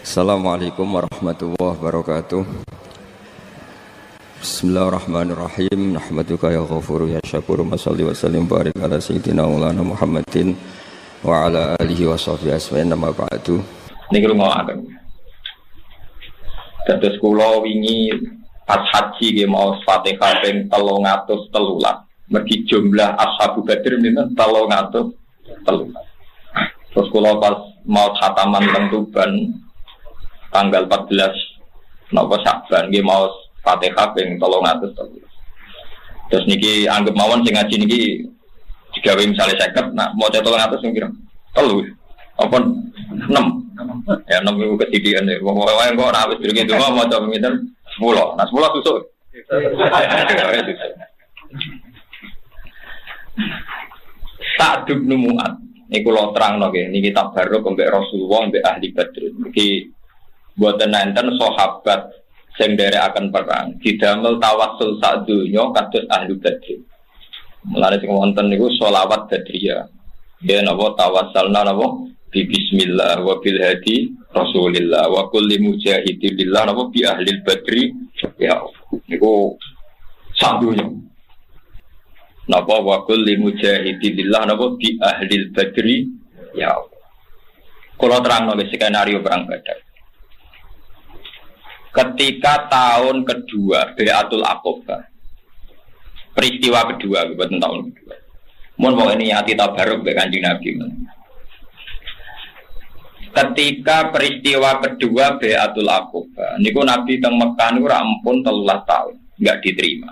Assalamualaikum warahmatullahi wabarakatuh. Bismillahirrahmanirrahim. Nahmaduka ya ghafuru ya syakuru. Mashalli wa sallim barik ala sayyidina maulana Muhammadin wa ala alihi wa sahbihi asma'in nama ba'du. Niki rungokaken. Dados kula wingi pas haji nggih maos Fatihah ping 313. Mergi jumlah ashabu Badr niku 313. Terus kula pas mau khataman teng Tuban tanggal 14 napa Sya'ban nggih maos Fatihah ping 313. Terus niki anggap mawon sing ngaji niki digawe misale 50, nak maca 300 sing kira 3 apa 6. Ya 6 iku ketidikan e. Wong wae kok ora wis durung itu maca pinten 10. Nah 10 susuk. Tak dubnu muat. Niku kula terangno nggih, niki tabarruk mbek Rasulullah mbek ahli Badr. Niki boten enten sahabat sing nderekaken perang didamel tawassul sak donya kados ahli Badr. Mulane sing wonten niku sholawat Badriyah. Ya napa tawassalna napa bi bismillah wa bil hadi Rasulillah wa kulli mujahidin lillah napa bi ahli Badri ya niku sak donya. Napa wa kulli mujahidin lillah napa bi ahli Badri ya. Kula terangno skenario perang Badar. Ketika tahun kedua Bai'atul Aqabah, peristiwa kedua bukan tahun kedua. Mun mau ini hati tabaruk be Kanjeng Nabi. Ketika peristiwa kedua Bai'atul Aqabah, niku Nabi teng Mekah niku ora ampun 13 tahun, enggak diterima.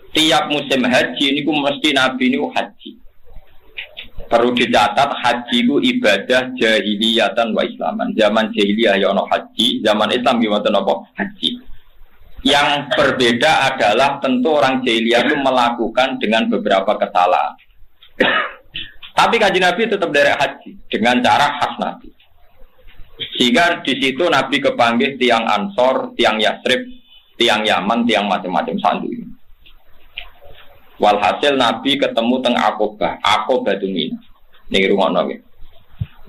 Tiap musim haji niku mesti Nabi niku haji. Perlu dicatat haji itu ibadah jahiliyatan wa islaman. Zaman jahiliyah ya ono haji, zaman Islam gimana nopo haji. Yang berbeda adalah tentu orang jahiliyah itu melakukan dengan beberapa kesalahan. Tapi Kanjeng Nabi tetap derek haji dengan cara khas Nabi. Sehingga di situ Nabi kepanggil tiang Ansor, tiang Yasrib, tiang Yaman, tiang macam-macam sandu. Walhasil Nabi ketemu teng Aqabah itu Mina. Niki rungono nggih.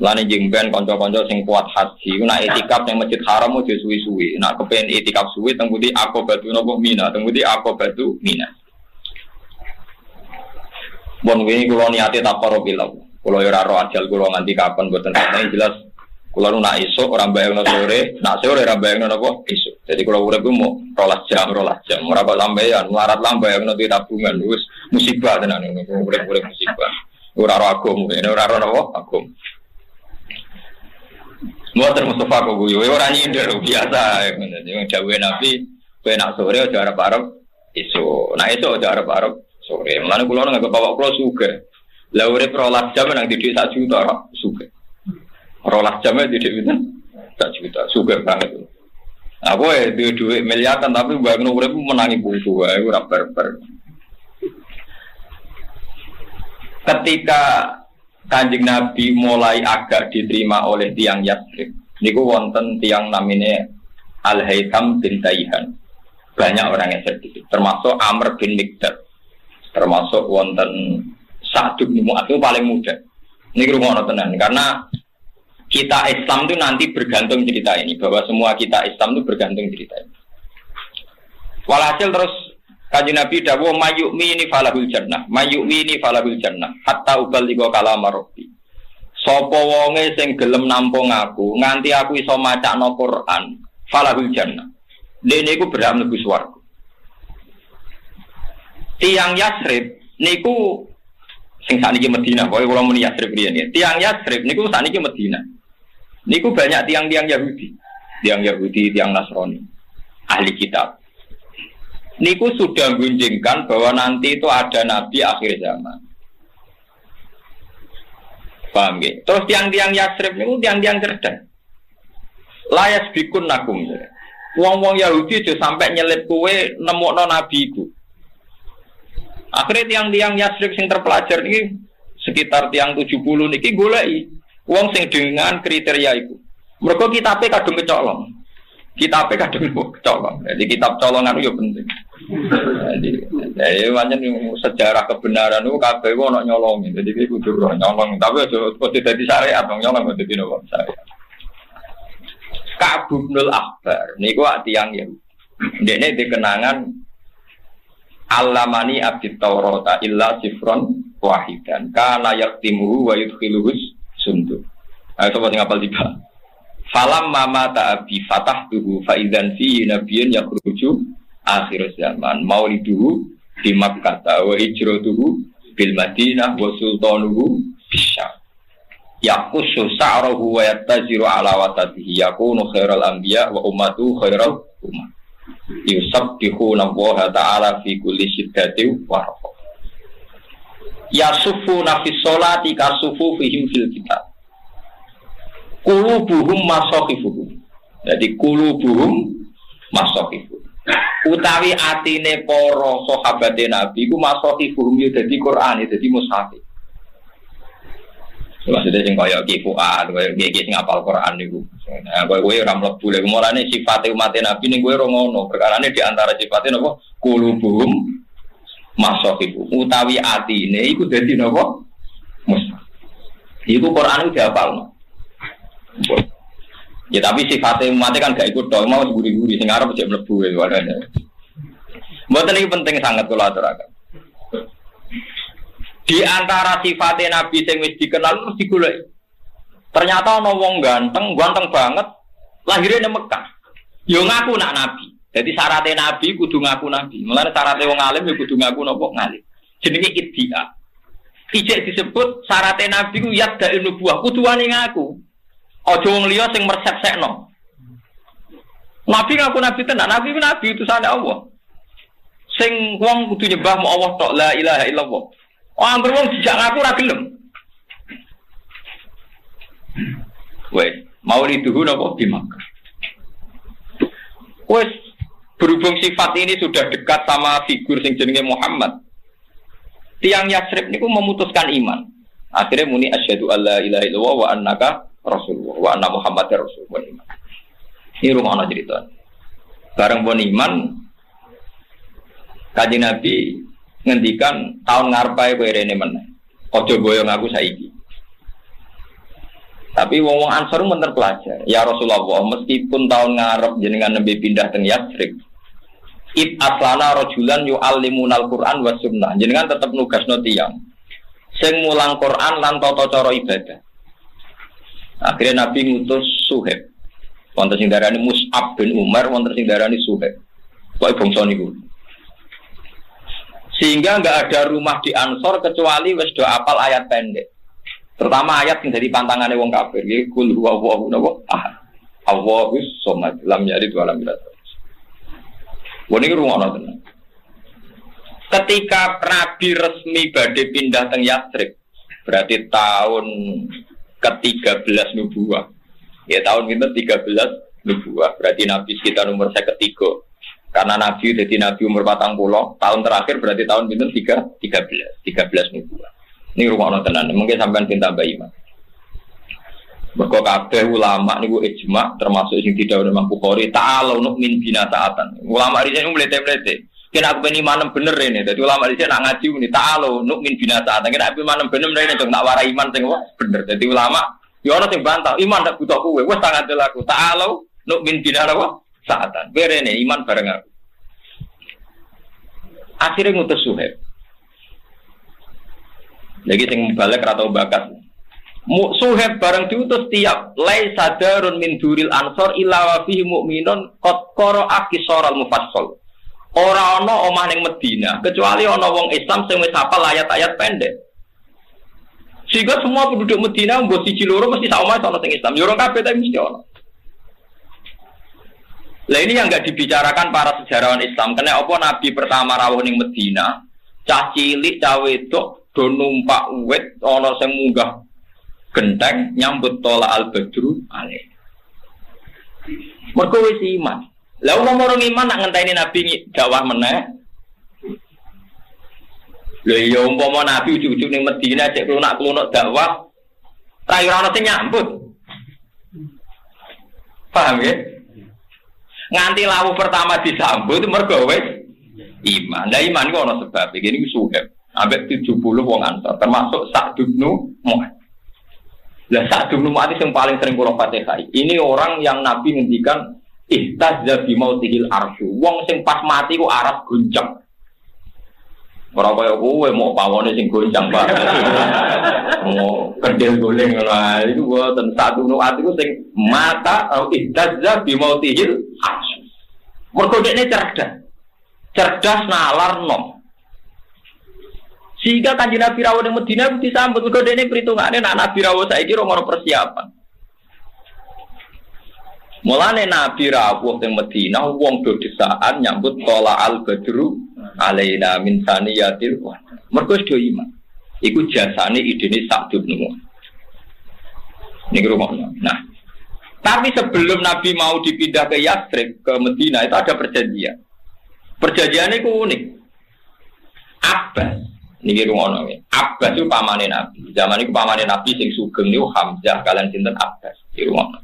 Lane jengben kanca-kanca sing kuat haji, nek itikaf ning Masjid Haram ojo suwi-suwi. Nek kepen itikaf suwi teng pundi Aqabah itu napa Mina, teng pundi Aqabah itu Mina. Bon wingi kula niate taqarrub ilah. Kula yo ora ro ajal kula nganti kapan mboten ngerti jelas. Kula nu nak esuk ora bayangno sore, nak sore ora bayangno napa esuk. Jadi kalau urip ku mau 12 jam. Ora kok lambean, melarat lambean nanti tabungan wis musibah tenan niku urip musibah. Ora ro agum, ora ro napa agum. Muatar Mustafa kok guyu, ora nyindir biasa ngene. Dawuhe Nabi, kowe nak sore aja arep-arep esuk. Nak esuk aja arep-arep sore. Mulane kula nganggep bapak kula sugih. Lah urip 12 jam nang didik 1 juta sugih. 12 jam didik pinten? 1 juta, sugih banget. Aku duit miliaran tapi bayangno urip menangi bungsu wae ora barbar. Ketika Kanjeng Nabi mulai agak diterima oleh tiang Yasrib, niku wonten tiang namine Al-Haytham bin Taihan. Banyak orang yang sedikit, termasuk Amr bin Mikdad, termasuk wonten Sa'd bin Mu'adz paling muda. Niku ngono tenan karena kita Islam itu nanti bergantung cerita ini, bahwa semua kita Islam itu bergantung cerita ini. Walhasil terus Kanjeng Nabi dawuh mayyu'mini falahul jannah, mayyu'mini falahul jannah, hatta uballigha kalama rabbi. Sapa wonge sing gelem nampung aku nganti aku iso macakno Quran, falahul jannah. Dene iku berhak mlebu swarga. Tiang Yasrib niku sing sakniki Madinah, pokoke kula muni Yasrib riyen ya. Tiang Yasrib niku sakniki Madinah. Niku banyak tiang-tiang Yahudi, tiang Nasrani, ahli kitab. Niku sudah gunjingkan bahwa nanti itu ada Nabi akhir zaman. Paham nggih? Terus tiang-tiang Yasrib niku tiang-tiang cerdas. Layas bikun nakum. Wong-wong Yahudi aja sampai nyelip kowe nemokno Nabi iku. Akhirnya tiang-tiang Yasrib sing terpelajar niki sekitar tiang 70 niki goleki wong sing dengan kriteria itu. Mergo kitabe kadung kecolong. Jadi kitab colongan itu penting. Jadi pancen sejarah kebenaran itu kabeh ono nyolongin. Jadi iki kudu nyolong, tapi aja dadi syariat, nyolong dadi nopo syariat. Ka'ab bin al-Ahbar niku tiyang Yahudi. Dene dikenangan Alamani abdi Taurata illa sifron wahidan kana yaktimuhu wa yudkhiluhu sundu. Ayo coba sing apal tiba. Falam mama ta'abi fatahtuhu fa idzan fi nabiyyin yakhruju akhir zaman mauliduhu di Makkah wa hijratuhu bil Madinah wa sultanuhu bisyam. Yaqusu sa'ruhu wa yattaziru ala watatihi yakunu khairal anbiya wa ummatu khairal ummah. Yusabbihuna Allah ta'ala fi kulli syiddatin wa rafa. Yasufuna fi sholati kasufufihim fil kitab. Qulubuhum masakhifuhum. Jadi qulubuhum masakhifuhum. Utawi atine para sahabate Nabi iku masakhifuhum ya dadi Quran, dadi mushaf. Maksudnya sing kaya Ki Fuad, kaya sing hafal Quran niku. Nah, kowe ora mlebu lek mulane sifate umat Nabi ning kowe ora ngono. Perkarane di antara sifate napa? Qulubuhum masakhifuhum. Utawi atine iku dadi napa? Mushaf. Iku Quran udah hafalno. Ya tapi sifatnya umatnya kan gak ikut dong, mau guri-guri sing arep cek mlebu ya wadane. Mboten iki penting sangat kula aturaken. Di antara sifatnya Nabi sing wis dikenal mesti digoleki. Ternyata ana wong ganteng banget, lahirnya di Mekah. Yo ngaku nak Nabi. Jadi syaratnya Nabi kudu ngaku Nabi. Mulane syaratnya wong alim yo kudu ngaku napa ngalim. Jenenge iddia. Ijek disebut syaratnya Nabi ku yadda nubuwah, kudu wani ngaku. Aja wong liya sing mersek-sekno. Nabi ngaku Nabi tenan, Nabi ku Nabi utusane Allah. Sing wong kudu nyembah mu Allah tok, la ilaha illallah. Oh, anggur wong dijak ngaku ora gelem. Wes, mauliduhu napa bimak. Wes, berhubung sifat ini sudah dekat sama figur sing jenenge Muhammad. Tiang Yasrib niku memutuskan iman. Akhirnya muni asyhadu alla ilaha illallah wa annaka Rasulullah wa anna Muhammadar Rasulullah. Ini rumah ana cerita. Bareng pun iman Kanjeng Nabi ngendikan tahun ngarepe kowe rene meneh. Aja boyong aku saiki. Tapi wong-wong Ansor men terpelajar. Ya Rasulullah, meskipun tahun ngarep jenengan nembe pindah teng Yasrib. Ib aslana rajulan yu'allimunal Qur'an was sunnah. Jenengan tetep nugasno tiyang sing mulang Quran lan tata cara ibadah. Akhirnya Nabi ngutus Suhaib. Wonten sing darani Mus'ab bin Umar, wonten sing darani Suhaib. Kok bangsa niku. Sehingga enggak ada rumah di Ansor kecuali wis do apal ayat pendek. Terutama ayat yang dari pantangane wong kafir, iki kul huwallahu ahad. Allahus somad, lam yalid wa lam yulad. Wong iki rungono tenan. Ketika Nabi resmi badhe pindah teng Yasrib, berarti tahun ke-13 nubuwah. Ya tahun kita 13 nubuwah, berarti Nabi sekitar umur 53. Karena Nabi jadi Nabi umur 40, tahun terakhir berarti tahun pinten 13 nubuwah. Ini rumono tenan, mungkin sampean pinta mbak iman. Mergo kabeh ulama niku ijma termasuk sing didhawuhi Imam Bukhari, ta'alu nu'min bina ta'atan. Ulama riyen mlete-mlete. Kena aku ben iman bener rene. Dadi ulama riyen nak ngaji muni ta'alu nu'min bina ta'atan. Kena aku iman bener rene dong tak warai iman sing bener. Dadi ulama yo ana sing bantah, iman tak butuh kowe. Wis tak ngandel aku. Ta'alu nu'min bina ta'atan. Berene iman bareng aku. Akhirnya ngutus Suhaib. Lagi sing balik atau bakat. Suhaib bareng diutus tiap lai sadarun min duril ansor illa wa fihi mu'minun qad qara'a qisaral mufassal. Ora ana omah ning Madinah kecuali ana wong Islam sing wis hafal ayat-ayat pendek. Sehingga semua penduduk Madinah mbok siji loro mesti sak omah ana sing Islam. Yo ora kabeh tapi mesti ana. Lah ini yang enggak dibicarakan para sejarawan Islam. Karena apa Nabi pertama rawuh ning Madinah, cah cilik, cah wedok do numpak wit ana sing munggah genteng nyambut tola al-badru alaih. Mergo wis iman. Lah wong orang iman nak ngenteni Nabi dakwah meneh. Lha ya umpama Nabi ujug-ujug ning Madinah cek klunak-klunuk dakwah, ra ora ono sing nyambut. Paham ya? Nganti lawu pertama disambut mergo wis iman. Lah iman ku ono sebab. Iki niku Suhaib. Ambek 70 wong Ansor termasuk Sa'd bin Mu'adz. Lah Sa'd bin Mu'adz yang paling sering kula Fatihah. Ini orang yang Nabi ngendikan ihtazza bi mautihil arsy. Wong sing pas mati ku aras goncang. Ora kaya kowe mau pawone sing goncang Pak. Mau kedel goleng ngono. Iku boten Sa'd bin Mu'adz iku sing mata ihtazza bi mautihil arsy. Mergo dekne cerdas nalar nom. Sehingga Kanjeng Nabi rawuh ning Madinah disambut mergo dene perhitungane nek Nabi rawuh saiki ora ono persiapan. Mulane Nabi rawuh ning Madinah wong do desaan nyambut tola al-badru alaina min saniyatil wa. Mergo do iman. Iku jasane idene Sa'd bin Mu'adz. Niki rumakno. Nah, tapi sebelum Nabi mau dipindah ke Yatsrib ke Madinah itu ada perjanjian. Perjanjiannya itu unik. Abbas niki ngono ya. Abbas itu pamane Nabi. Zaman itu pamane Nabi sing sugeng niku Hamzah kalian sinten Abbas. Iki ngono.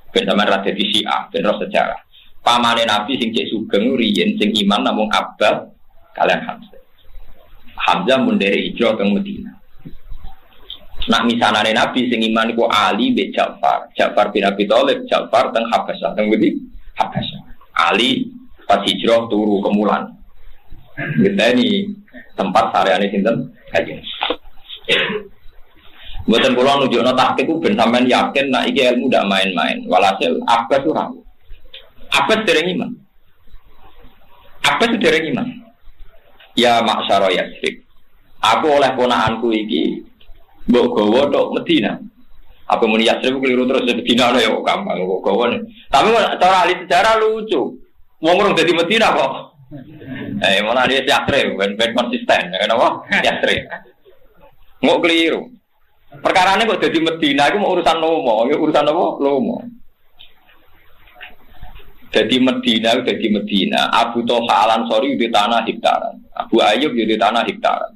Ben sampean ra dadi Syiah, ben ro sejarah. Pamane Nabi sing cek sugeng riyen sing iman namung Abbas kalian Hamzah. Hamzah mun dari hijrah ke Madinah. Nak misanane Nabi sing iman iku Ali bin Ja'far. Ja'far bin Abi Thalib, Ja'far teng Habasyah, teng ngendi? Habasyah. Ali pas hijrah turu ke Mulan. Ngenteni tempat sareane sinten Kanjeng. Mboten kula nunjukno tahqiq ku ben sampean yakin nek iki ilmu ndak main-main. Walhasil Abbas ora. Abbas dereng iman. Abbas dereng iman. Ya maksara Yatsrib. Aku oleh ponakanku iki mbok gawa tok Madinah. Apa muni Yatsrib keliru terus Madinah ya gampang kok gawa. Tapi cara ahli sejarah lucu. Wong urung dadi Madinah kok. Malah dia Yatsrib, ben konsisten, kenapa? Yatsrib. Ngok keliru. Perkarane kok dadi Madinah iku mau urusan lomo, ya urusan apa? Lomo. Jadi Madinah, Abu Thalha Al-Ansari di tanah hektaran. Abu Ayyub di tanah hektaran.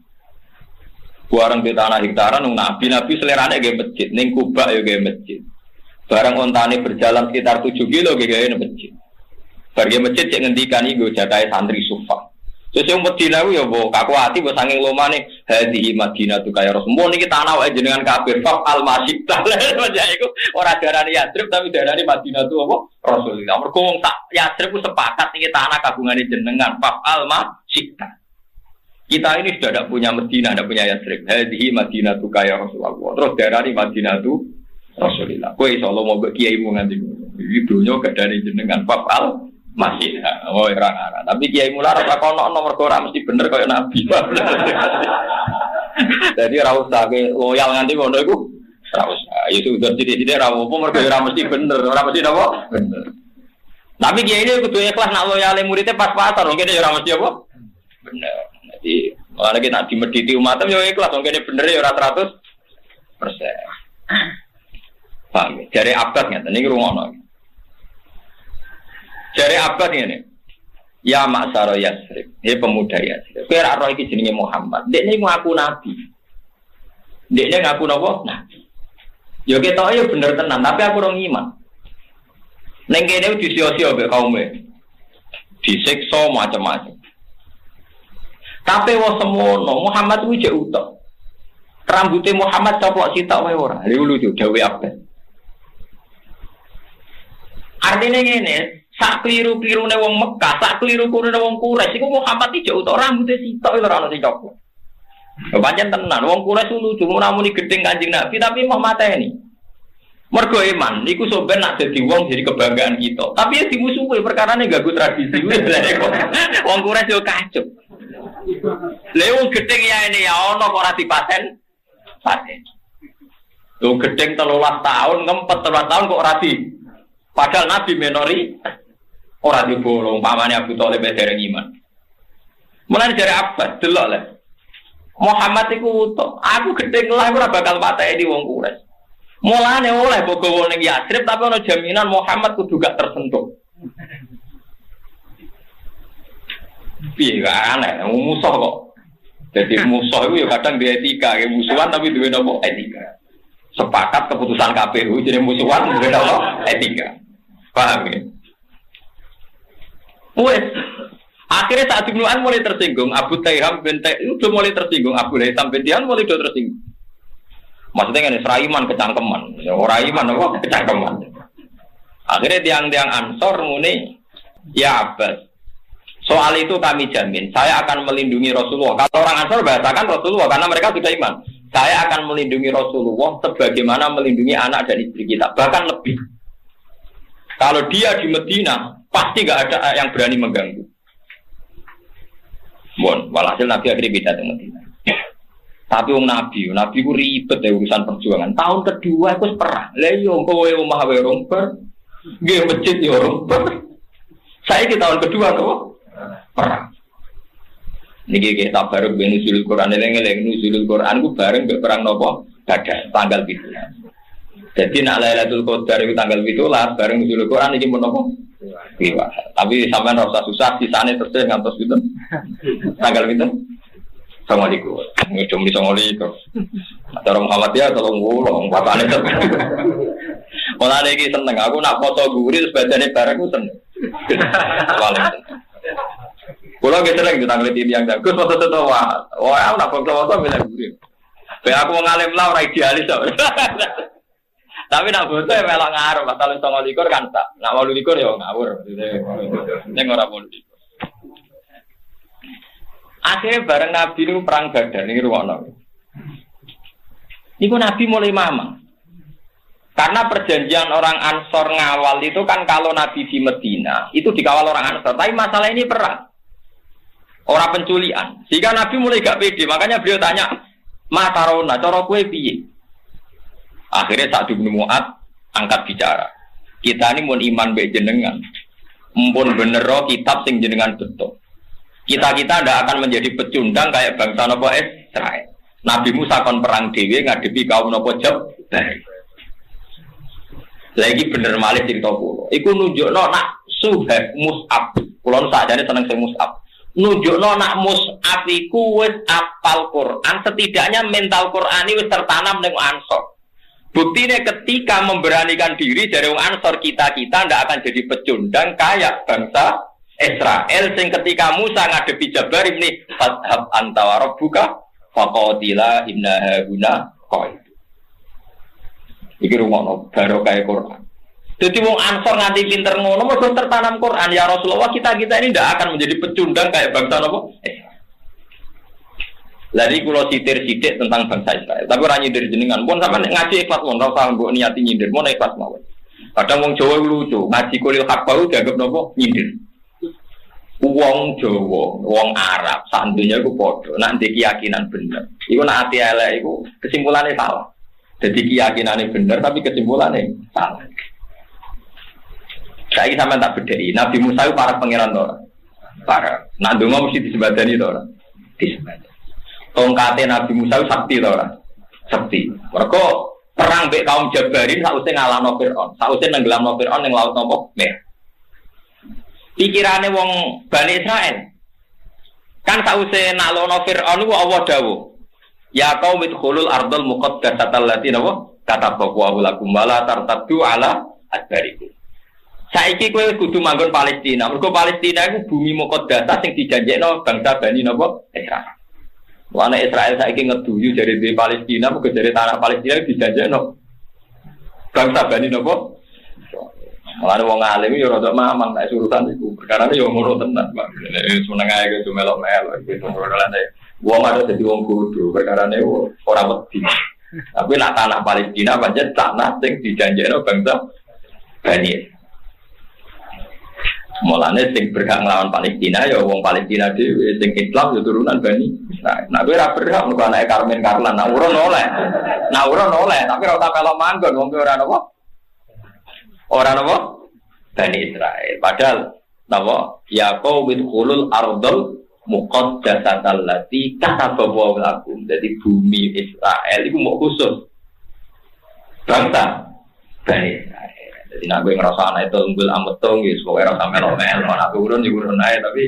Barang di tanah hektaran Nabi selerane nggih masjid, ning Kuba ya nggih masjid. Barang ontane berjalan sekitar 7 kilo nggih masjid. Barge masjid cek ngendikan iku jatahe santri Sufa. Terus yang Madinah ku ya mbok kaku ati mbok saking lomane hadhihi Madinatu kaya Rasulullah niki tanah wae jenengan kafir fa al-masjid. Ya iku ora darani Yatsrib tapi darani Madinatu apa? Rasulullah. Mergo wong tak Yatsrib ku sepakat niki tanah kagungane jenengan fa al-masjid. Kita ini sudah tidak punya Madinah, tidak punya Yatsrib. Hadhihi Madinatu kaya Rasulullah. Terus darani Madinatu Rasulullah. Kowe insyaallah mau kiai mu nganti iki donya gadane jenengan fa al masih, oh orang-orang. Tapi kiai mula rasa kono nomor koran mesti bener kaya Nabi. Jadi rawus lagi loyal nganti kono itu rawus. Itu udah tidak rawus pun mereka rawus mesti bener, orang mesti apa? Bener. Tapi kiai ini kudu ikhlas nak loyal muridnya pas-pasan, mungkin dia rawus dia apa? Bener. Jadi malah kita di mediti umatnya juga ikhlas, mungkin dia bener ya 100%. Paham? Dari abad nggak? Ini rumah. Jare Abbas ngene. Ya maksara Yatsrib, he pemuda Yatsrib. Kowe ora roh iki jenenge Muhammad. Dekne ngaku nabi. Dekne ngaku napa? Nabi. Ya ketok ya bener tenan, tapi aku ora ngiman. Ning kene disio-sio mbek kaume. Disiksa macam-macam. Tapi wong semono Muhammad kuwi jek utek. Rambute Muhammad coplok sitok wae ora. Lha lucu dawuh Abbas. Artine ngene, sak kliru-klirune wong Mekah, sak kliru-klirune wong Quraisy iku Muhammad iki jauh ora rambute sitok ora ono sing coplok. Pancen tenan wong Quraisy lucu namuni gedeng Kanjeng Nabi tapi mau mateni. Mergo iman niku sampeyan nak dadi wong jadi kebanggaan kita. Tapi ya dimusuhi perkarane ganggu tradisi. Wong Quraisy yo kacuk. Lha wong gedeng ya ini ya ono kok ora dipaten. Paten. Lho gedeng 13 tahun, ngempet 13 tahun kok ora di. Padahal Nabi menori ora dibolong pamane Abu Thalib dereng iman. Mulane jare Abbas delok le. Muhammad iku utuk. Aku gedeng lah ora bakal pateni wong Quraisy. Mulane oleh bogowo ning Yatsrib tapi ana jaminan Muhammad kudu gak tersentuh. Piye gak aneh musuh kok. Jadi musuh itu ya kadang dia etika, musuhan tapi duwe napa etika. Sepakat keputusan KPU jadi musuhan duwe napa etika. Paham ya? Wes. Akhirnya saat Ibnu An mulai tersinggung, Abu Taiham bin itu mulai tersinggung, Abu Laitham bin Tihan mulai tersinggung. Maksudnya kan seraiman kecangkeman, orang iman apa kecangkeman. Akhirnya tiang-tiang Ansor muni, ya Abbas, soal itu kami jamin, saya akan melindungi Rasulullah. Kalau orang Ansor bahasakan Rasulullah karena mereka sudah iman. Saya akan melindungi Rasulullah sebagaimana melindungi anak dan istri kita, bahkan lebih. Kalau dia di Medina, pasti gak ada yang berani mengganggu. Walhasil Nabi akhirnya beda dengan Medina. Tapi Nabi ku ribet ya urusan perjuangan. Tahun kedua aku perang. Lah yo kowe omah wae romper, nggih masjid yo romper. Saiki tahun kedua kok perang. Niki kita baru nuzulul Quran eleng-eleng nuzulul Quran ku bareng mbek perang napa? Badar tanggal 7. Jadi nak Lailatul Qadar itu tanggal 17 bareng nuzulul Quran iki menapa? Iya. Tapi sampean ora usah susah sisane terus ngantos pinten? Tanggal pinten? Assalamualaikum. Ngedom di Assalamualaikum. Cara Muhammadiyah tolong ngulong patane terus. Mulane iki seneng aku nak foto guri terus badane bareng ku seneng. Kalau kita lagi tanggal yang jago, foto-foto wah, aku nak foto-foto bilang guri. Biar aku ngalim lah orang idealis. Tapi nak foto ya melak ngarep, asal songo likur kan tak. Nak walu likur ya ngawur. Ini orang walu likur. Akhirnya bareng Nabi itu perang Badar ini ruwono. Niku Nabi mulai mamang. Karena perjanjian orang Ansor ngawal itu kan kalau Nabi di Medina itu dikawal orang Ansor. Tapi masalah ini perang. Orang penculian. Sehingga Nabi mulai gak pede. Makanya beliau tanya, "Matarona, cara kowe piye?" Akhirnya Sa'd bin Mu'adz angkat bicara. Kita ini mun iman mbek jenengan. Mumpun bener kitab sing jenengan betul. Kita ndak akan menjadi pecundang kayak bangsa napa Israel. Nabi Musa kon perang dhewe ngadepi kaum napa Jabbar. Lagi bener malih cerita kula. Iku nunjukno nak Suhaib Mus'ab. Kula sakjane seneng sing Mus'ab. Nunjukno nak Mus'ab iku wis apal Quran, setidaknya mental Qurani wis tertanam ning Ansor. Buktinya ketika memberanikan diri dari wong Ansor kita ndak akan jadi pecundang kayak bangsa Israel sing ketika Musa ngadepi Jabbar ini fadhab anta wa rabbuka faqatila inna hauna qaid. Iki rumono barokah Quran. Jadi wong Ansor nganti pinter ngono mergo tertanam Quran ya Rasulullah kita ini ndak akan menjadi pecundang kayak bangsa napa? Lari kula sitir-sitik tentang bangsa Israel. Tapi ora nyindir jenengan. Pun sampean ngaji ikhlas mon ora usah mbok niati nyindir, mon ikhlas mawon. Kadang wong Jawa lucu, ngaji kulil hak baru dianggap napa? Nyindir. Wong Jawa, wong Arab, sandunya iku padha, nek ndek keyakinan bener. Iku nek ati elek iku kesimpulannya salah. Jadi keyakinannya bener tapi kesimpulannya salah. Saiki sampean tak bedheki, Nabi Musa itu para pangeran to ora? Para. Nak ndonga mesti disebadani to ora? Disebadani. Tongkate Nabi Musa itu sakti to ora? Sakti. Mergo perang mbek kaum Jabarin sausé ngalahno Firaun, sausé nenggelamno Firaun ning laut napa? Merah. Pikirane wong Bani Israel kan sause nalono Fir'aun iku Allah dawuh ya qaum idkhulul ardal muqaddasatal lati nawa katabahu lakum wala tartaddu ala adbarikum. Saiki kowe kudu manggon Palestina mergo Palestina iku bumi muqaddasah sing dijanjekno bangsa Bani napa Israel. Wana Israel saiki ngeduyu jare di Palestina mergo jare tanah Palestina dijanjekno bangsa Bani napa. Mulane wong alim yo rada mamang nek urusan iku. Perkarane yo ngono tenan, Pak. Nek seneng ae kudu melok-melok iki ngono. Wong ada dadi wong kudu, perkarane ora wedi. Tapi nek tanah Palestina pancen tanah sing dijanjekno bangsa Bani. Mulane sing berhak nglawan Palestina ya wong Palestina dhewe, sing Islam yo turunan Bani. Nah kowe ora berhak mergo anake Karmen Karlan, nak urun oleh. Nak urun oleh, tapi ora tak melok manggon wong ora napa. Orang apa? Bani Israel. Padahal apa? Ya qaumul khulul ardal muqaddasatal lati katabahu lakum. Jadi bumi Israel itu mau khusus bangsa Bani Israel. Jadi nak gue ngerasa anak itu unggul ametong, ya semoga rasa melo-melo. Nak urun aja, tapi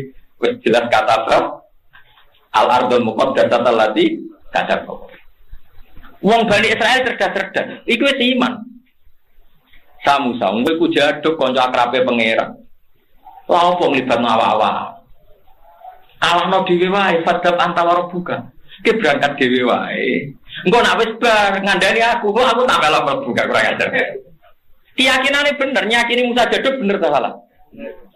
jelas kata al ardal muqaddasatal lati katabahu. Wong Bani Israel cerdas-cerdas. Iku wis iman. Samusa, kowe ku jaduk kanca akrabe pangeran. Lha opo nglibatno awak-awak? Alahno dhewe wae, fadhab antawara bukan. Ki berangkat dhewe wae. Engko nak wis bar ngandani aku, kok aku tak melok mlebu gak kurang ajar. Keyakinane bener, nyakini Musa Jaduk bener ta salah?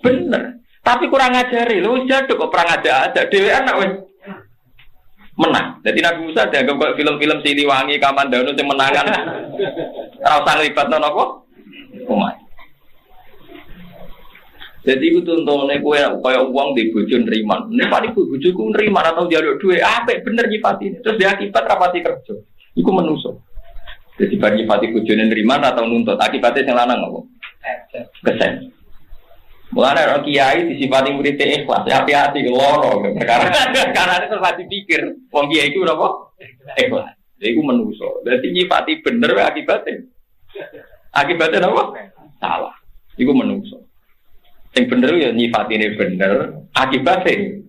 Bener. Tapi kurang ajari, lho wis Jaduk kok perang aja dhewean nak wis menang. Jadi Nabi Musa dianggap kok film-film Siliwangi, Kamandanu sing menangan. Ora usah nglibatno napa? Omah. Jadi itu tuntune kowe kaya wong di bojo nriman. Nek paling bojoku nriman atau njaluk dhuwit, apik bener nyifati. Terus dia akibat rapati kerja. Iku menungso. Jadi bar nyifati bojone nriman atau nuntut, akibatnya sing lanang apa? Kesen. Mulane ora kiai disifati murid ikhlas, hati-hati loro karena itu pasti pikir wong kiai iku napa? Ikhlas. Iku menungso. Dadi nyifati bener akibatnya. Akibatnya apa? Salah. Iku menungso. Sing bener ya nyifatine bener, akibate.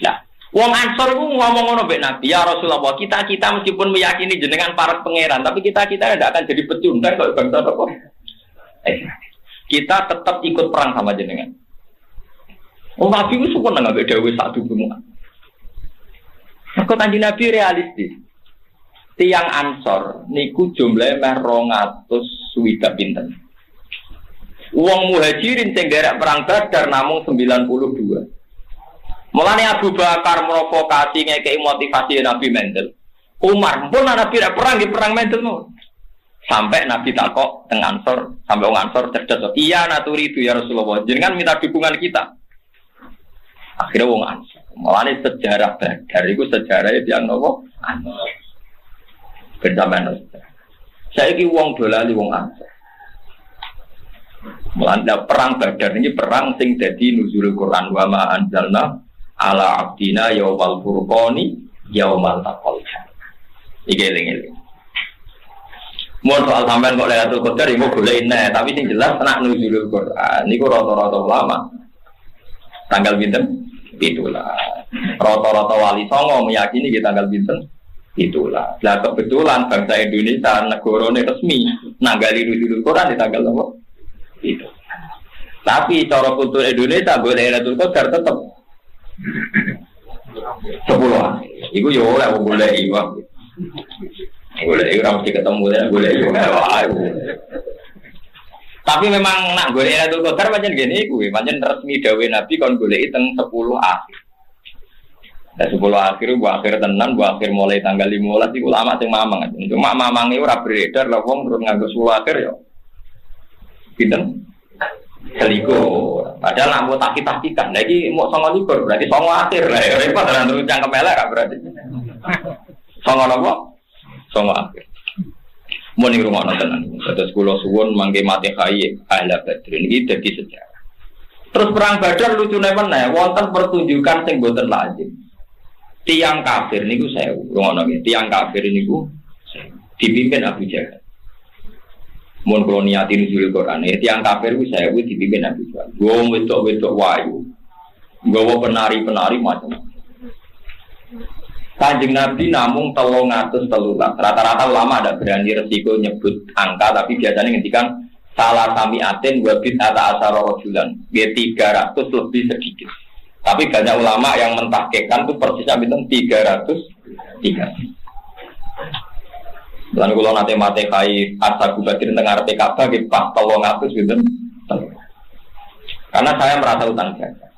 Nah, wong Ansor ku ngomong ngono mbek Nabi, ya Rasulullah, kita meskipun meyakini jenengan para pangeran, tapi kita tidak akan jadi pecundang kalau bangsa apa. Kita tetap ikut perang sama jenengan. Wong Nabi ku suka nang mbek dawuh sak dukungan. Kok Kanjeng Nabi realistis. Tiang Ansor niku jumlahe meh 200 swidak pinten. Wong Muhajirin sing derek perang Badar namung 92. Mulane Abu Bakar provokasi ngekeki motivasi Nabi Mendel. Umar pun Nabi perang di perang Mendel no. Sampai Nabi takok teng Ansor, sampai wong Ansor cerdas. Iya naturi itu ya Rasulullah. Jenengan minta dukungan kita. Akhirnya wong Ansor. Mulane sejarah Badar iku sejarahnya yang nopo? Ansor. Bersama saiki wong dolali wong Ansor. Melanda perang Badar ini perang sing dadi nuzulul Quran wa ma anzalna ala abdina yaumal furqani yaumal taqal. Iki eling-eling. Mun soal sampean kok Lailatul Qadar iku golek tapi sing jelas tenak nuzulul Quran niku rata-rata ulama. Tanggal pinten? 17. Rata-rata wali songo meyakini ki tanggal pinten? 17. Lah kebetulan bangsa Indonesia negarane resmi nanggali nuzulul Quran di tanggal apa? Itu. Tapi cara kultur Indonesia boleh Lailatul Qadar tetap 10. Iku yo oleh boleh iwak. Boleh ora mesti ketemu boleh iwak. Tapi memang nak golek Lailatul Qadar pancen ngene iku, pancen resmi dawuh Nabi kon goleki teng 10 akhir. Nah 10 akhir tenan, akhir mulai tanggal 15 iku lama sing mamang. Cuma mamange ora beredar lho wong terus nganggo 10 akhir yo. Pinten? Selikur. Padahal nak mau takik-takikan. Lagi mau 9 berarti 9 akhir lah. Repot dan terus cangkem elek gak berarti. 9 apa? 9 akhir. Mau ning rumah tenan. Terus kula suwun mangke mati khayi ahli Badr iki dadi sejarah. Terus perang Badar lucune meneh wonten pertunjukan sing boten lazim. Tiang kafir niku 1000. Ngono nggih. Tiang kafir niku dipimpin Abu Jahal. Mun koloniati nuzul Quran, tiang kafir ku saya dipimpin Nabi Muhammad. Gue wedok wayu, gue penari macam. Kanjeng Nabi namung 313. Rata-rata ulama ada berani resiko nyebut angka, tapi biasanya ngendikan salah samiatin wabit ata asara rojulan, 300 lebih sedikit. Tapi banyak ulama yang mentahkekan itu persisnya bintang 303. Lan kula nate mate kai Ashabu Badr teng arepe Ka'bah nggih pas 300 pinten. Karena saya merasa utang jasa.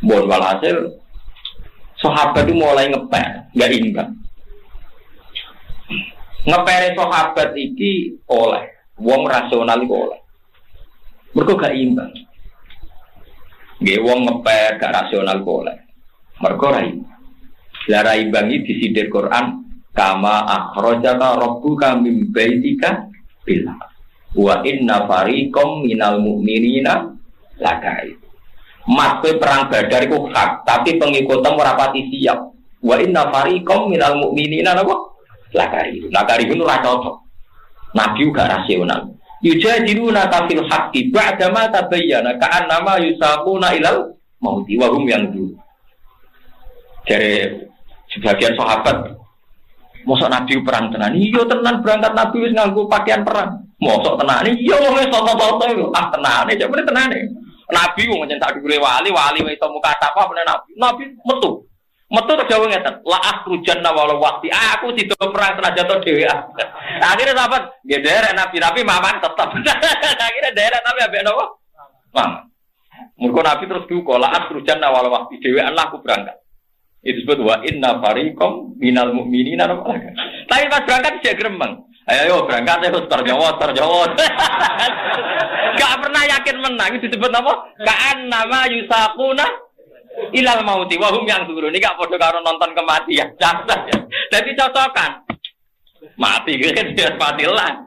Bon walhasil sahabat itu mulai ngeper, enggak imbang. Ngepere sahabat iki oleh wong rasional iku oleh. Mergo gak imbang. Nggih wong ngeper gak rasional kok oleh. Mergo ra imbang. Lah ra imbang iki disindir Quran kama akhrajaka rabbuka min baitika bil wa inna fariqam minal mu'minina lakai. Masuk perang Badar iku hak, tapi pengikutan ora pati siap. Wa inna fariqam minal mu'minina napa? Lakai. Lakai itu ora cocok. Nabi juga rasional. Yujadiluna fil haqqi ba'da ma tabayyana ka'annama yusaquna ilal mauti wa hum yanzur. Dari sebagian sahabat mosok Nabi perang tenan. Iya tenan berangkat Nabi wis nganggo pakaian perang. Mosok tenan. Iya wong wis soto-soto iku. Ah tenane, jane tenane. Nabi wong nyen sak dhuwure wali wis iso muka apa meneh Nabi. Nabi metu. Metu tok Jawa ngeten, la akhrujanna walau waqti. Aku sido perang senajan to dhewe. Akhirnya sahabat nggih derek Nabi mamang tetep. Akhirnya derek Nabi ambek napa? Mamang. Mergo Nabi terus duka, la akhrujanna walau waqti dhewe aku berangkat. Itu disebut wa inna fariqam minal mu'minina. Tapi pas berangkat dia gremeng. Ayo berangkat terus terjawab. Gak pernah yakin menang. Itu disebut apa? Ka'an nama yusakuna ilal mauti wahum yang turun. Ini gak podo karo nonton kematian. Jadi cocokan. Mati kan dia matilah.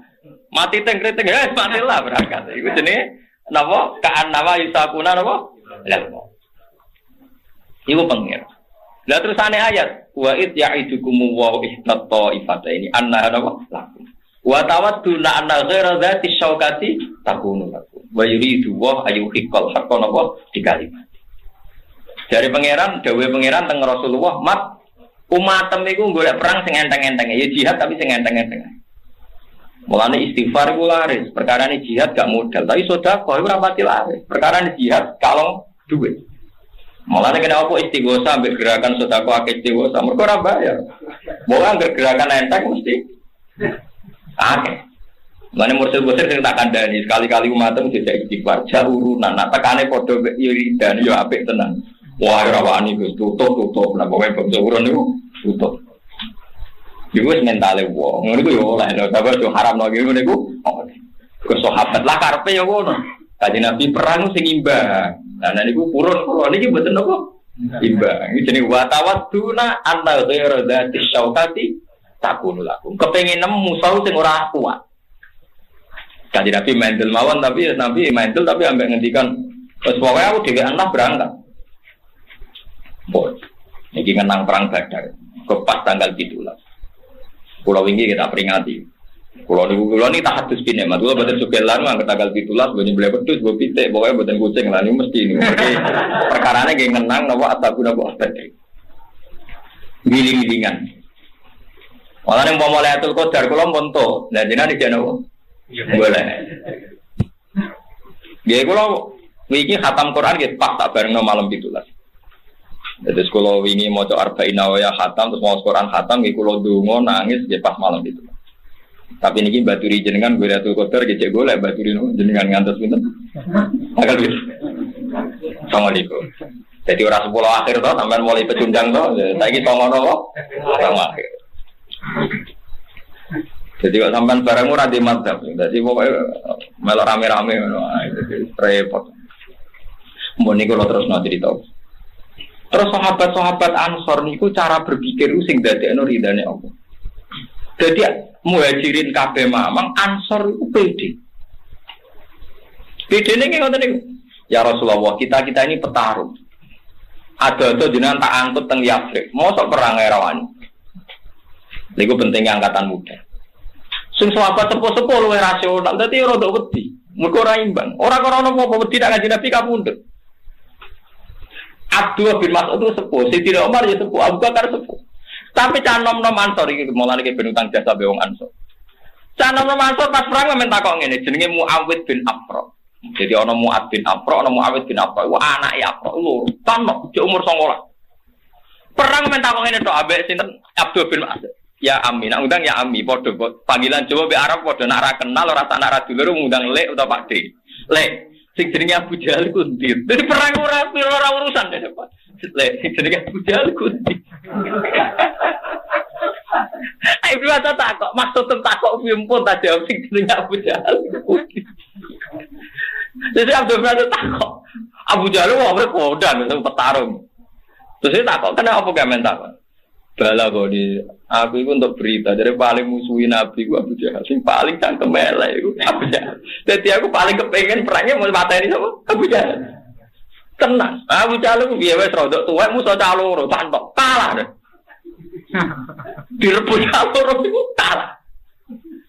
Mati teng-teng matilah berangkat. Itu jenis napa? Ka'an nama yusakuna napa? Ilal mauti. Iku pengir. Lah terusane ayat wa id ya'idukum wa ihtat ta'ifataini anna napa? Lakum. Wa tawadduna anna ghaira dzati syaukati takunu lakum. Wa yuridu wa ayyuhiqqal haqqan wa dikalimat. Dari pangeran, dawuh pangeran teng Rasulullah, "Mat umatem iku golek perang sing enteng-enteng, ya jihad tapi sing enteng-enteng." Mulane istighfar iku laris, perkarane jihad gak modal, tapi sedekah iku ora pati laris. Perkarane jihad kalong duit. Mulane kena apa istighosa ambek gerakan sedekah akeh istighosa, mergo ora bayar. Mau anggar gerakan enteng mesti oke. Mulane mursid-mursid sing tak kandhani sekali-kali umatem dijak istighfar, jaurunan, nah tekane padha wiridan ya apik tenan. Wah, ora wani Gus, tutup, lah pokoke bab urun niku tutup. Iku wis mentale wong, ngono iku yo oleh lho, tapi yo haramno ngene niku. Ke sahabat lah karepe yo ngono. Kanjeng Nabi perang sing imbang. Lah niku purun kula niki mboten napa? Imbang. Iki jenenge wa tawadduna anta ghairu dzati syaukati takunu lakum. Kepengin nemu musuh sing ora kuat. Kanjeng Nabi mendel mawon tapi Nabi mendel tapi ambek ngendikan wis pokoke aku dhewe anak berangkat. Boy, ini ngenang perang Badar, kepas tanggal 17. Pulau ini kita peringati. Pulau ini tak hadus bine, maksudnya betul sugelan, angkat tanggal 17, betul boleh pedus, boleh pitik, pokoknya betul kucing lah, ini mesti ini. Perkaranya kayak ngenang, nawa ataku nawa asbadai. Giling-gilingan. Malah yang mau mulai atul kodar, kalau monto, dan jenah di channel, boleh. Dia kalau ini khatam Quran, kita pas tak bareng malam 17. Jadi kalau ini mau coba arba'in nawaya khatam terus mau Quran khatam, kalau dungo nangis dia pas malam itu. Tapi ini baturi jenengan gue lihat kotor, gecek gue lihat baturi jenengan ngantos pinter. Agak gitu. Assalamualaikum. Jadi orang 10 akhir toh, sampai mulai pecundang toh. Saya ini songono toh, orang akhir. Jadi kalau sampai barang murah di madzhab, jadi pokoknya melor rame-rame, repot. Mau nih kalau terus nanti ditahu. Terus sahabat-sahabat Ansor niku cara berpikir sing dadekno ridane Allah. Jadi muhajirin kabeh mamang Ansor iku pede. Pedene ki ngoten niku. Ya Rasulullah, kita ini petarung. Ada jenengan tak angkut teng Yathrib. Mosok perang rawani. Niku pentingnya angkatan muda. Sing sahabat sepuh-sepuh luwih rasional, dadi ora ndok wedi. Mergo ora imbang. Ora krana apa-apa wedi tak kanjeng Nabi kapundhut. Abdullah bin Mas'ud itu sepuh, Sayyidina Umar ya sepuh, Abu Bakar sepuh. Tapi canom-nom Ansor iki mulane iki ben utang jasa be wong Ansor. Canom-nom Ansor pas perang men takok ngene, jenenge Muawid bin Afra. Jadi ana Muad bin Afra, ana Muawid bin Afra. Wah anake Afra lho, tanok umur 19. Perang men takok ngene tok ambek sinten Abdul bin Mas'ud. Ya Ami, nak undang ya Ami, padha panggilan Jawa be Arab padha nak ra kenal ora tak nak ra dulur ngundang Lek utawa Pak D. Lek sing jenenge Abu Jahal ku ndi? Dadi perang ora urusan dene, Pak. Lek sing jenenge Abu Jahal ku ndi? Ai biasa takok, maksud takok pimpun ta jawab sing jenenge Abu Jahal ku ndi. Jadi Abdul Rahman takok. Abu Jahal wae kodan sing petarung. Terus dia takok, kenapa gak mentak? Bala kok di aku itu untuk berita dari paling musuhi Nabi ku Abu Jahal sing paling cangkem elek iku Abu Jahal. Dadi aku paling kepengen perangnya mau mateni sapa? Abu Jahal. Tenang. Abu Jahal ku piye wis rodok tuwek musuh caloro tantok kalah deh. Direbut caloro iku kalah.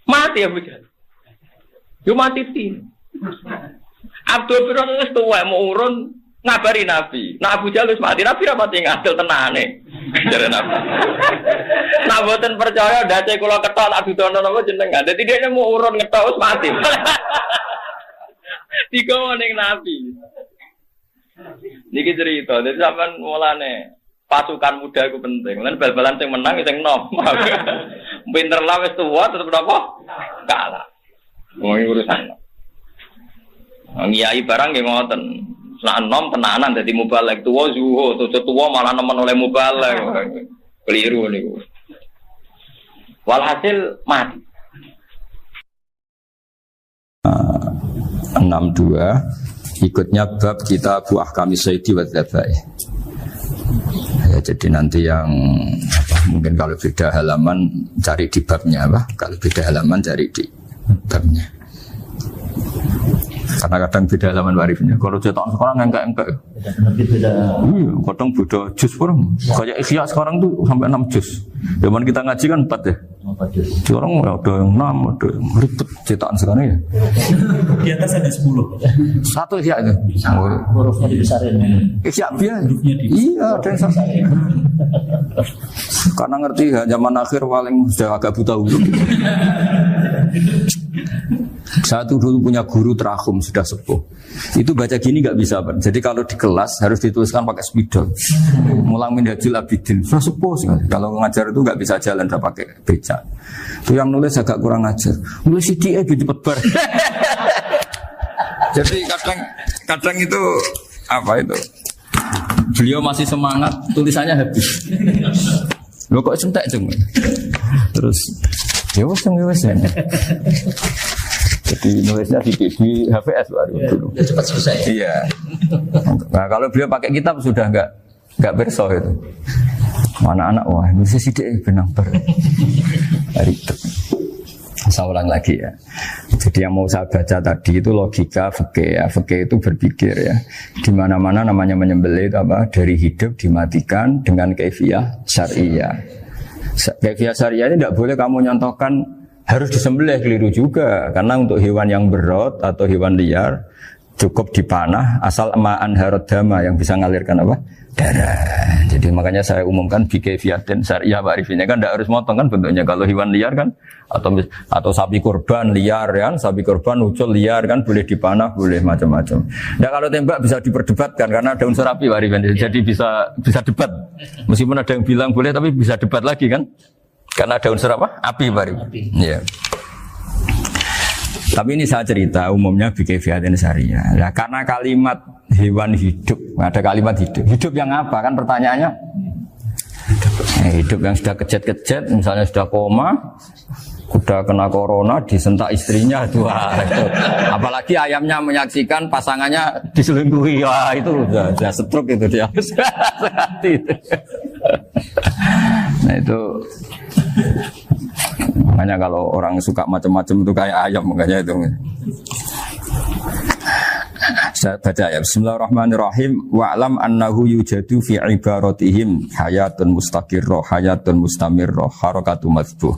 Mati Abu Jahal. Yo mati tin. Abdul Firman wis tuwek mau urun ngabari Nabi. Nah Abu Jahal wis mati, Nabi ra pati ngadil tenane. Jare Nabi. Nah mboten percaya dace kula ketok tak dudono napa jenengan. Dadi dhekne mau urun ngetok wis mati. Digawa ning Nabi. Niki cerita, dadi sampean mulane pasukan muda itu penting. Lan bal-balan sing menang sing enom. Pinter lah wis tuwa tetep napa? Kalah. Wong urusan. Ngiyai barang nggih ngoten. Nek enom tenanan dadi mubalek tuwa zuhud, tuwa malah nemen oleh mubalek. Keliru niku. Walhasil mati. 62 ikutnya bab kita buah kami sayyidi wa dzabai. Ya, jadi nanti yang mungkin kalau beda halaman cari di babnya kalau beda halaman cari di babnya. Karena kadang beda halaman warifnya. Kalau cetak sekarang enggak. Beda. Iya, kadang beda juz pun. Kayak Ikhya sekarang tuh sampai 6 juz. Zaman kita ngaji kan 4 ya. 4 juz. Sekarang ada yang 6, ada yang ribet cetakan sekarang ya. Di atas ada 10. Satu Ikhya itu. Hurufnya dibesarin. Ikhya biar. Iya, ada yang sama. Karena ngerti zaman akhir paling sudah agak buta huruf. Satu dulu punya guru terakhum sudah sepuh. Itu baca gini nggak bisa, Pak. Jadi kalau di kelas harus dituliskan pakai spidol. Mulang Minhajul Abidin sudah sepuh sekali. Kalau ngajar itu nggak bisa jalan, udah pakai becak. Itu yang nulis agak kurang ajar. Nulis CDE gitu cepet bar. Jadi kadang itu apa itu? Beliau masih semangat, tulisannya habis. Lo kok sentek jeng? Terus ya wes. Jadi nulisnya di HVS baru dulu. Ya cepat selesai. Iya. Nah kalau beliau pakai kitab sudah enggak berso itu. Anak-anak wah nulis sidik benang ber. Ribet. Saya ulang lagi ya. Jadi yang mau saya baca tadi itu logika fikih ya. Fikih itu berpikir ya. Di mana-mana namanya menyembelih itu apa? Dari hidup dimatikan dengan kaifiyah syariah. Kaifiyah syariah ini tidak boleh kamu nyontohkan harus disembelih, keliru juga. Karena untuk hewan yang berot atau hewan liar cukup dipanah asal ma'an harod dama yang bisa mengalirkan apa? Darah. Jadi makanya saya umumkan bikaifiyah dan syariah Pak Arifin kan tidak harus motong kan bentuknya. Kalau hewan liar kan atau sapi kurban liar kan, sapi kurban ucul liar kan boleh dipanah, boleh macam-macam. Nah kalau tembak bisa diperdebatkan karena daun serapi Pak Arifin. Jadi bisa debat. Meskipun ada yang bilang boleh tapi bisa debat lagi kan? Karena daun unsur apa? Api baru. Iya. Tapi ini saya cerita umumnya bikaifiyah syariah. Ya, karena kalimat hewan hidup, ada kalimat hidup. Hidup yang apa? Kan pertanyaannya. Hidup yang sudah kejet-kejet, misalnya sudah koma, sudah kena corona, disentak istrinya, dua. Apalagi ayamnya menyaksikan pasangannya diselingkuhi, wah itu sudah stroke itu dia. Nah itu makanya kalau orang suka macam-macam itu kayak ayam makanya itu. Saya baca ya. Bismillahirrahmanirrahim. Wa'lam annahu yujadu fi ibaratihim hayatun mustaqirrah, hayatun mustamirrah, harakatu madbuh.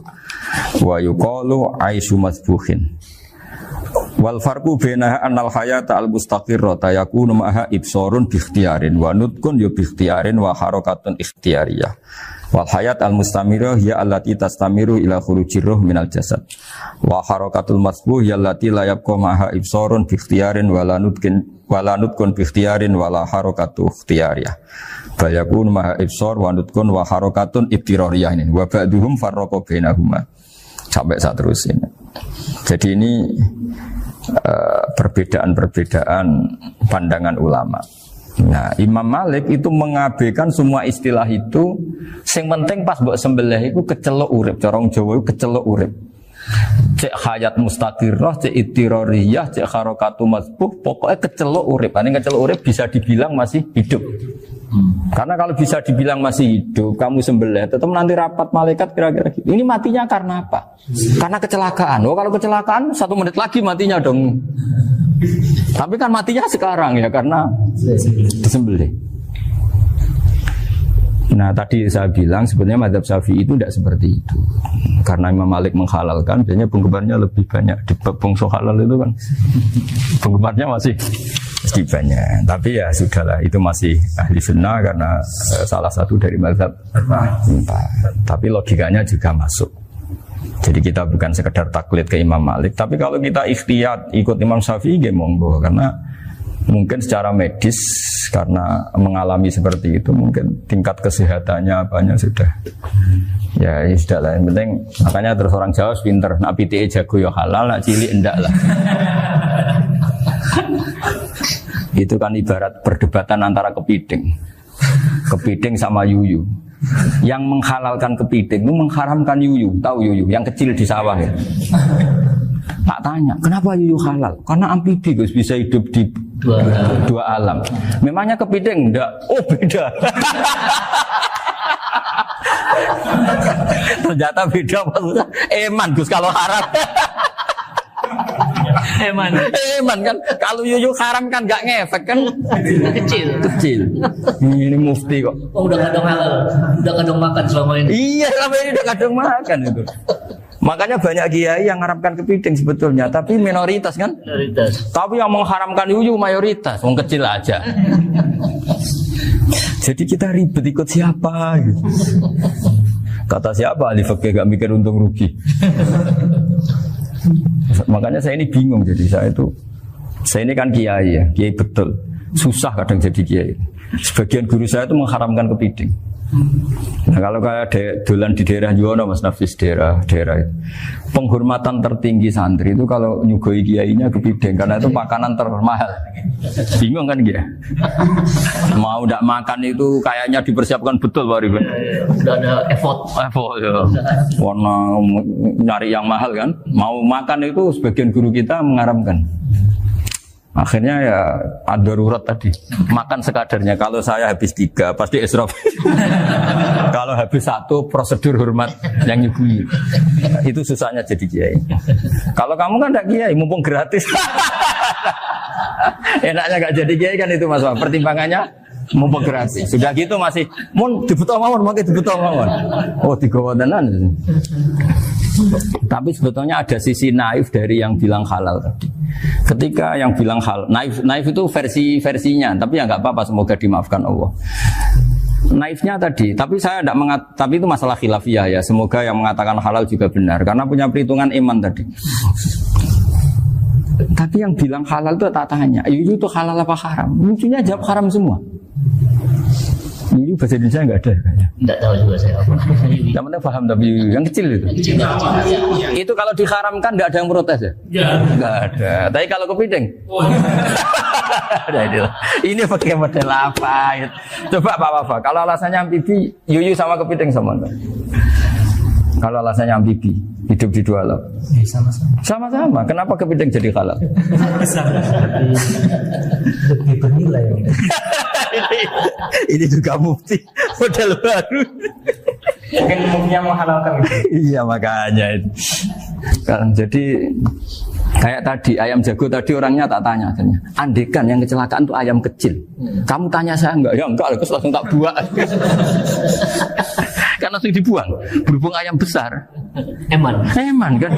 Wa yuqalu aisyu madbuhin. Wal farqu baina annal hayata al mustaqirrah yakunu ma'a ibsarun bi ikhtiyarin wa nutqun bi ikhtiyarin wa harakatun ikhtiyariyah. Wal hayat al mustamirah ya allati tastamiru ila khurujir ruh minal jasad. Wa harakatul masbuh ya allati la yabqa ma'a ibsarun bi ikhtiyarin wa la nutqun bi ikhtiyarin wa la harakatu ikhtiyariyah. Bal yakunu ma'a ibsar wa nutqun wa harakatun ibtirariyah ini. Wa ba'duhum farraqa bainahuma. Sampai saat terus ini. Jadi ini perbedaan-perbedaan pandangan ulama. Nah, Imam Malik itu mengabaikan semua istilah itu. Sing penting pas mbok sembelih iku kecelok urip, corong Jawa kecelok urip. Cek hayat mustaqirrah, cek ittirariyah, cek harakatu masbuh, pokoknya kecelok urip. Ini kecelok urip bisa dibilang masih hidup. Karena kalau bisa dibilang masih hidup, kamu sembelih, tetap nanti rapat malaikat kira-kira gitu. Ini matinya karena apa? Karena kecelakaan. Oh, kalau kecelakaan 1 menit lagi matinya dong. Tapi kan matinya sekarang ya karena disembelih. Nah tadi saya bilang sebenarnya mazhab Syafi'i itu tidak seperti itu. Karena Imam Malik menghalalkan, biasanya penggemarnya lebih banyak. Di bab bungsu halal itu kan penggemarnya masih banyak. Tapi ya sudahlah, itu masih ahli sunnah karena salah satu dari mazhab 4. Tapi logikanya juga masuk. Jadi kita bukan sekedar taklid ke Imam Malik, tapi kalau kita ikhtiyat ikut Imam Syafi'i, monggo. Karena Mungkin secara medis karena mengalami seperti itu mungkin tingkat kesehatannya apanya sudah ya sudah lah. Yang penting makanya terus orang Jawa pinter nak PTE jago ya halal, nak cilik enggak lah. Itu kan ibarat perdebatan antara kepiting sama yuyu. Yang menghalalkan kepiting itu mengharamkan yuyu. Tahu yuyu yang kecil di sawah ya. Tak tanya, kenapa yuyu halal? Karena amfibi Gus, bisa hidup di dua alam. Memangnya kepiting enggak? Oh beda. Ternyata beda maksudnya. Eman Gus kalau haram. Eman kan kalau yuyu haram kan enggak ngefek kan kecil. Ini mufti kok. Oh udah kadang halal, udah kadang makan selama ini. Iya selama ini udah kadang makan itu. Makanya banyak kiai yang mengharamkan kepiting sebetulnya, tapi minoritas kan? Minoritas. Tapi yang mengharamkan yuyu mayoritas, wong kecil aja. Jadi kita ribet ikut siapa? Gitu. Kata siapa? Ahli fikih gak mikir untung rugi. Makanya saya ini bingung. Jadi saya ini kan kiai ya, kiai betul. Susah kadang jadi kiai. Sebagian guru saya itu mengharamkan kepiting. Nah kalau kayak dolan di daerah Juwana Mas Nafis daerah itu, penghormatan tertinggi santri itu kalau nyugoi kiainya kepiting karena itu makanan termahal. Bingung kan dia? Mau tidak makan itu kayaknya dipersiapkan betul Pak Ribet. Udah ada effort ya. Warna nyari yang mahal kan. Mau makan itu sebagian guru kita mengharamkan. Akhirnya ya ada darurat tadi. Makan sekadarnya. Kalau saya habis 3 pasti israf. Kalau habis 1 prosedur hormat yang nyugui. Itu susahnya jadi kiai. Kalau kamu kan tidak kiai, mumpung gratis. Enaknya gak jadi kiai kan itu Mas. Pertimbangannya mumpung gratis. Sudah gitu masih mun dibutuh mawon, makai dibutuh mawon. Oh digawa tenan. Tapi sebetulnya ada sisi naif dari yang bilang halal tadi. Ketika yang bilang halal, naif itu versinya, tapi ya nggak apa-apa, semoga dimaafkan Allah. Naifnya tadi, tapi saya tidak tapi itu masalah khilafiyah ya. Semoga yang mengatakan halal juga benar, karena punya perhitungan iman tadi. Tapi yang bilang halal itu tak tanya, itu halal apa haram? Lucunya jawab haram semua. Ini bahasa Indonesia enggak ada kayaknya. Enggak tahu juga saya apa. Yang penting paham tapi yang kecil itu. Itu kalau diharamkan enggak ada yang protes ya? Enggak ada. Tapi kalau kepiting. Ini pakai model apa? Coba Pak. Kalau alasannya amfibi, yuyu sama kepiting sama enggak? Kalau alasannya amfibi, hidup di 2 alam. Sama-sama. Kenapa kepiting jadi halal? Lebih bernilai. Ini juga mufti model baru. Mungkin muftinya menghalalkan gitu. Iya makanya itu. Kan jadi kayak tadi ayam jago tadi orangnya tak tanya katanya. Andekan yang kecelakaan itu ayam kecil. Kamu tanya saya enggak? Ya enggak, terus langsung tak buang. Kan langsung dibuang. Berhubung ayam besar. Eman kan.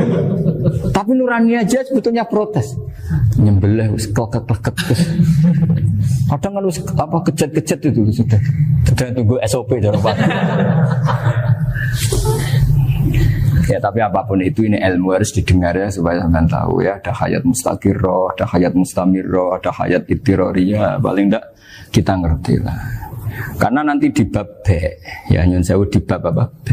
Tapi nurani aja sebetulnya protes. Nyembelih kleket-kleket. Kadang kalau apa kejet-kejet itu sudah tunggu SOP dari Pak. Ya tapi apapun itu ini ilmu harus didengar ya supaya sampean tahu ya, ada hayat mustaqirroh, ada hayat mustamirroh, ada hayat ittiroriyah, paling enggak kita ngerti lah. Karena nanti di bab B, ya nyun sewu di bab apa B,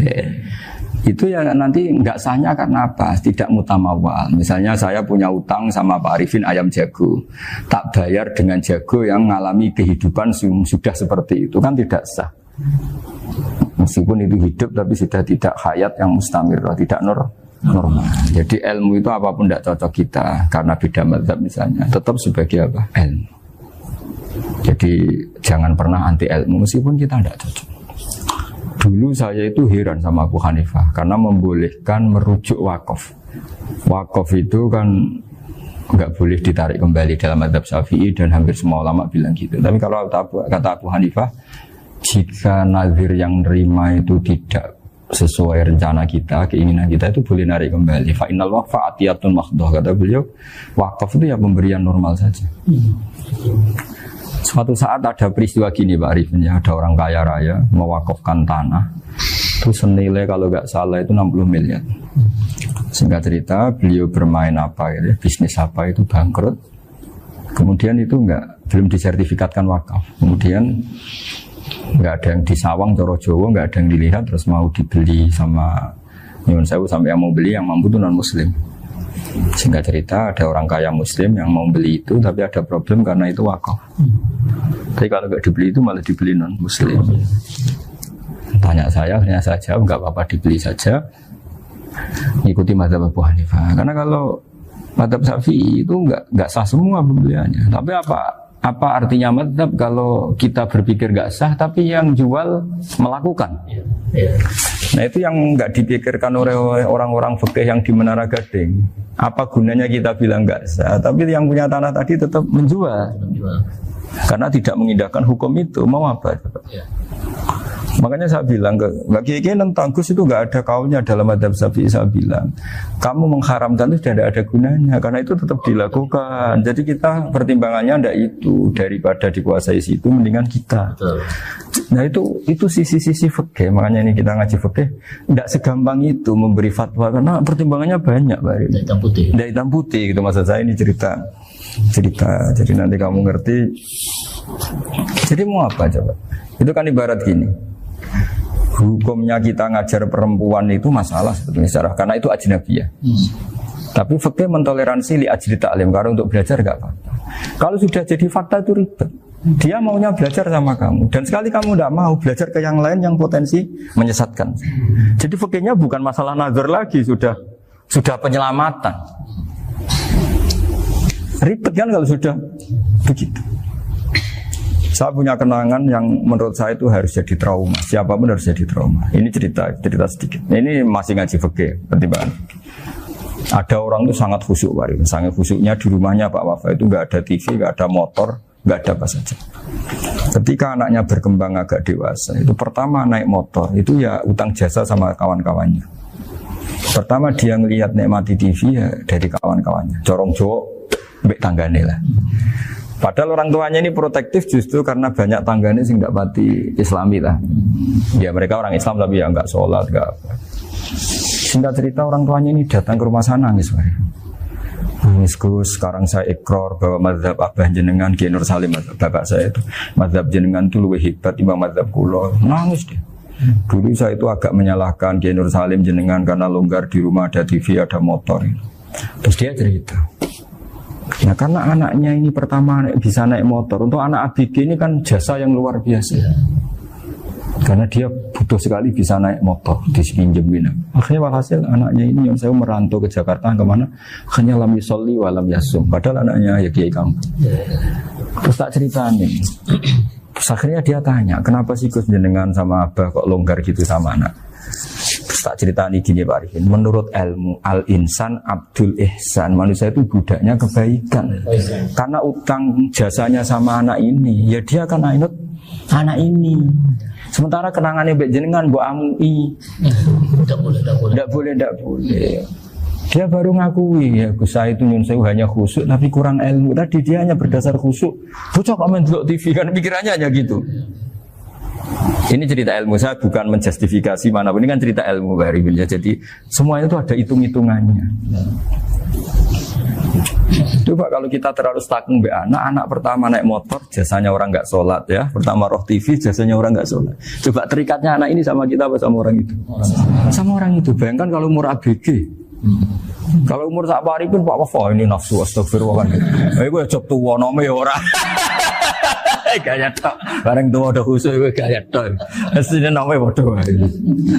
itu ya nanti nggak sahnya karena apa? Tidak mutamawal. Misalnya saya punya utang sama Pak Arifin ayam jago, tak bayar dengan jago yang mengalami kehidupan sudah seperti itu kan tidak sah. Meskipun itu hidup tapi sudah tidak hayat yang mustamirah, tidak normal. Jadi ilmu itu apapun tidak cocok kita karena beda mazhab misalnya, tetap sebagai apa? Ilmu. Jadi jangan pernah anti ilmu meskipun kita tidak cocok. Dulu saya itu heran sama Abu Hanifah karena membolehkan merujuk wakaf. Wakaf itu kan nggak boleh ditarik kembali dalam mazhab Syafi'i dan hampir semua ulama bilang gitu. Tapi kalau kata Abu Hanifah, jika nazir yang nerima itu tidak sesuai rencana kita, keinginan kita, itu boleh narik kembali. Fa innal waqfa atiyatun mahdhah, kata beliau. Wakaf itu ya pemberian normal saja. Suatu saat ada peristiwa gini Pak Arifin ya, ada orang kaya raya mewakafkan tanah, itu senilai kalau nggak salah itu 60 miliar. Singkat cerita beliau bermain apa ya, bisnis apa itu bangkrut. Kemudian itu belum disertifikatkan wakaf. Kemudian nggak ada yang disawang Coro Jawa, nggak ada yang dilihat, terus mau dibeli sama nyuwun sewu sampai yang mau beli yang mampu itu non muslim. Singkat cerita ada orang kaya muslim yang mau beli itu, tapi ada problem karena itu wakaf. Tapi kalau nggak dibeli itu malah dibeli non muslim. Tanya saya, akhirnya saya jawab nggak apa-apa dibeli saja, ikuti mazhab Abu Hanifah. Karena kalau mazhab Syafi'i itu nggak sah semua pembeliannya. Tapi apa artinya mazhab kalau kita berpikir nggak sah, tapi yang jual melakukan? Nah itu yang nggak dipikirkan oleh orang-orang fikih yang di Menara Gading. Apa gunanya kita bilang nggak sah, tapi yang punya tanah tadi tetap menjual. Karena tidak mengindahkan hukum itu, mau apa? Makanya saya bilang ke Mbak Kiai tentang Gus itu nggak ada kaulnya dalam mazhab Syafi'i. Saya bilang kamu mengharamkan itu tidak ada gunanya karena itu tetap dilakukan. Jadi kita pertimbangannya tidak itu, daripada dikuasai situ mendingan kita. Betul. Nah itu sisi-sisi fikih. Makanya ini kita ngaji fikih tidak segampang itu memberi fatwa karena pertimbangannya banyak, Pak. Tidak hitam putih gitu maksud saya, ini cerita. Jadi nanti kamu ngerti. Jadi mau apa coba? Itu kan ibarat gini. Hukumnya kita ngajar perempuan itu masalah sebetulnya secara, karena itu ajnabiyah. Tapi fikih mentoleransi li ajli ta'lim, karena untuk belajar enggak apa-apa. Kalau sudah jadi fakta itu ribet. Dia maunya belajar sama kamu, dan sekali kamu tidak mau belajar ke yang lain yang potensi menyesatkan. Jadi fikihnya bukan masalah nazar lagi, sudah penyelamatan. Ribet kan kalau sudah begitu. Saya punya kenangan yang menurut saya itu harus jadi trauma. Siapapun harus jadi trauma. Ini cerita sedikit. Ini masih ngaji fikih, pertimbangan. Ada orang itu sangat khusyuk, sangat khusyuknya di rumahnya Pak Wafa itu nggak ada TV, nggak ada motor, nggak ada apa saja. Ketika anaknya berkembang agak dewasa, itu pertama naik motor, itu ya utang jasa sama kawan-kawannya. Pertama dia ngelihat nikmati TV ya dari kawan-kawannya. Corong Jawa, mbek tanggane lah. Padahal orang tuanya ini protektif justru karena banyak tangganya sing nggak pati Islami lah. Ya mereka orang Islam tapi ya nggak sholat, nggak apa. Singkat cerita orang tuanya ini datang ke rumah sana nangis, nangis Gus. Sekarang saya ikrar bahwa mazhab Abah jenengan Kiai Nur Salim, bapak saya itu mazhab jenengan itu lebih hebat timbang mazhab kula. Nangis dia. Dulu saya itu agak menyalahkan Kiai Nur Salim jenengan karena longgar di rumah ada TV ada motor. Terus dia cerita. Nah karena anaknya ini pertama bisa naik motor. Untuk anak ABG ini kan jasa yang luar biasa. Karena dia butuh sekali bisa naik motor dipinjemin. Akhirnya walhasil anaknya ini yang saya merantau ke Jakarta kemana? Hanya lam yusolli wa lam yasum. Padahal anaknya ya kiai kampung. Terus tak ceritanya. Terus akhirnya dia tanya, kenapa sih Gus jenengan sama Abah kok longgar gitu sama anak? Terus tak ceritanya gini Pak Arifin, menurut ilmu al-insan abdul ihsan, manusia itu budaknya kebaikan. Karena utang jasanya sama anak ini, ya dia akan ingat anak ini. Sementara kenangannya mbek jenengan mbok amui. Tidak boleh. Dia baru ngakui ya Gus saya itu nyun sewu hanya khusyuk tapi kurang ilmu. Tadi dia hanya berdasar khusyuk. Bocah kok main delok TV kan pikirannya hanya gitu. Ini cerita ilmu, saya bukan menjustifikasi manapun, ini kan cerita ilmu Pak Arifin ya. Jadi semuanya itu ada hitung-hitungannya. Coba kalau kita terlalu stakung be anak pertama naik motor jasanya orang nggak sholat ya, pertama roh TV jasanya orang nggak sholat. Coba terikatnya anak ini sama kita apa sama orang itu? Sama orang itu. Bayangkan kalau umur ABG. Kalau umur sak pari pun Pak Wafa ini nafsu astagfirullah kan. Gue job tua nome ya ora. Gaya tok. Bareng tua udah khusus gue gaya tok. Aslinya nome bodoh.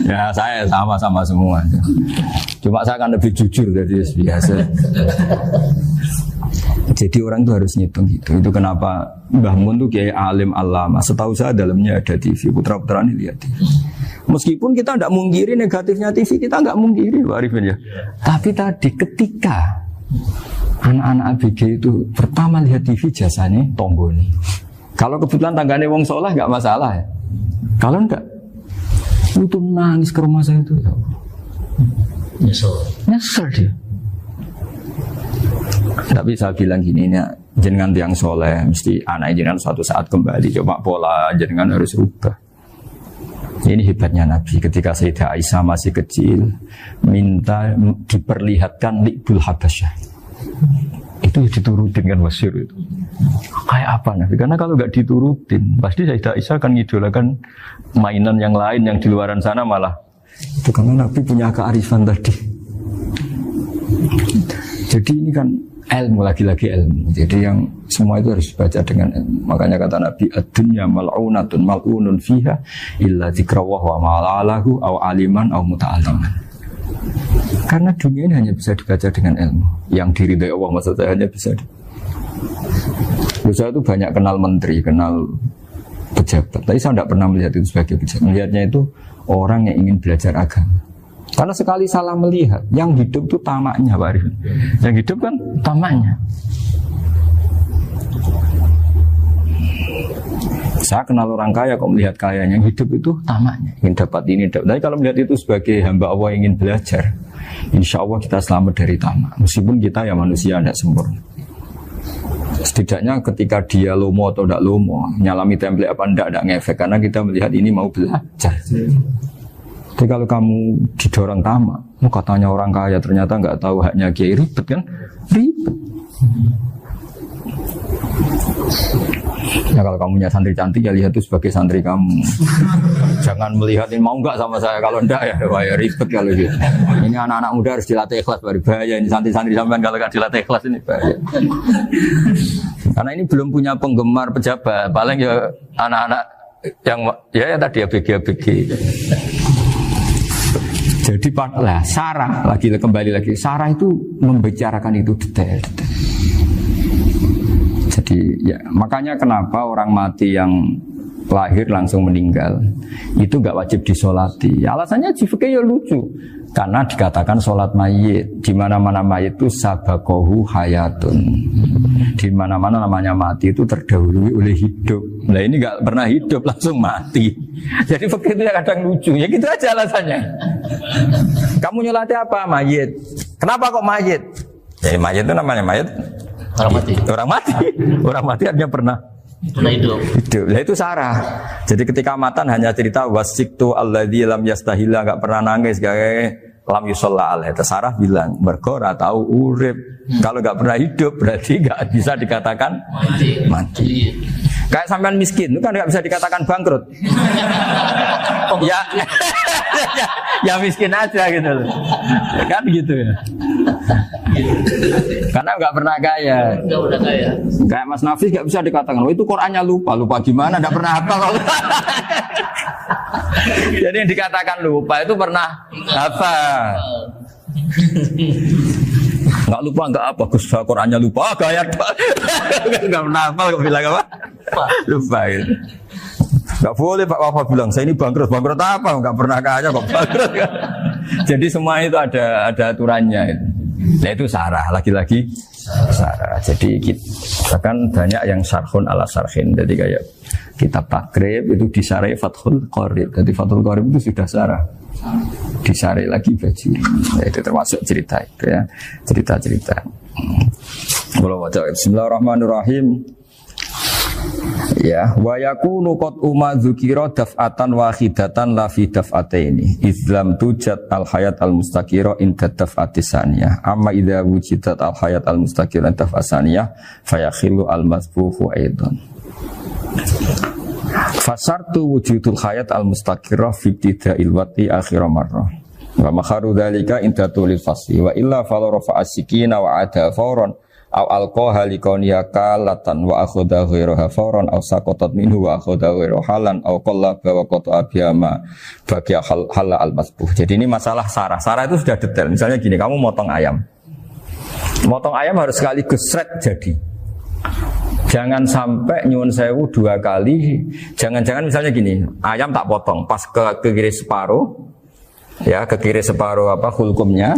Ya saya sama-sama semua. Cuma saya akan lebih jujur dari biasa. Jadi orang itu harus ngitung gitu. Itu kenapa Mbah Mun tuh kiai alim alama. Setahu saya dalamnya ada TV. Putra-putra ini lihat TV. Meskipun kita tidak mungkiri negatifnya TV, kita nggak mungkiri Pak Arifin ya. Tapi tadi ketika anak-anak ABG itu pertama lihat TV jasanya tonggoni. Kalau kebetulan tanggane wong soleh nggak masalah ya. Kalau enggak, itu nangis ke rumah saya itu. Nyesel dia. Tapi saya bilang gini, ini jenengan tiang soleh, mesti anak jenengan suatu saat kembali. Coba pola jenengan harus rubah. Ini hebatnya Nabi. Ketika Sayyidah Aisyah masih kecil, minta diperlihatkan Li'bul Habasyah. itu diturutin kan wasyur itu. Kayak apa Nabi? Karena kalau nggak diturutin, pasti Sayyidah Aisyah akan ngidolakan mainan yang lain yang di luaran sana malah. Itu karena Nabi punya kearifan tadi. Jadi ini kan ilmu, lagi-lagi ilmu. Jadi yang semua itu harus dibaca dengan ilmu. Makanya kata Nabi, ad-dunya mal'unatun mal'unun fiha illa dzikrawah wa ma'alahu aw aliman aw muta'aliman. Karena dunia ini hanya bisa dibaca dengan ilmu. Yang diridai Allah maksud saya hanya bisa. Saya itu banyak kenal menteri, kenal pejabat. Tapi saya tidak pernah melihat itu sebagai pejabat. Melihatnya itu orang yang ingin belajar agama. Karena sekali salah melihat, yang hidup itu tamaknya Pak Arif. Yang hidup kan tamaknya. Saya kenal orang kaya kok melihat kayanya, yang hidup itu tamaknya, ingin dapat ini, dapat. Tapi kalau melihat itu sebagai hamba Allah yang ingin belajar, insya Allah kita selamat dari tamak. Meskipun kita ya manusia tidak sempurna. Setidaknya ketika dia lomo atau tidak lomo, nyalami template apa tidak ngefek, karena kita melihat ini mau belajar. Tapi kalau kamu didorong tamak, katanya orang kaya ternyata nggak tahu haknya kiai, ribet kan? Ribet. Ya kalau kamu punya santri cantik ya lihat itu sebagai santri kamu. Jangan melihat ini mau nggak sama saya, kalau enggak ya wah ya ribet kalau gitu. Ini anak-anak muda harus dilatih ikhlas, baru bahaya ini santri-santri sampean kalau nggak dilatih ikhlas ini bahaya. Karena ini belum punya penggemar pejabat, paling ya anak-anak yang ya tadi ABG. Jadi lah Sarah kembali lagi Sarah itu membicarakan itu detail. Jadi ya makanya kenapa orang mati yang lahir langsung meninggal itu nggak wajib disolati. Ya, alasannya fikih ya lucu. Karena dikatakan sholat mayit di mana-mana mayit itu sabakohu hayatun. Di mana-mana namanya mati itu terdahului oleh hidup. Nah ini nggak pernah hidup langsung mati. Jadi fikih itu ya kadang lucu. Ya gitu aja alasannya. Kamu nyolati apa? Mayit. Kenapa kok mayit? Ya mayit itu namanya mayit. Orang mati artinya pernah hidup. Nah itu Sarah. Jadi ketika matan hanya cerita wasiktu alladzi lam yastahila, enggak pernah nangis kayak lam yusalla alaihi. Sarah bilang mergo ora tahu urip. Kalau enggak pernah hidup berarti enggak bisa dikatakan mati. Kayak sampean miskin itu kan enggak bisa dikatakan bangkrut. Ya miskin aja gitu loh. Kan gitu ya. Karena nggak pernah kaya. Kayak Mas Nafis nggak bisa dikatakan, oh itu Qurannya lupa gimana? Nggak pernah hafal. Jadi yang dikatakan lupa itu pernah hafal. Nggak lupa nggak apa, Gus Qurannya lupa, gaya nggak pernah hafal kok bilang apa? Lupa gitu. Nggak boleh Pak Wafa bilang saya ini bangkrut apa? Nggak pernah kaya kok bangkrut. Jadi semua itu ada aturannya itu. Nah itu Sarah, lagi-lagi Sarah. Jadi kan banyak yang syarhun ala syarhin. Jadi kayak kitab takrib itu disarai Fathul Qorib. Jadi Fathul Qorib itu sudah Sarah. Disarai lagi baju. Nah, itu termasuk cerita itu ya. Cerita-cerita. Bismillahirrahmanirrahim. Ya, wa yakunu qad umadzukira daf'atan wahidatan la fi daf'ataini. Islam tujad al hayat al mustaqira inda daf'atis saniyah. Amma idza wujidat al hayat al mustaqira inda daf'as saniyah fayakhilu al masbuhu aidan. Fasartu wujudul hayat al mustaqira fi ibtida'il wati akhir marrah. Wa makharu dzalika inda tulil fasli wa illa fala rafa'a sikina wa ada fawran aw alqaha liqaniya kalatan wa akhadha ghayraha fawran aw saqatat minhu wa akhadha ghayraha halan aw qallaba wa qata'a biyama baqiya hal al masbuh. Jadi ini masalah Sarah. Sarah itu sudah detail. Misalnya gini, kamu motong ayam. Motong ayam harus sekaligus shred jadi. Jangan sampai nyuwun sewu dua kali. Jangan-jangan misalnya gini, ayam tak potong pas ke kiri separuh. Ya, ke kiri separuh apa hulkumnya.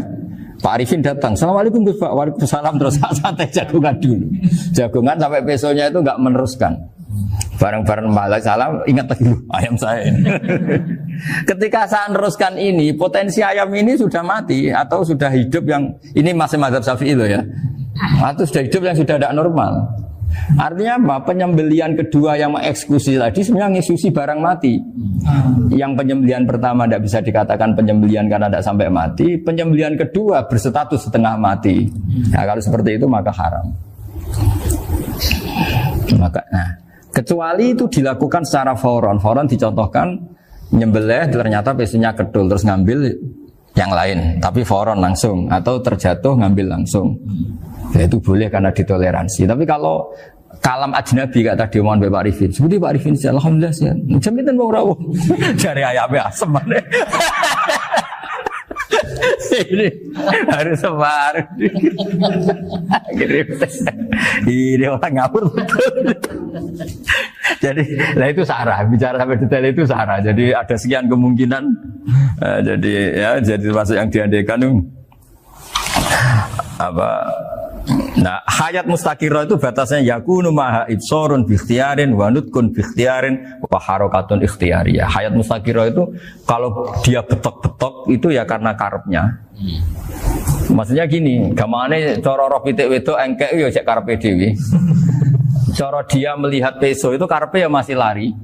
Pak Arifin datang, Assalamualaikum Gus Pak, waalaikumsalam, terus santai jagungan dulu. Jagungan sampai besoknya itu enggak meneruskan. Bareng-bareng malah salam, ingat lagi ayam saya ini. Ketika saya meneruskan ini, potensi ayam ini sudah mati atau sudah hidup yang ini masih mazhab Syafi'i itu ya. Atau sudah hidup yang sudah tidak normal. Artinya apa? Penyembelian kedua yang mengeksekusi tadi sebenarnya ngeksusi barang mati. Yang penyembelian pertama tidak bisa dikatakan penyembelian karena tidak sampai mati. Penyembelian kedua berstatus setengah mati. Nah, kalau seperti itu maka haram. Maka, nah, kecuali itu dilakukan secara fauron. Fauron dicontohkan nyembelih ternyata pesunya kedul terus ngambil yang lain, tapi fauron langsung atau terjatuh ngambil langsung. Ya, itu boleh karena ditoleransi. Tapi kalau kalam ajnabi kata tadi mohon Pak Arifin, seperti Pak Arifin alhamdulillah sih. Jaminan mau rawuh. Cari ayamnya asem mana. Ini harus sebar. Ini orang ngawur. Jadi, lah itu sarah. Bicara sampai detail itu sarah. Jadi ada sekian kemungkinan. Jadi ya, jadi termasuk yang diandaikan apa? Nah, hayat mustaqirah itu batasnya yakunu maha ibsorun biikhtiarin wa nutkun biikhtiarin wa harakatun ikhtiyariyah. Hayat mustaqirah itu kalau dia betok-betok itu ya karena karepnya. Maksudnya gini, gamane cara roh pitik wedok engkek yo cek karepe dhewe. Cara dia melihat peso itu karepe ya masih lari.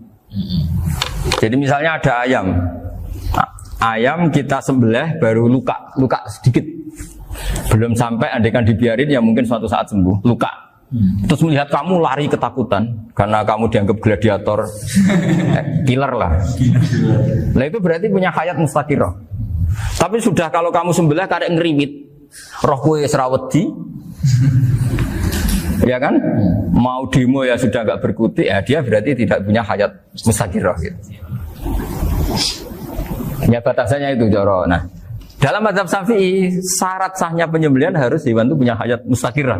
Jadi misalnya ada ayam. Ayam kita sembelih baru luka sedikit. Belum sampai andaikan dibiarin ya mungkin suatu saat sembuh, luka. Terus melihat kamu lari ketakutan karena kamu dianggap gladiator, killer lah. Nah itu berarti punya hayat mustaqirah. Tapi sudah kalau kamu sembelih karek ngeriwit, roh kowe serawedi, ya kan? Mau demo ya sudah nggak berkutik, ya dia berarti tidak punya hayat mustaqirah. Gitu. Ya batasannya itu Joro. Nah. Dalam mazhab Syafi'i, syarat sahnya penyembelihan harus hewan itu punya hayat mustaqirah.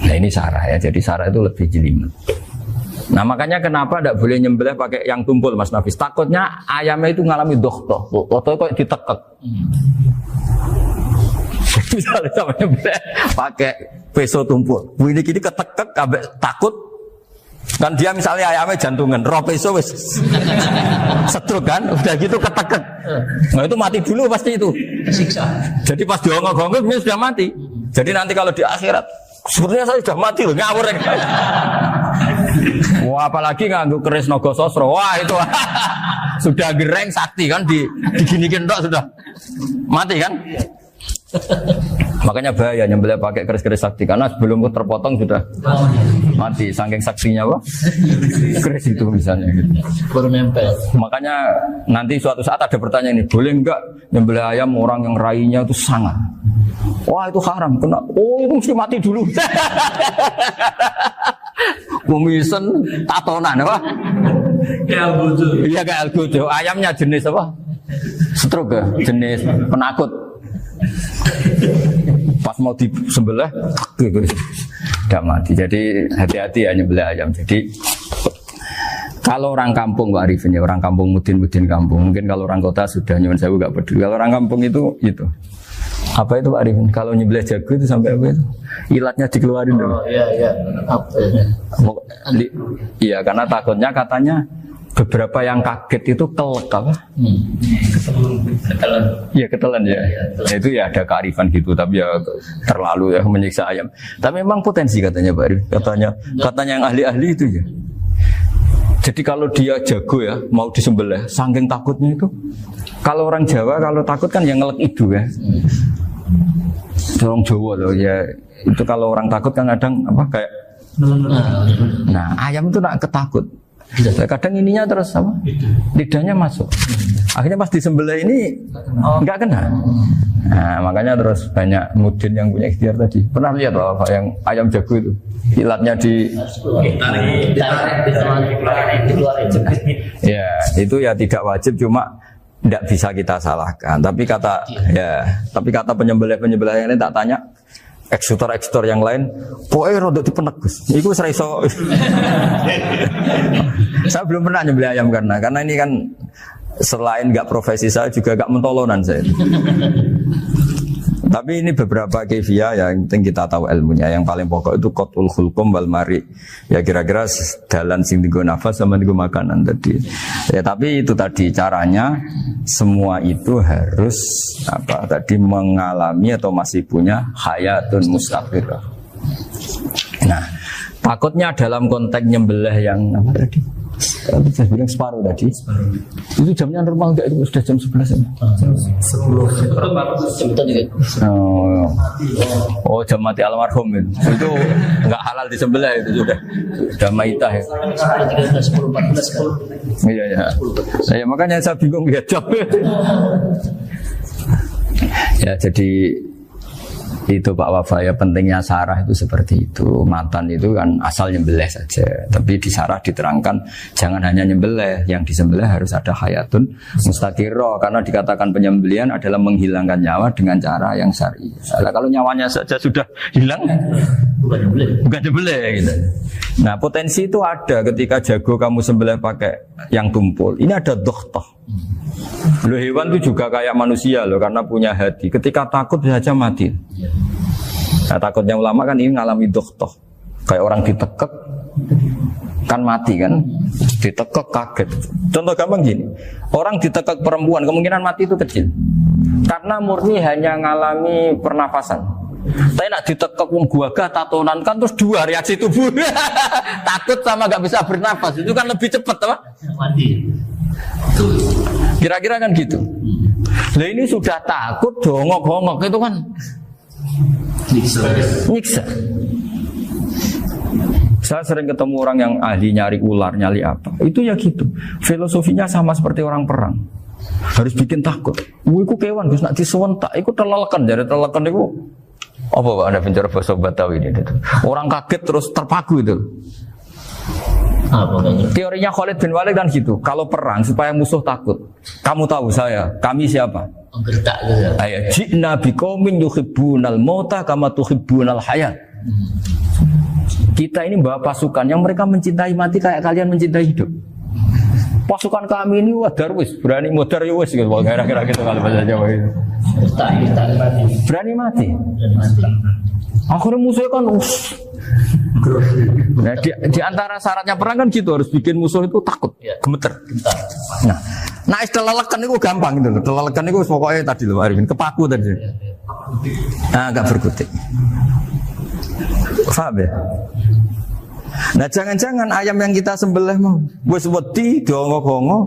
Nah ini sarah ya, jadi sarah itu lebih jelimet. Nah makanya kenapa tidak boleh nyembelih pakai yang tumpul Mas Nafis? Takutnya ayamnya itu ngalami dohtoh, dohtoh kok ditekek. Misalnya sama nyembelih pakai peso tumpul, ini kini ketekek, takut. Kan dia misalnya ayamnya jantungan, roh peso wis stroke kan, udah gitu ketekek. Nah itu mati dulu pasti itu. Siksa. Jadi pas diongok-ongok dia sudah mati. Jadi nanti kalau di akhirat, sebenarnya saya sudah mati loh, ngawur ya. Wah apalagi nganggo keris naga sosro, wah itu sudah gereng sakti kan diginikin tok sudah mati kan. Makanya bahaya nyembelih pakai keris-keris sakti karena sebelum terpotong sudah mati saking saksinya apa? Keris itu misalnya gitu. Baru nempel. Makanya nanti suatu saat ada pertanyaan ini, boleh enggak nyembelih ayam orang yang rainya itu sangat? Wah itu haram, kena. Oh itu mesti mati dulu. Kumisen tatonan apa? Kayak algojo. Iya kayak algojo. Ayamnya jenis apa? Stroke ya? Jenis penakut. Pas mau disembelih tidak mati. Jadi hati-hati ya nyembelih ayam. Jadi kalau orang kampung Pak Arifin ya, orang kampung mudin kampung. Mungkin kalau orang kota sudah nyuwun sewu enggak peduli. Kalau orang kampung itu apa itu Pak Arifin? Kalau nyembelih jago itu sampai apa itu? Ilatnya dikeluarin dulu. Oh iya. Apa ya? Iya karena takutnya katanya beberapa yang kaget itu kelek apa? Ketelan. Iya ketelan ya. Nah, itu ya ada kearifan gitu, tapi ya terlalu ya menyiksa ayam. Tapi memang potensi katanya Pak Arif. Katanya yang ahli-ahli itu ya. Jadi kalau dia jago ya mau disembelih, saking takutnya itu. Kalau orang Jawa kalau takut kan yang ngelek idu ya. Orang Jawa loh ya. Itu kalau orang takut kan kadang apa kayak. Nah ayam itu nak ketakut. Kadang ininya terus apa? Lidahnya masuk. Akhirnya pas disembelih ini nggak kena. Nah, makanya terus banyak mudin yang punya ikhtiar tadi. Pernah lihat apa yang ayam jago itu? Ilatnya ditarik. Ya, itu ya tidak wajib cuma tidak bisa kita salahkan. Tapi kata penyembelih yang lain tak tanya. Eksekutor yang lain, pokoknya rodok dipenek Gus. Iku seraiso. Saya belum pernah nyembelih ayam karena ini kan selain nggak profesi saya juga nggak mentolonan saya. Tapi ini beberapa kefiah yang penting kita tahu ilmunya. Yang paling pokok itu qatul khulqum wal mari. Ya kira-kira dalan sing dienggo nafas sama dienggo makanan tadi. Ya tapi itu tadi caranya semua itu harus mengalami atau masih punya hayatun mustaqirah. Nah, takutnya dalam konteks nyembelih yang apa tadi? Saya bilang separuh tadi. Itu jamnya normal enggak? Itu sudah jam 11 ya? Jam 10. Oh, jam mati almarhum itu. Itu enggak halal disembelih itu sudah maitah ya. 10, 14. Iya ya. Ya makanya saya bingung ya jam. Ya jadi itu Pak Wafa ya, pentingnya sarah itu seperti itu. Matan itu kan asal nyembelih saja, tapi di sarah diterangkan jangan hanya nyembelih, yang disembelih harus ada hayatun mustaqirah, karena dikatakan penyembelihan adalah menghilangkan nyawa dengan cara yang syar'i. Kalau nyawanya saja sudah hilang bukan nyembelih gitu. Nah potensi itu ada ketika jago kamu sembelih pakai yang tumpul. Ini ada dohtoh. Loh, hewan itu juga kayak manusia loh, karena punya hati. Ketika takut bisa saja mati. Nah, takutnya ulama kan ini ngalami dohtoh. Kayak orang ditekek kan mati kan, ditekek kaget. Contoh gampang gini, orang ditekek perempuan kemungkinan mati itu kecil, karena murni hanya ngalami pernafasan. Tapi nak ditekek wong gagah tatonan kan terus dua reaksi tubuh. Takut sama gak bisa bernafas, itu kan lebih cepat apa? Mati. Kira-kira kan gitu. Lah ini sudah takut dongok-dongok itu kan nyiksa. Saya sering ketemu orang yang ahli nyari ular, nyari apa. Itu ya gitu. Filosofinya sama seperti orang perang. Harus bikin takut. Iku kewan Gus nak disewentak, iku telelekan, jare telelekan iku apa Pak Anda bicara bahasa Batawi ini? Orang kaget terus terpaku itu. Teorinya Khalid bin Walid kan gitu. Kalau perang supaya musuh takut. Kamu tahu saya, kami siapa? Menggertak gitu. Ayat ji'na biqaumin yuhibbunal mauta kama tuhibbunal hayat. Kita ini bawa pasukan yang mereka mencintai mati kayak kalian mencintai hidup. Pasukan kami ini wadarwis, berani modar ya wis gitu. Kira-kira gitu kalau bahasa Jawa itu. Berani mati. Akhirnya musuhnya kan nah, di antara syaratnya perang kan gitu, harus bikin musuh itu takut, gemeter. Nah istilah lelekan itu gampang gitu. Lelekan itu pokoknya tadi loh Arifin, kepaku tadi. Nah agak berkutik. Paham ya? Nah jangan-jangan ayam yang kita sembelih mau wis wedi dongok-dongok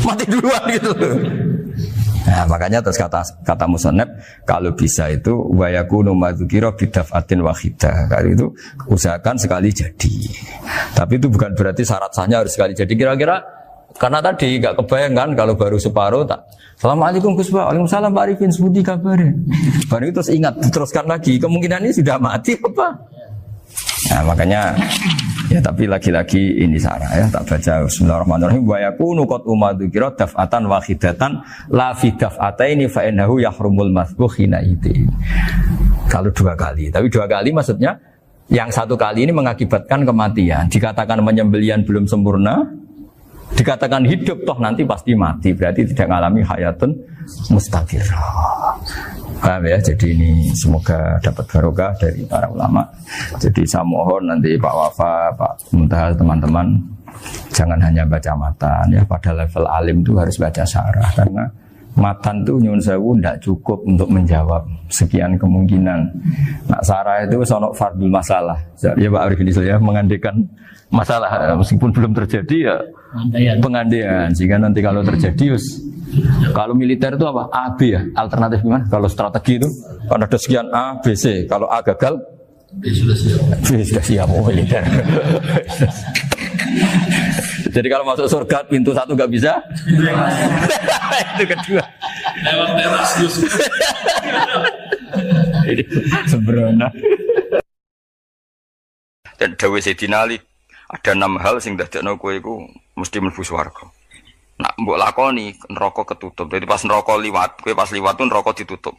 mati duluan gitu. Nah makanya terus kata musannaf kalau bisa itu wa yakunu madzukira bidafatin wahidah. Kalau itu usahakan sekali jadi. Tapi itu bukan berarti syarat sahnya harus sekali jadi. Kira-kira karena tadi enggak kebayang kan kalau baru separuh tak. Assalamualaikum Gus Pak. Waalaikumsalam Pak Arifin, sebudi kabarnya. Baru itu terus ingat diteruskan lagi. Kemungkinan ini sudah mati apa? Nah makanya ya tapi lagi-lagi ini sarah ya, tak baca bismillahirrahmanirrahim wa yakunu qad umadzukira daf'atan wahidatan la fi daf'ataini fa innahu yahrumul masbuh hina itu. Kalau dua kali, tapi dua kali maksudnya yang satu kali ini mengakibatkan kematian. Dikatakan penyembelihan belum sempurna, dikatakan hidup toh nanti pasti mati, berarti tidak mengalami hayatun mustaqirah. Paham ya? Jadi ini semoga dapat barokah dari para ulama. Jadi saya mohon nanti Pak Wafa, Pak Muntaha, teman-teman jangan hanya baca matan ya, pada level alim itu harus baca syarah, karena matan itu nyun sewu tidak cukup untuk menjawab sekian kemungkinan. Nah syarah itu sonok fardul masalah ya Pak Arifin ya, mengandekan masalah meskipun belum terjadi ya pengandaian, sehingga nanti kalau terjadi kalau militer itu apa? A, B ya? Alternatif gimana? Kalau strategi itu kan ada sekian A, B, C. Kalau A gagal B sudah siap militer. Jadi kalau masuk surga pintu satu nggak bisa, itu kedua lewat teras ini sembrono. Dan dawuh Sayyidina Ali ada 6 hal sing dadekno kowe iku mesti mlebu swarga. Nak mbok lakoni neraka ketutup. Jadi pas neraka liwat, kowe pas liwat tuh neraka ditutup.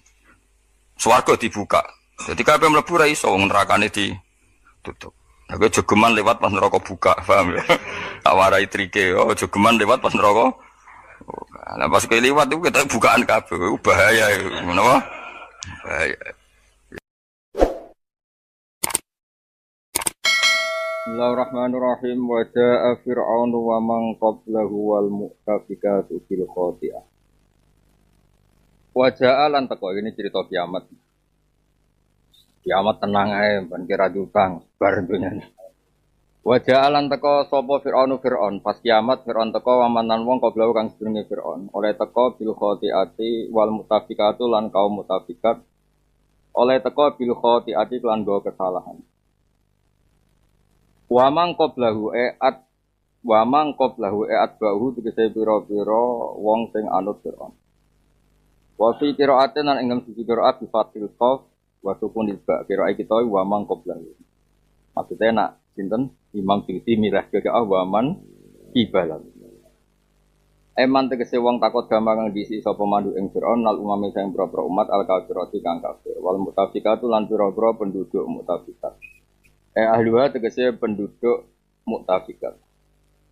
Swarga dibuka. Jadi kabeh mlebu ra iso wong nerakane ditutup. Nah, kowe jogeman lewat pas neraka buka, paham ya? Tak warai trike, oh jogeman lewat pas neraka. Nah pas kowe liwat itu kita bukaan kabeh, bahaya iku. Ngono apa? Bahaya. Bismillahirrahmanirrahim. Wa jaa fir'aun wa man qablahu wal mu'tafikatu bil khati'ah. Wa jaa lan teko ini cerita kiamat. Kiamat tenang ae, ban kira utang bar dunyane. Waja'alan teko sapa Fir'aun pas kiamat Fir'aun teko wamanan wong qablahu kang sedurunge Fir'aun oleh teko bil khotiati wal mutafikatu lan kaum mutafikat oleh teko bil khotiati lan go kesalahan wamang qablahu bahu tegese pira-pira wong sing anut Fir'aun wa fi qira'atin lan ing sisi qira'at bi fatil qaf wa sukun ilba qira'at kita wamang qablahu maksudnya nak sinten Imam Suyuti mirah ke awaman ibalan. Eman tegese wong takut gampang ngisi sapa mandu ing Firaun nal umame sing propro umat al kafirati kang kafir wal mutafikatu lan pira-pira penduduk mutafikat. Ahluha tegese penduduk mutafikat.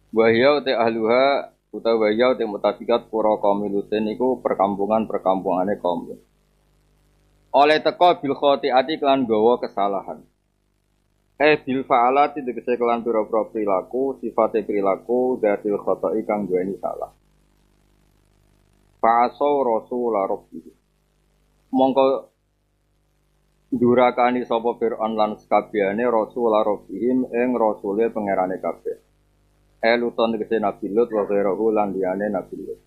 Wa hiya te ahluha utawa ya te mutafikat pura kaum Lutin iku perkampungan-perkampungane kaum. Oleh teko bil khotiati kelan gawa kesalahan. Bil fa'alati tegese kelan pira-pira perilaku, sifate perilaku datil khoto'i kang duweni salah. Fa'asau rasul rabbi. Mongko durakani sapa Fir'aun lan sakabehane rasul rabbihim ing rasule pangerane kabeh. Luton tegese Nabi Lut wa ghairuhu lan liyane Nabi Lut.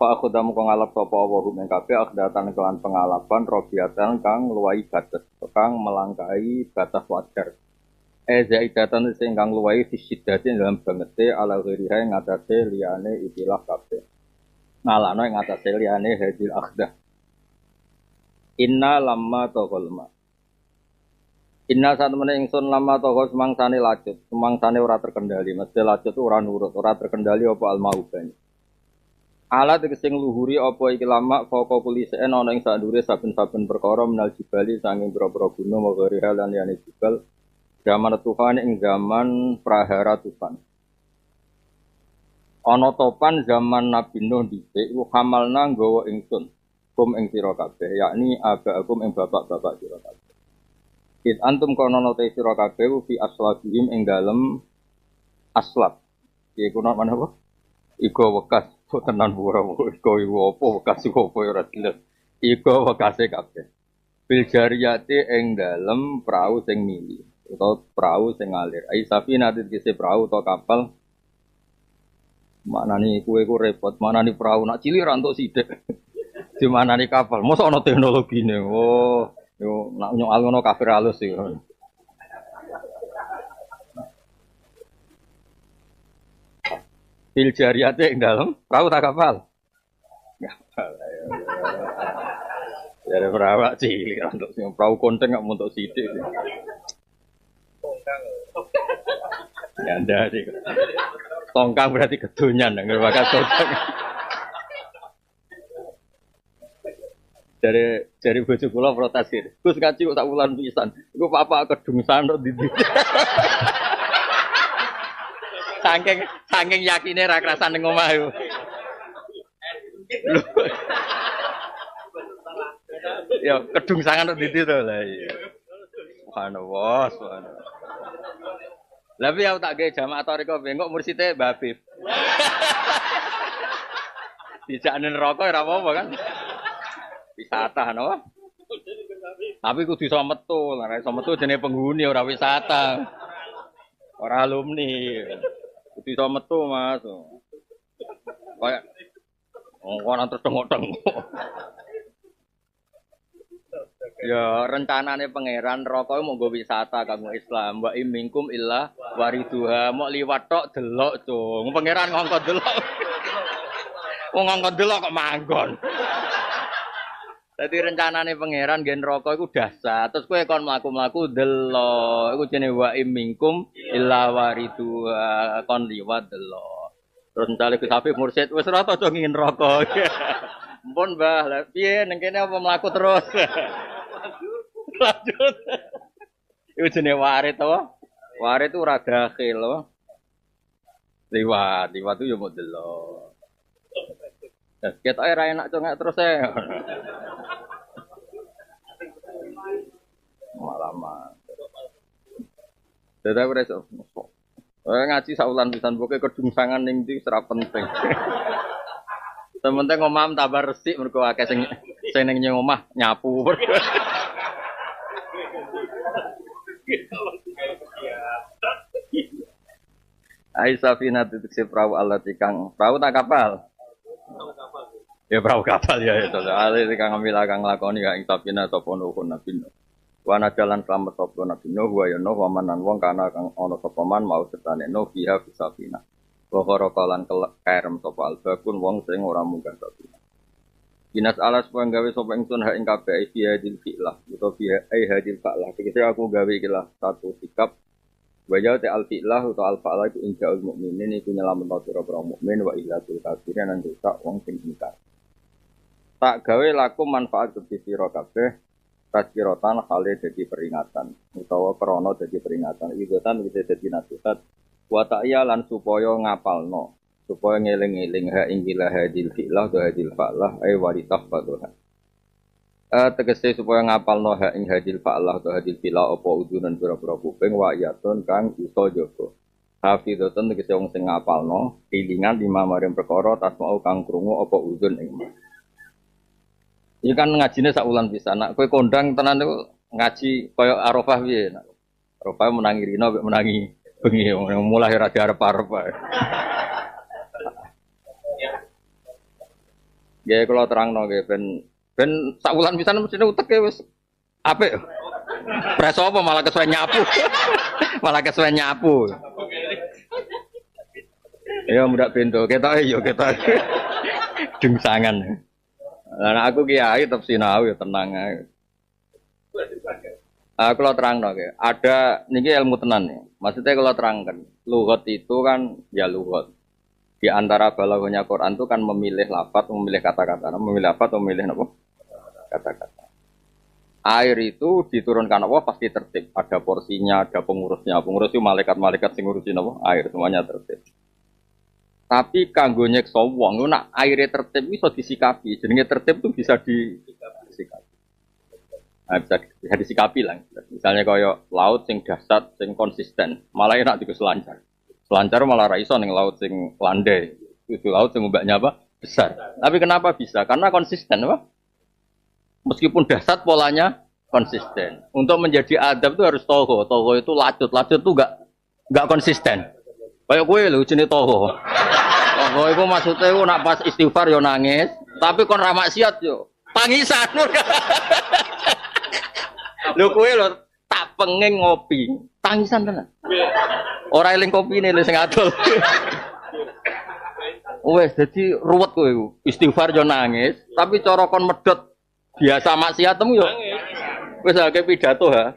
Fa akhdamu kang ngalap sapa wa hum ing kabeh akhdatan kelan pengalapan robiatan kang luwahi batas kang melangkai batas wajar. Zaidatan sing kang luwahi fisidate dalam bangete ala ghiriha ing atase liyane ikilah kabeh. Ngalano ing atase liyane hadil akhdah. Inna lamma taqalma. Inna satemene ingsun lamma taqal semangsane lacut, semangsane ora terkendali, mesti lacut ora nurut, ora terkendali apa al-maubani. Ala tegese ngluhuri apa iki lama foko kulisen ana ing sadure saben-saben perkara menal jibali sanging pira-pira gunung wa ghariha lan liyane jibal zaman tufan ing zaman prahara tufan. Ana topan zaman Nabi Nuh dhisik hamalna nggawa ingsun kum ing sira kabeh yakni abaakum ing bapak-bapak sira kabeh. It antum kono te sira kabeh fi aslabihim ing dalem aslab. Iki kuno mana apa? Iku wekas tenan ora iku apa bekas iku apa ora jelas. Iku bekase kabeh. Bil jariyati ing dalem prau sing mili utawa prau sing ngalir. Ai safina tegese prau utawa kapal. Maknane kuwe ku repot, maknane prau nak cilik ra entuk sithik. Di manani kapal. Mosok ana teknologine. Oh, yo nak nyoal ngono kafir halus iki. Bil jariyate ing dalem prau tak kapal. Kapal. Ya perahu cilik untuk sing prau konten gak untuk sithik. Ya ndari. Tongkang berarti kedonyan nang bakat tongkang. Dari bojo kula protes iki. Gus kaci kok tak wulan pisan. Iku papa kedungsan kok ndi. Saking yakine ra krasan ning omah yo. Ya kedung sangan kok ndi to lah iya. Subhanallah, subhanallah. Lah piye aku tak gawe jamaah toriko bengok mursite Mbah Habib. Dijakne neraka ora apa-apa kan. Wisata no. Tapi kudu iso metu, ora iso metu jenenge penghuni ora wisata. Ora alumni. Kudu iso metu, Mas. Kayak ngono terus tengok-tengok. Ya rencanane pangeran neraka mau nggo wisata kanggo Islam. Wa imingkum illa wariduha. Mok liwat tok delok, Cung. Pangeran ngongkon delok. Wong ngongkon delok kok manggon. Dadi rencanane pangeran ngen neraka iku dahsyat. Terus kowe kon mlaku-mlaku delok. Iku jenenge wa imingkum illa wariduha. Kon liwat delok. Terus entale Gus Habib mursyid wis ora tau ngin neraka. Ampun Mbah, lha piye ning kene apa mlaku terus? Lanjut. Iku jenenge warit apa? Warit itu ora dakhil apa? Liwat itu yo mau delok. Lah ketoke ra enak congak terus e. Malaman. Dadi ora iso. Ngaji saulan pisan pokoke kedungsangan ning ndi ora penting. Sementing omah tambah resik mergo akeh sing ning omah nyapu. Aisafina titik si perahu Allah tikang perahu tak kapal. Ya perahu kapal ya itu. Ale tikang ambil akang lakoni kang Safina sapa nuhun nabi. Wana jalan selamat sapa nabi Nuh wa ya Nuh wa manan wong kana kang ana sapa man mau setane Nuh fiha Safina. Wa qaraqalan kairem sapa albakun wong sing ora munggah Safina. Dinas alas pun gawe sapa ingsun hak ing kabeh fi hadil fi'lah utawa fi hadil fa'lah. Tegese aku gawe ikilah satu sikap wajah te al fi'lah utawa al fa'lah itu injaul mukminin iku nyelametno pira-pira mukmin wa ilatul kafirin lan rusak wong sing ingkar. Tak gawe laku manfaat gede sira kabeh tazkiratan hale dadi peringatan utawa krana dadi peringatan idotan wis dadi nasihat wa ta'ya lan supaya ngapalno supaya ngeling-eling ha inggilah hadil fi'lah wa hadil fa'lah ay waritah fadha. Tegese supaya ngapalno ha ing hadil fa'lah wa hadil fi'lah apa udunan pira-pira kuping wa yatun kang iso jaga. Hafidhatun tegese wong sing ngapalno ilingan lima maring perkara tasmau kang krungu apa udun ing. Iki kan ngajine sak wulan pisan. Nek kowe kondang tenan niku ngaji kaya Arafah piye. Arafah menangi rino mek menangi bengi mulai ra diarep-arep wae. Nggih kula terangno nggih ben sak wulan pisan mesti uteke wis apik. Preso apa malah kesuwen nyapu. Malah kesuwen nyapu. Ya mudak bento ketoke yo ketoke. Dengsangan. Lah aku kiai tetep sinau ya tenang ae. Kalau terangno nggih, ada niki ilmu tenan ya. Maksudnya kalau terangkan, lughat itu kan ya lughat. Di antara balaghahnya Quran itu kan memilih lafaz, memilih kata-kata, memilih lafaz, memilih apa? Kata-kata. Air itu diturunkan Allah pasti tertib. Ada porsinya, ada pengurusnya. Pengurus itu malaikat-malaikat sing ngurusin apa? Air semuanya tertib. Tapi kanggo nyekso wong nak aire tertib iso disikapi. Jenenge tertib itu bisa disikapi. Nah, bisa disikapi lah. Misalnya kaya laut sing dasar, sing konsisten, malah enak diku selancar. Selancar malah ra iso ning laut sing landai. Itu laut sing ombaknya apa? Besar. Tapi kenapa bisa? Karena konsisten apa? Meskipun dasar polanya konsisten. Untuk menjadi adab itu harus toho. Toho itu lacut. Lacut itu enggak konsisten. Kayak kowe lho jenenge toho. Toho iku maksude iku nak pas istighfar yo nangis, tapi kon ra maksiat yo tangisan. Lho kowe lho tak pengen ngopi, tangisan tenan. Ora eling kopine lho sing adol. Wes dadi ruwet kowe iku. Istighfar yo nangis, tapi cara kon medhot biasa maksiatmu yo. Wis akeh pidato ha.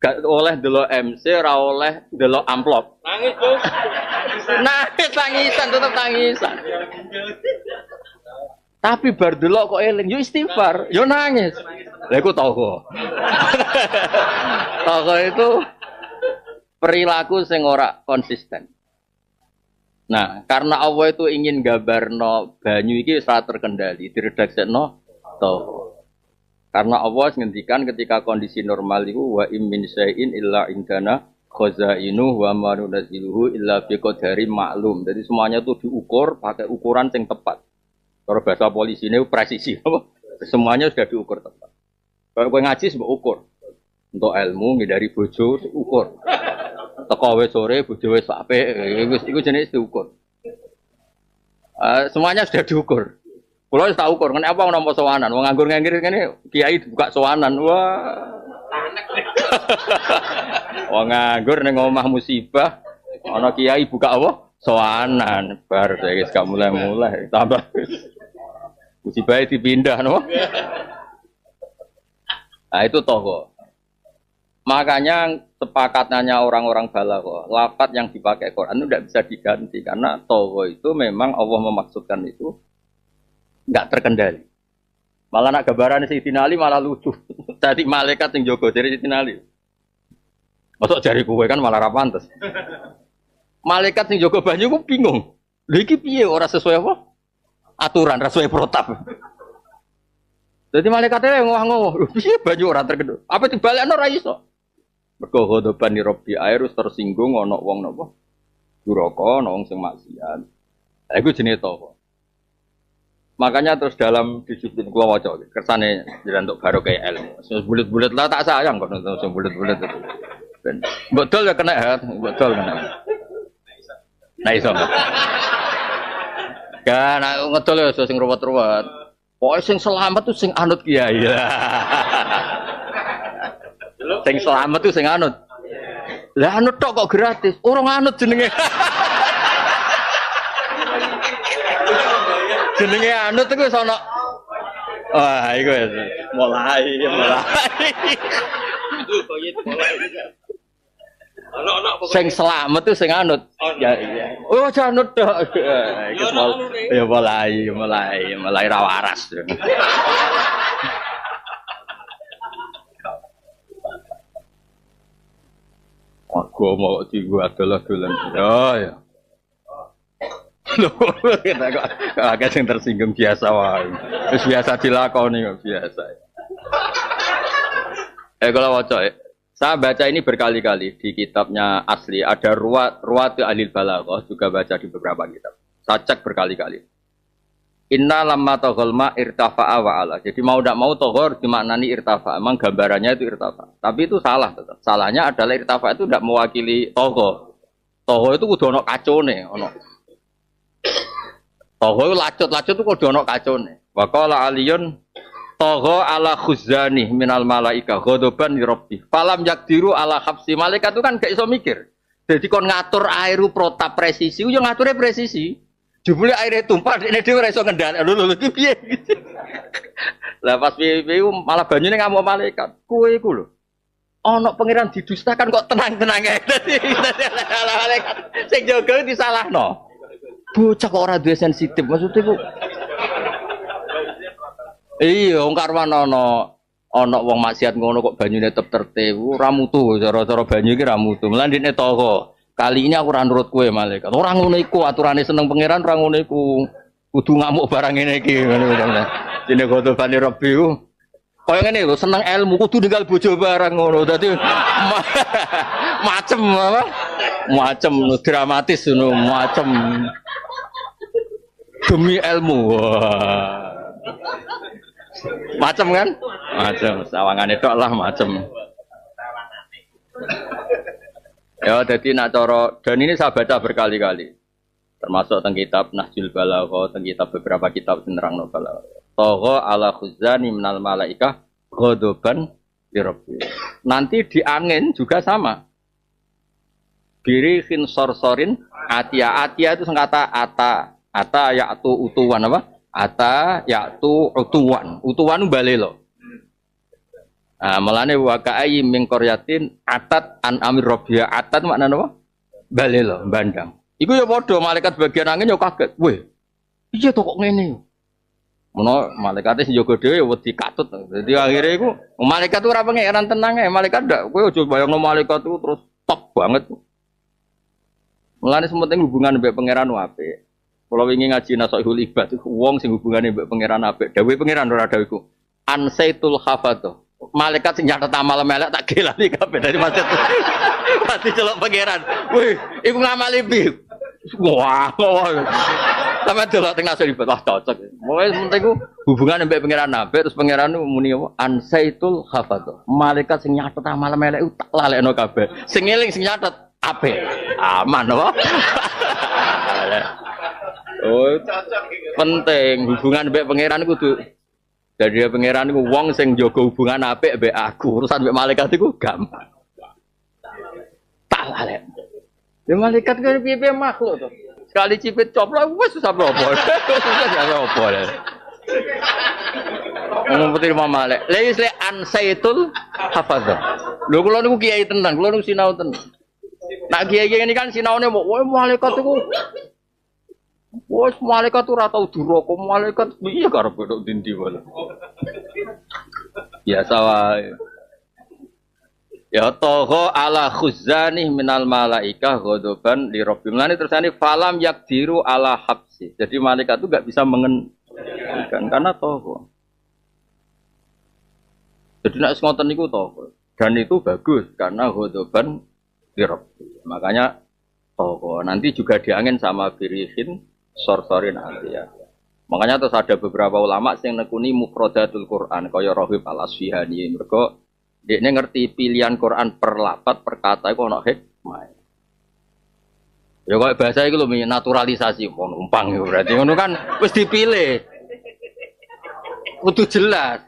Gak oleh delok MC, ora oleh delok amplop. Nangis, Bos. Nangis tangisan tetep tangisan. Tapi bar delok kok eling yo istighfar, yo nangis. Lha iku toho. Toho itu perilaku sing ora konsisten. Nah, karena Allah itu ingin gambarno banyu iki ora terkendali, diredaksekno toho. Karena Allah ngendikan ketika kondisi normal itu wa min syai'in illa indana khazainu wa ma nunzilu illa bi qadarin maklum. Jadi semuanya itu diukur pakai ukuran yang tepat. Kalau bahasa polisi ini presisi apa? Semuanya sudah diukur tepat. Kalau kowe ngaji sebab ukur. Untuk ilmu ngindari bojo ukur. Teko wis sore bojo wis apik iku jenis diukur. Semuanya sudah diukur. Kulo wis tak ukur, kenapa ana nampa sowanan? Wong nganggur-nganggur ngene kiai buka sowanan. Wah. Wong nganggur ning omah musibah, ana kiai buka apa? Sowanan. Bar wis gak mulai-mulai, tambah. Musibah dipindah no. Nah itu toho. Makanya sepakatannya orang-orang balagha, lafaz yang dipakai Quran itu tidak bisa diganti karena toho itu memang Allah memaksudkan itu enggak terkendali. Malah nak gambaran Sayyidina Ali malah lucu. Tadi malaikat yang jogo dari Sayyidina Ali. Masuk jari kowe kan malah ra pantes. Malaikat yang jogo banyu ku bingung. Lha iki piye ora sesuai apa? Aturan, ra sesuai protap. Jadi malaikatnya ngomong-ngomong, piye banyu ora terkendali? Apa dibalekno ra iso? Mergo ghadaban Rabbi air tersinggung ana wong napa? Duraka ana wong sing maksiat. Lha iku jenenge toho. Makanya terus dalam disiplin kula waca kersane jenengan untuk barokah ilmu. Sing bulet-bulet lah tak sayang kok sing bulet-bulet itu. Betul ya kena, betul kena. Nah iso. Kan ngedol ya sing ruwet-ruwet. Pokoke sing selamat tuh sing anut kiai. Sing selamat tuh sing anut. Lah anut tok kok gratis. Orang anut jenenge. Jenenge anut iku wis ana. Wah, iku wis mulai. Sing selamat tuh sing anut. Ya iya. Oh, anut tok. Iku ya mulai ra waras. Aku mau gua adalah-adalan. Oh ya. Loh, kita kok agak yang tersinggung biasa wae. Wis biasa dilakoni kok biasa. Kalau waca saya baca ini berkali-kali di kitabnya asli ada Ruwatu Alil Balaghah juga baca di beberapa kitab. Saya cek berkali-kali. Inna lamma taghalma irtafa'a wa ala. Jadi mau tidak mau tohor dimaknani irtafa. Emang gambarannya itu irtafa. Tapi itu salah tetap. Salahnya adalah irtafa itu tidak mewakili tohor. Tohor itu kudu ono kacone, ono. Tohor lacut-lacut itu kudu ono kacone. Wa qala Aliyun tohor ala khuzani minal malaika ghadaban li rabbi. Falam yakdiru ala habsi. Malaikat itu kan gak iso mikir. Jadi kon ngatur air protap presisi, yo ngaturnya presisi. Jebule airnya tumpah, ini dia ora iso ngendhalekno lho iki piye. Lah pas piye malah banyune ngamuk malaikat. Kowe iku lho. Ana pangeran didustakan kok tenang-tenang ae. Dadi malaikat sing jaga disalahno. Bocah kok ora duwe sensitif maksud iku. Iya, wong karwan ana wong maksiat ngono kok banyune tetep tertib. Ora mutu cara-cara banyu iki ra mutu. Lan dene toko. Kali ini aku ora nurut kowe malaikat. Ora ngono iku aturane seneng pangeran ora ngono iku. Kudu ngamuk barang ngene iki ngono. Dene ghadabane Rabbi ku. Kaya ngene lho, seneng ilmu kudu ninggal bojo barang ngono. Dadi macem apa? Macem dramatis ngono, macem. Demi ilmu. Wah. Macem kan? Macem. Sawangane tok lah macem. Ya, jadi nak coro dan ini saya baca berkali-kali, termasuk tentang kitab Nahjul Balaghah, tentang kitab beberapa kitab tentang novel. Togo ala khuzani minal malaikah ghadaban li rabbi. Nanti di angin juga sama. Birihin sorsorin atia itu sengkata ata yaitu utuwan apa? Ata yaitu utuwan balelo. Nah, malane wa ka'ayyin min qaryatin atat an amir rabbiha atat maknane apa? Balelo, bandang. Iku ya padha malaikat bagian angin ya kaget. Weh. Iya to kok ngene. Mono malaikate sing jaga dhewe ya wedi katut. Dadi akhire iku malaikat ora pangeran tenang ae, malaikat ndak kowe aja bayangno malaikat itu terus top banget. Mulane sementing hubungan mbek pangeran apik. Kalau ingin ngaji Nasaihul Ibad itu wong sing hubungane mbek pangeran apik. Dawuhe pangeran ora dawuhku. Ansaitul khafatu. Malaikat sing nyatet amal melek tak gelani kabeh dari masjid. Pasti celok pangeran. Wih, iku ngamali piye? Wah. Sampe delok teng Nasaihul Ibad cocok. Pokoke penting ku hubungan mbek pangeran apik terus pangeran muni apa? Ansaitul khafatu. Malaikat sing nyatet amal melek tak lalekno kabeh. Sing eling sing nyatet apik. Aman apa? Oh, penting hubungan mbek pangeran kudu. Jadi pangeran iku wong sing jaga hubungan apik mbek aku, urusan mbek malaikat iku gampang. Tak lalek. Ya malaikat kan piye-piye makhluk to. Sekali cipit coplok wis susah apa. Susah apa. Ngomong putih mama malek. Lais le ansaitul hafadzah. Lho kula niku kiai tenan, kula niku sinau tenan. Nak kiai ngene kan sinaune mau malaikat iku wes malaikat ora tau duraka, malaikat piye karep tok dindi wae. Biasa wae. Ya toho ala khuzani minal malaikah ghadaban li rabbil. Lan tersane falam yakdiru ala habsi. Jadi malaikat itu enggak bisa mengendalikan karena toho. Jadi nek ngoten niku toho. Dan itu bagus karena ghadaban li rabbil. Makanya toho nanti juga diangin sama birihin sorsorin ya. Makanya terus ada beberapa ulama yang nekuni mufradatul Quran kaya Rahib al-Asfihani. Mergo Dia ngerti pilihan Quran per lafaz per kata iku ana hikmah. Ya kok bahasa iku lho naturalisasi numpang ya berarti ngono kan wis dipilih. Kudu jelas.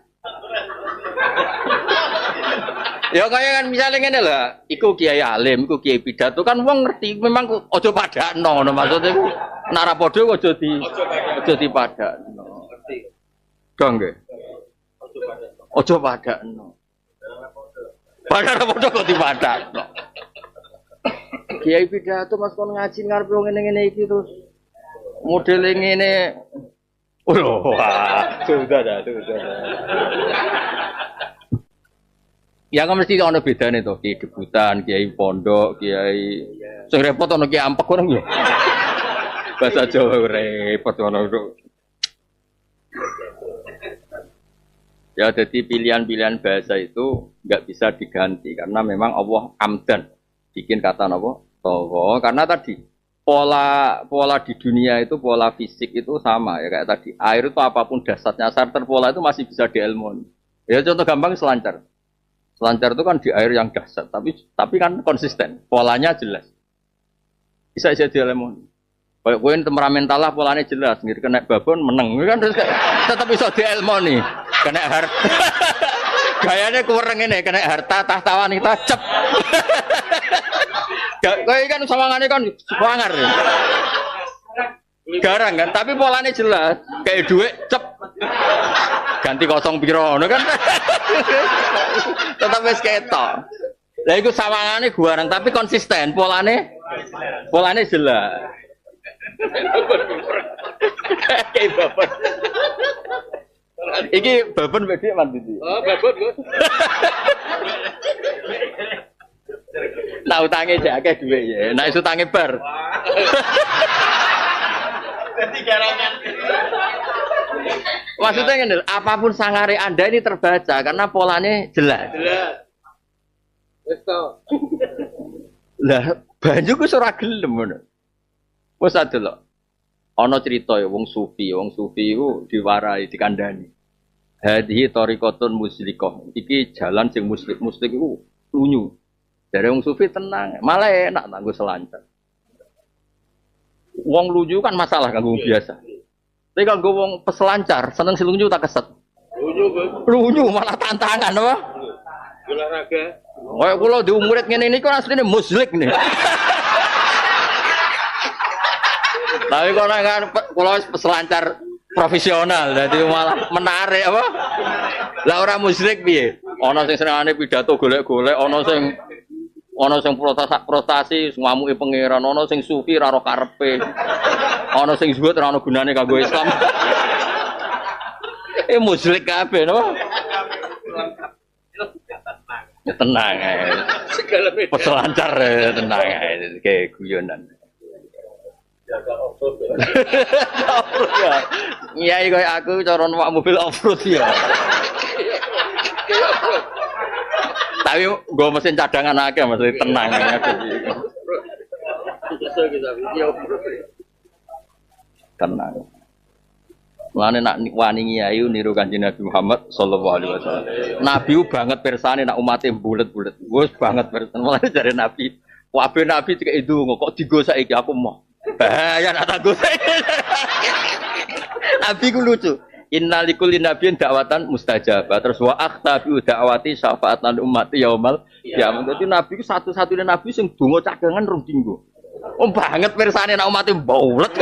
Ya kaya kan misalnya ngene lho, iku kiai alim, iku kiai pidato kan wong ngerti memang aja padakno ngono maksudnya iku nara padha aja dipadakno. Ngerti. Dong nggih. Aja padakno. Padahal padha kok dipadakno. Kiai pidato Mas kon ngaji ngarep wong ngene-ngene iki terus modele ngene. Wah, sudah. Ya kan mesti ana bedane to, kiai debutan, kiai pondok, kiai sing repot ana kiai ampek orang ya. Bahasa Jawa repot ana itu. Ya jadi pilihan-pilihan bahasa itu enggak bisa diganti karena memang Allah amdan bikin kata napa? Tawa. Karena tadi pola di dunia itu pola fisik itu sama ya kayak tadi. Air itu apapun dasarnya starter pola itu masih bisa diilmoni. Ya contoh gampang selancar. Selancar itu kan di air yang dasar, tapi kan konsisten, polanya jelas. Bisa diilmoni. Kayak kowe temperamental lah polanya jelas, ngir kena babon meneng kan tetap bisa diilmoni. Kena harta. Gayanya kurang ini kena harta tahta wanita cep. Kowe kan sawangane kan wangar. Garang kan, tapi polanya jelas. Kayak duit cep. Ganti kosong piro ngono kan. Tetap wis ketok. Lah iku sawangane guarang tapi konsisten, polane jelas. Kayak babon. Iki babon bedhe mandi. Oh, babon kok. Nah utange jek akeh dhuwit ya. Nek iso utange bar. Dadi garangan. Maksudnya ngene, apapun sangare Anda ini terbaca karena polanya jelas. Jelas. Wis to. Lah, banyu ku ora gelem ngono. Wes adelok. Ana cerita ya wong sufi iku diwarai dikandani. Hadhihi tariqatun musliqah. Iki jalan sing muslik iku lunyu. Dari wong sufi tenang, malah enak nganggo selancar. Wong lunyu kan masalah kanggo biasa. Tapi kanggo wong peselancar, seneng silunyu tak keset. Lunyu malah tantangan apa? Olahraga. Kayak kula di umurit ngene niku asline muslik nih. Tapi kalau kan kula peselancar profesional, jadi malah menarik apa? Lah orang muslik piye? Ana sing senengane pidato golek-golek, ana sing protasi ngamuki pangeran, ana sing sufi ra ro karepe. Ana sing zuhud ra ono gunane kanggo Islam. Muslik kabeh no. Ya tenang ae. Segala beda. Peselancar tenang ae kayak guyonan. Iya, kayak aku cara numpak mobil off-road ya. Tapi gue mesin cadangan aja, masih tenang ya. Tenang. Mulane nak wani ngiyayu niru Kanjeng Nabi Muhammad sallallahu alaihi wasallam. Nabi banget persane nak umate bulet-bulet. Wes banget persane. Mulane jare Nabi, wae Nabi dikek ndonga kok digo saiki aku mau. Bahaya nak tak go saiki. Nabi ku lucu. Innalikul nabiyyin da'watan mustajabah. Terus wa akhtabi da'wati syafaatan ummati yaumal qiyamah. Dadi Nabi ku satu-satunya nabi sing donga cadangan rong dinggo. Banget persane nak umate bulet.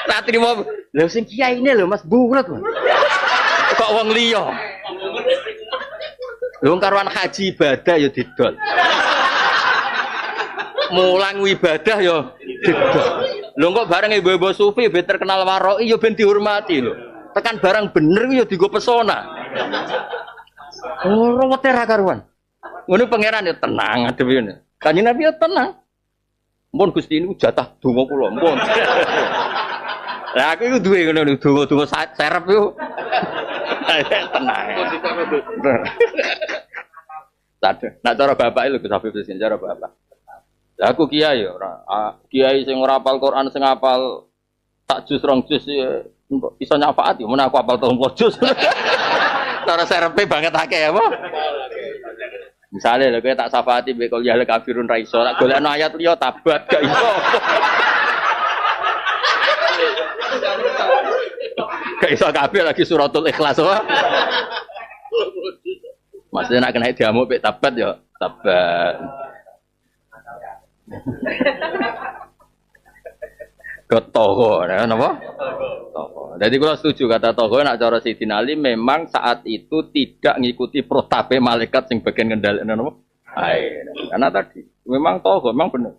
Tak terima, lho sing kiai ini lho Mas bulet. Kok wong liya. Lho karuan haji ibadah ya didol. Mulang ibadah ya didol. Lho kok bareng ibu-ibu sufi ben terkenal waroi ya ben dihormati lho. Tekan barang bener ya digo pesona. Ora wete ra karuan. Ngono pangeran ya tenang adewe ngene. Kanjeng Nabi ya tenang. Mun Gusti niku jatah donga kula, mun. Lah aku iku duwe ngono donga-donga serep iku. Tenang. Nah cara bapak itu Gus Habib sing cara bapak. Lah aku kiai ora. Kiai sing ora hafal Quran sing hafal tak jus rong jus iso nyafaat yo men aku hafal 30 jus. Cara serepe banget akeh apa? Misalnya lho kowe tak syafaati mbek kul ya kafirun ra iso, tak golekno ayat liya tabat gak iso. Gak iso kabeh lagi suratul ikhlas apa? Maksudnya nak kena diamuk mbek tabat ya tabat. Togo, napa? Togo. Jadi kalau setuju kata Togo, nak cara Sayyidina Ali memang saat itu tidak ngikuti protape malaikat sing bagian kendali, napa? Air. Karena tadi memang Togo, memang benar.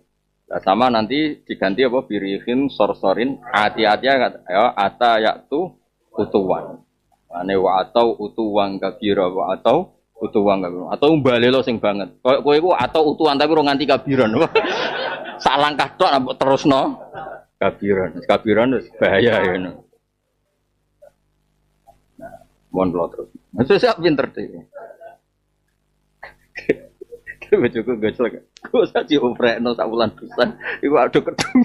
Nah, sama nanti diganti apa? Birihin sorsorin, hati-hati ya, ata yaktu utuwan. Ane wa atau utuwan kabira wa atau utuwan kabira. Atau balelo sing banget. Kowe iku atau utuwan tapi ora nganti kabiran. Salangkah tok terusno. Kabiran bahaya ya. Nah, mohon lo terus. Masih siap pinter deh. Bejuku gocek. Gue saja umrekno sak wulan pisan. Iku aduh kedung.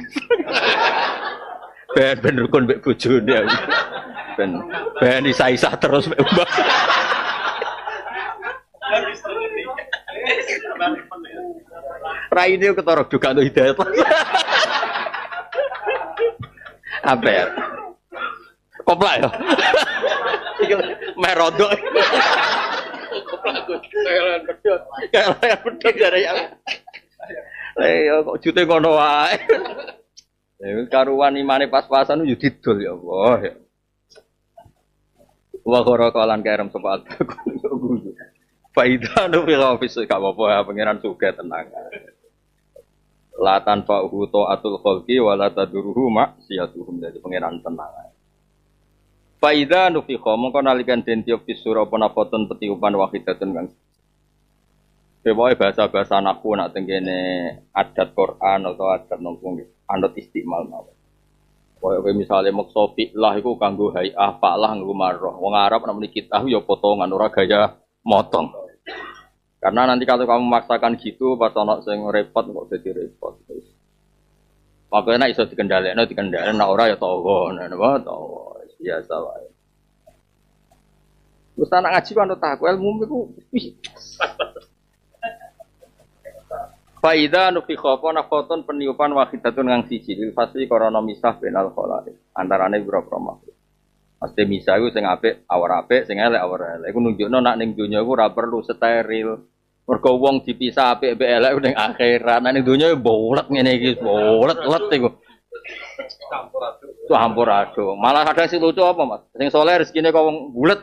Ben rukun mbek bojone. Ben isa-isa terus mbek mbak. Rai ini ketorok juga untuk hidayat. Apa ya? Koplak ya? Merodok. Koplak aku. Kayak pedot dari yang. Kok jute ngono wae. Karuan imane pas-pasan yo didol ya Allah. Wa qaraqalan karam sopat. Faida nu fi office gak apa-apa pangeran sugih tenang. La tanfa'uhu ta'atul khalqi wa la tadurruhu ma'siyatuhum. Jadi pangeran tenang. Fa idza nufikha mongko nalikan den tiup fisura apa nafaton petiupan wahidatun kang. Pokoke bahasa-bahasa anakku nak tengene adat Quran atau adat nongkong anut istimal mawon. Pokoke misale maksa fi'lah iku kanggo hai'ah, fa'lah nggo marrah. Wong Arab nek muni kitah ya potongan ora gaya motong. Karena nanti kalau kamu memaksakan gitu, pas ono sing repot kok jadi repot. Makanya iso dikendalikan, nek ora ya tawa, napa tawa. Biasa wae. Wis anak ngaji kan tak ilmu iku. Faida nufikha nafaton peniupan wahidatun kang siji lil fasli korona misah benal khalaiq. Antarane pira-pira makhluk. Mesti misah iku sing apik awar apik, sing elek awar elek. Iku nunjukno nak ning donya iku ora perlu steril. Mergo wong dipisah apik mbek elek ning akhirat. Ning donya bolet ngene iki, bolet-let iku. Campur aduk. Malah kadang sing lucu apa, Mas? Sing saleh rezekine kok wong bulet.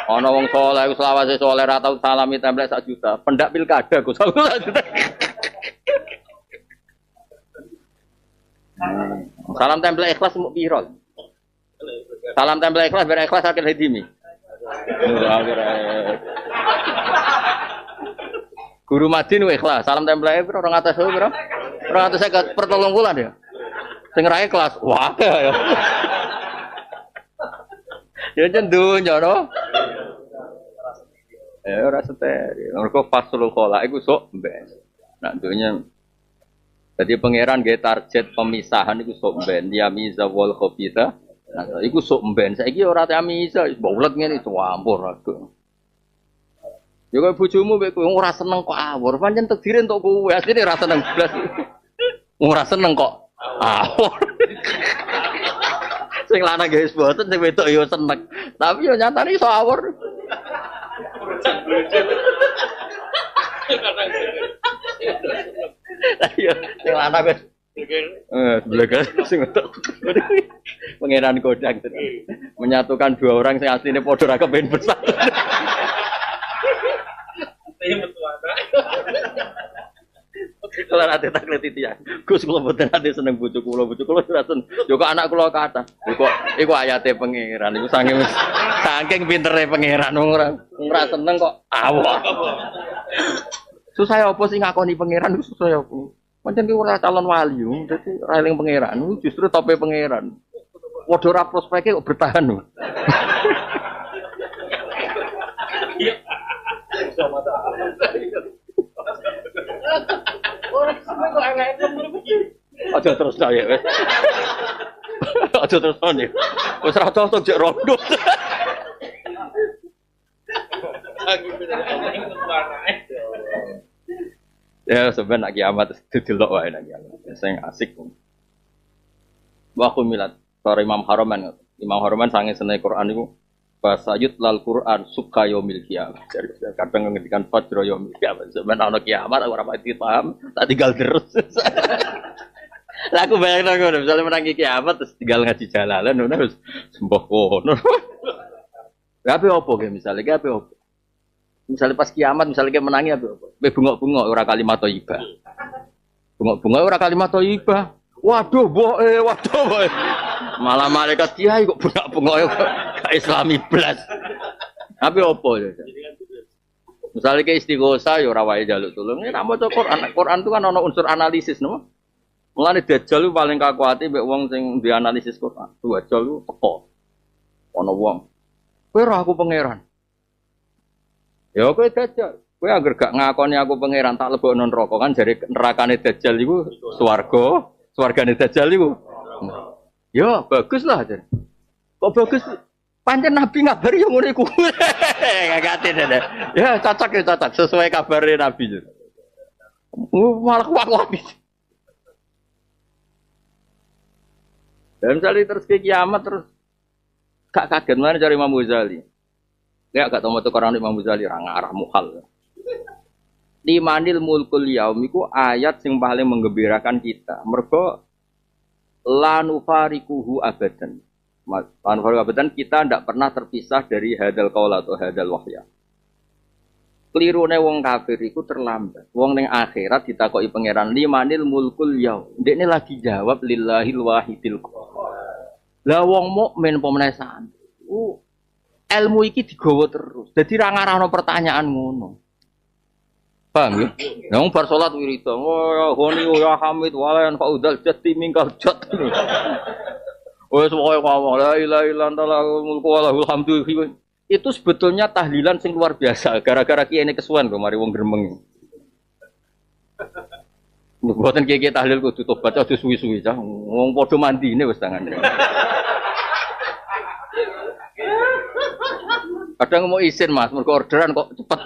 Ana wong saleh iku selawase saleh ra tau salami templek 1 juta. Pendak pilkada Gus 1 juta. Salam templek ikhlas muk piro? Salam templek ikhlas bar ikhlas akeh hedimi. Guru Madin ikhlas. Salam templek piro 200 piro? 250 per 3 bulan ya. Sing ra ikhlas. Wah. Ya cendunya no. Ora steril. Mergo fasul khala iku sok mben. Nak dunya dadi pangeran nggih target pemisahan iku sok mben. Ya miza wal khabitha. Nah, iku sok mben. Saiki ora tamisa, bolet ngene campur aduk. Ya kok bojomu mek kowe ora seneng kok awur. Pancen takdire entuk kowe, asline ora seneng blas. Ora seneng kok awur. Sing lanang guys boten sing wedok ya seneng. Tapi yo nyatane iso awur. Ayo, sing lanang wis belaga sing wedok. Pangeran kodang menyatukan 2 orang sing asline padha ra kepen besar. Iya betul ada. Kalau ada taklet itu ya, Gus kalau betul ada seneng bujuk kulo jelasin. Juga anak kulo kata, iku ayate pangeran, iku saking pintere pangeran orang seneng kok awak. Susah apa sih ngakoni pangeran itu susah apa? Macam kita ora calon wali, jadi railing pangeran, justru tope pangeran. Waduh ora prospeknya kok bertahan loh. Aja terus saya wes. Aja terus nih. Wes ra cocok jek rondo. Ya sebenarnya kiamat itu delok wae nak kiamat. Sing asik. Wa kumilat para Imam Haroman. Imam Haroman sange seneng Quran niku fasayut lal Quran suka yaumil kiamat. Kadang ngendikan fajro yaumil kiamat. Sebenarnya ana kiamat ora pati paham, tak tinggal terus. Lah aku bayangno ngono, misalnya menangi kiamat terus tinggal ngaji jalalan ngono wis sembah kono. Gape opo ge misalnya gape opo? Misalnya pas kiamat, misalnya kayak menangi apa? Bengok-bengok ora kalimat thayyibah. Bengok-bengok ora kalimat thayyibah. Waduh, waduh boy. Malah malaikat kiai kok bengok-bengok gak Islami blas. Tapi opo ya? Misalnya kayak istighosa ya ora wae njaluk tulung. Nek maca Quran, Quran itu kan ana unsur analisis, no? Mulane Dajjal paling kakuati mek wong sing dianalisis Quran. Dajjal ku teko. Ana wong. Kowe ora aku pangeran. Ya kowe Dajjal, kowe anggere gak ngakoni aku pangeran tak lebokno neraka kan jare nerakane Dajjal iku swarga, swargane Dajjal iku. Ya baguslah jare. Kok bagus? Pancen Nabi ngabari yo ngono iku. Gagate dene. Ya cocok ya cocok sesuai kabare Nabi. Malah kuat-kuat. Dan misalnya terus ke kiamat terus gak kaget mana cari Imam Ghazali. Ya gak tahu orang Imam Ghazali arah mukhal. Di manil mulkul yaum iku ayat yang paling menggembirakan kita. Mergo la nufarikuhu abadan. La nufariku abadan kita ndak pernah terpisah dari hadal qaul atau hadal wahya. Klirune wong kafir iku terlambat. Wong ning akhirat ditakoki pangeran limanil mulkul yaum. Ndekne lagi jawab lillahil wahidil qahhar. Lah wong mukmin pemenesan. Ilmu iki digawa terus. Dadi ra ngarahno pertanyaan ngono. Paham ya? Yang bar salat wiridan, ya Ghani ya Hamid walayan faudal jati mingkal jat. Wes pokoke ngomong la ilaha illallah mulku walahul hamdu. Itu sebetulnya tahlilan sing luar biasa. Gara-gara kiye ini kesuwen kok mari wong gremeng. Mboten kiye tahlil kudu tobat aja suwi-suwi cah. Wong padha mandine wis tangane. Kadang mau isin Mas, mergo orderan kok cepet.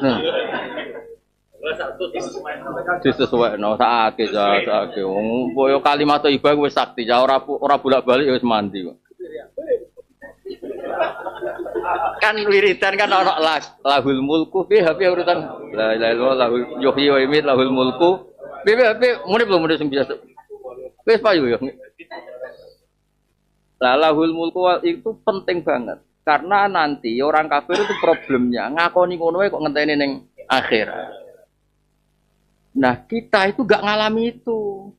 Disesuaikno sakake sakake. Wong koyo kalimat thayyibah wis sakti, ora bolak-balik wis mandi kok. Kan wiridan kan ana lahul mulku fi hafi urutan la ilaha illallah lahul yuhyi wa yumiit lahul mulku. Piye muni belum muni sing biasa. Wis payu ya. Lahul mulku itu penting banget. Karena nanti orang kafir itu problemnya ngakoni ngono kok ngenteni ning akhirat. Nah, kita itu gak ngalami itu.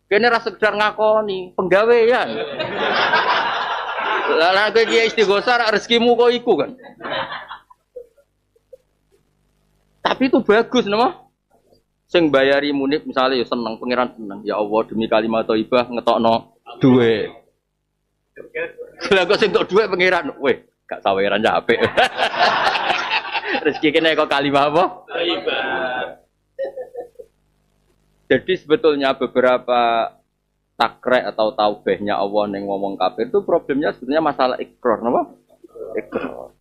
Kene ra sekedar ngakoni, penggawean. Lah kowe iki istighosa rezekimu kok iku kan. Tapi itu bagus nama. Sing bayari munib misalnya ya seneng pangeran seneng. Ya Allah demi kalimat thayyibah ngetokno duwe. Lah kok sing tok duwe pangeran, weh gak saweran apik. Rezeki kene kok kalimat apa? Thayyibah. Jadi sebetulnya beberapa takrek atau taubehnya Allah yang ngomong kafir itu problemnya sebetulnya masalah ikrar, apa? Ikrar.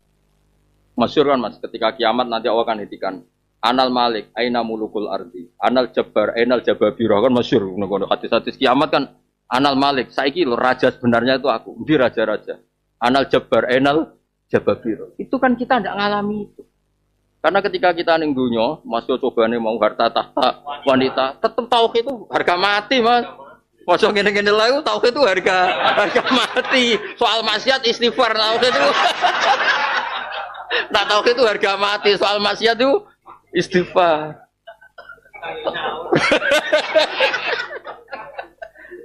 Masyhur kan Mas, ketika kiamat nanti Allah akan hentikan Anal Malik, Aina Mulukul Ardi, Anal Jabbar, Ainal Jababirah kan masyhur ngono hadis-hadis kiamat kan Anal Malik, saiki lho raja sebenarnya itu aku, di raja-raja. Anal Jabbar, Ainal Jababirah. Itu kan kita tidak ngalami itu. Karena ketika kita ning dunya, masuk cobane mau harta tahta wanita, tetap tauhid itu harga mati, Mas. Masuk ngene-ngene lha itu tauhid itu harga mati. Soal maksiat istighfar tauhid itu. Nah, tauhid itu harga mati, soal maksiat itu istighfar.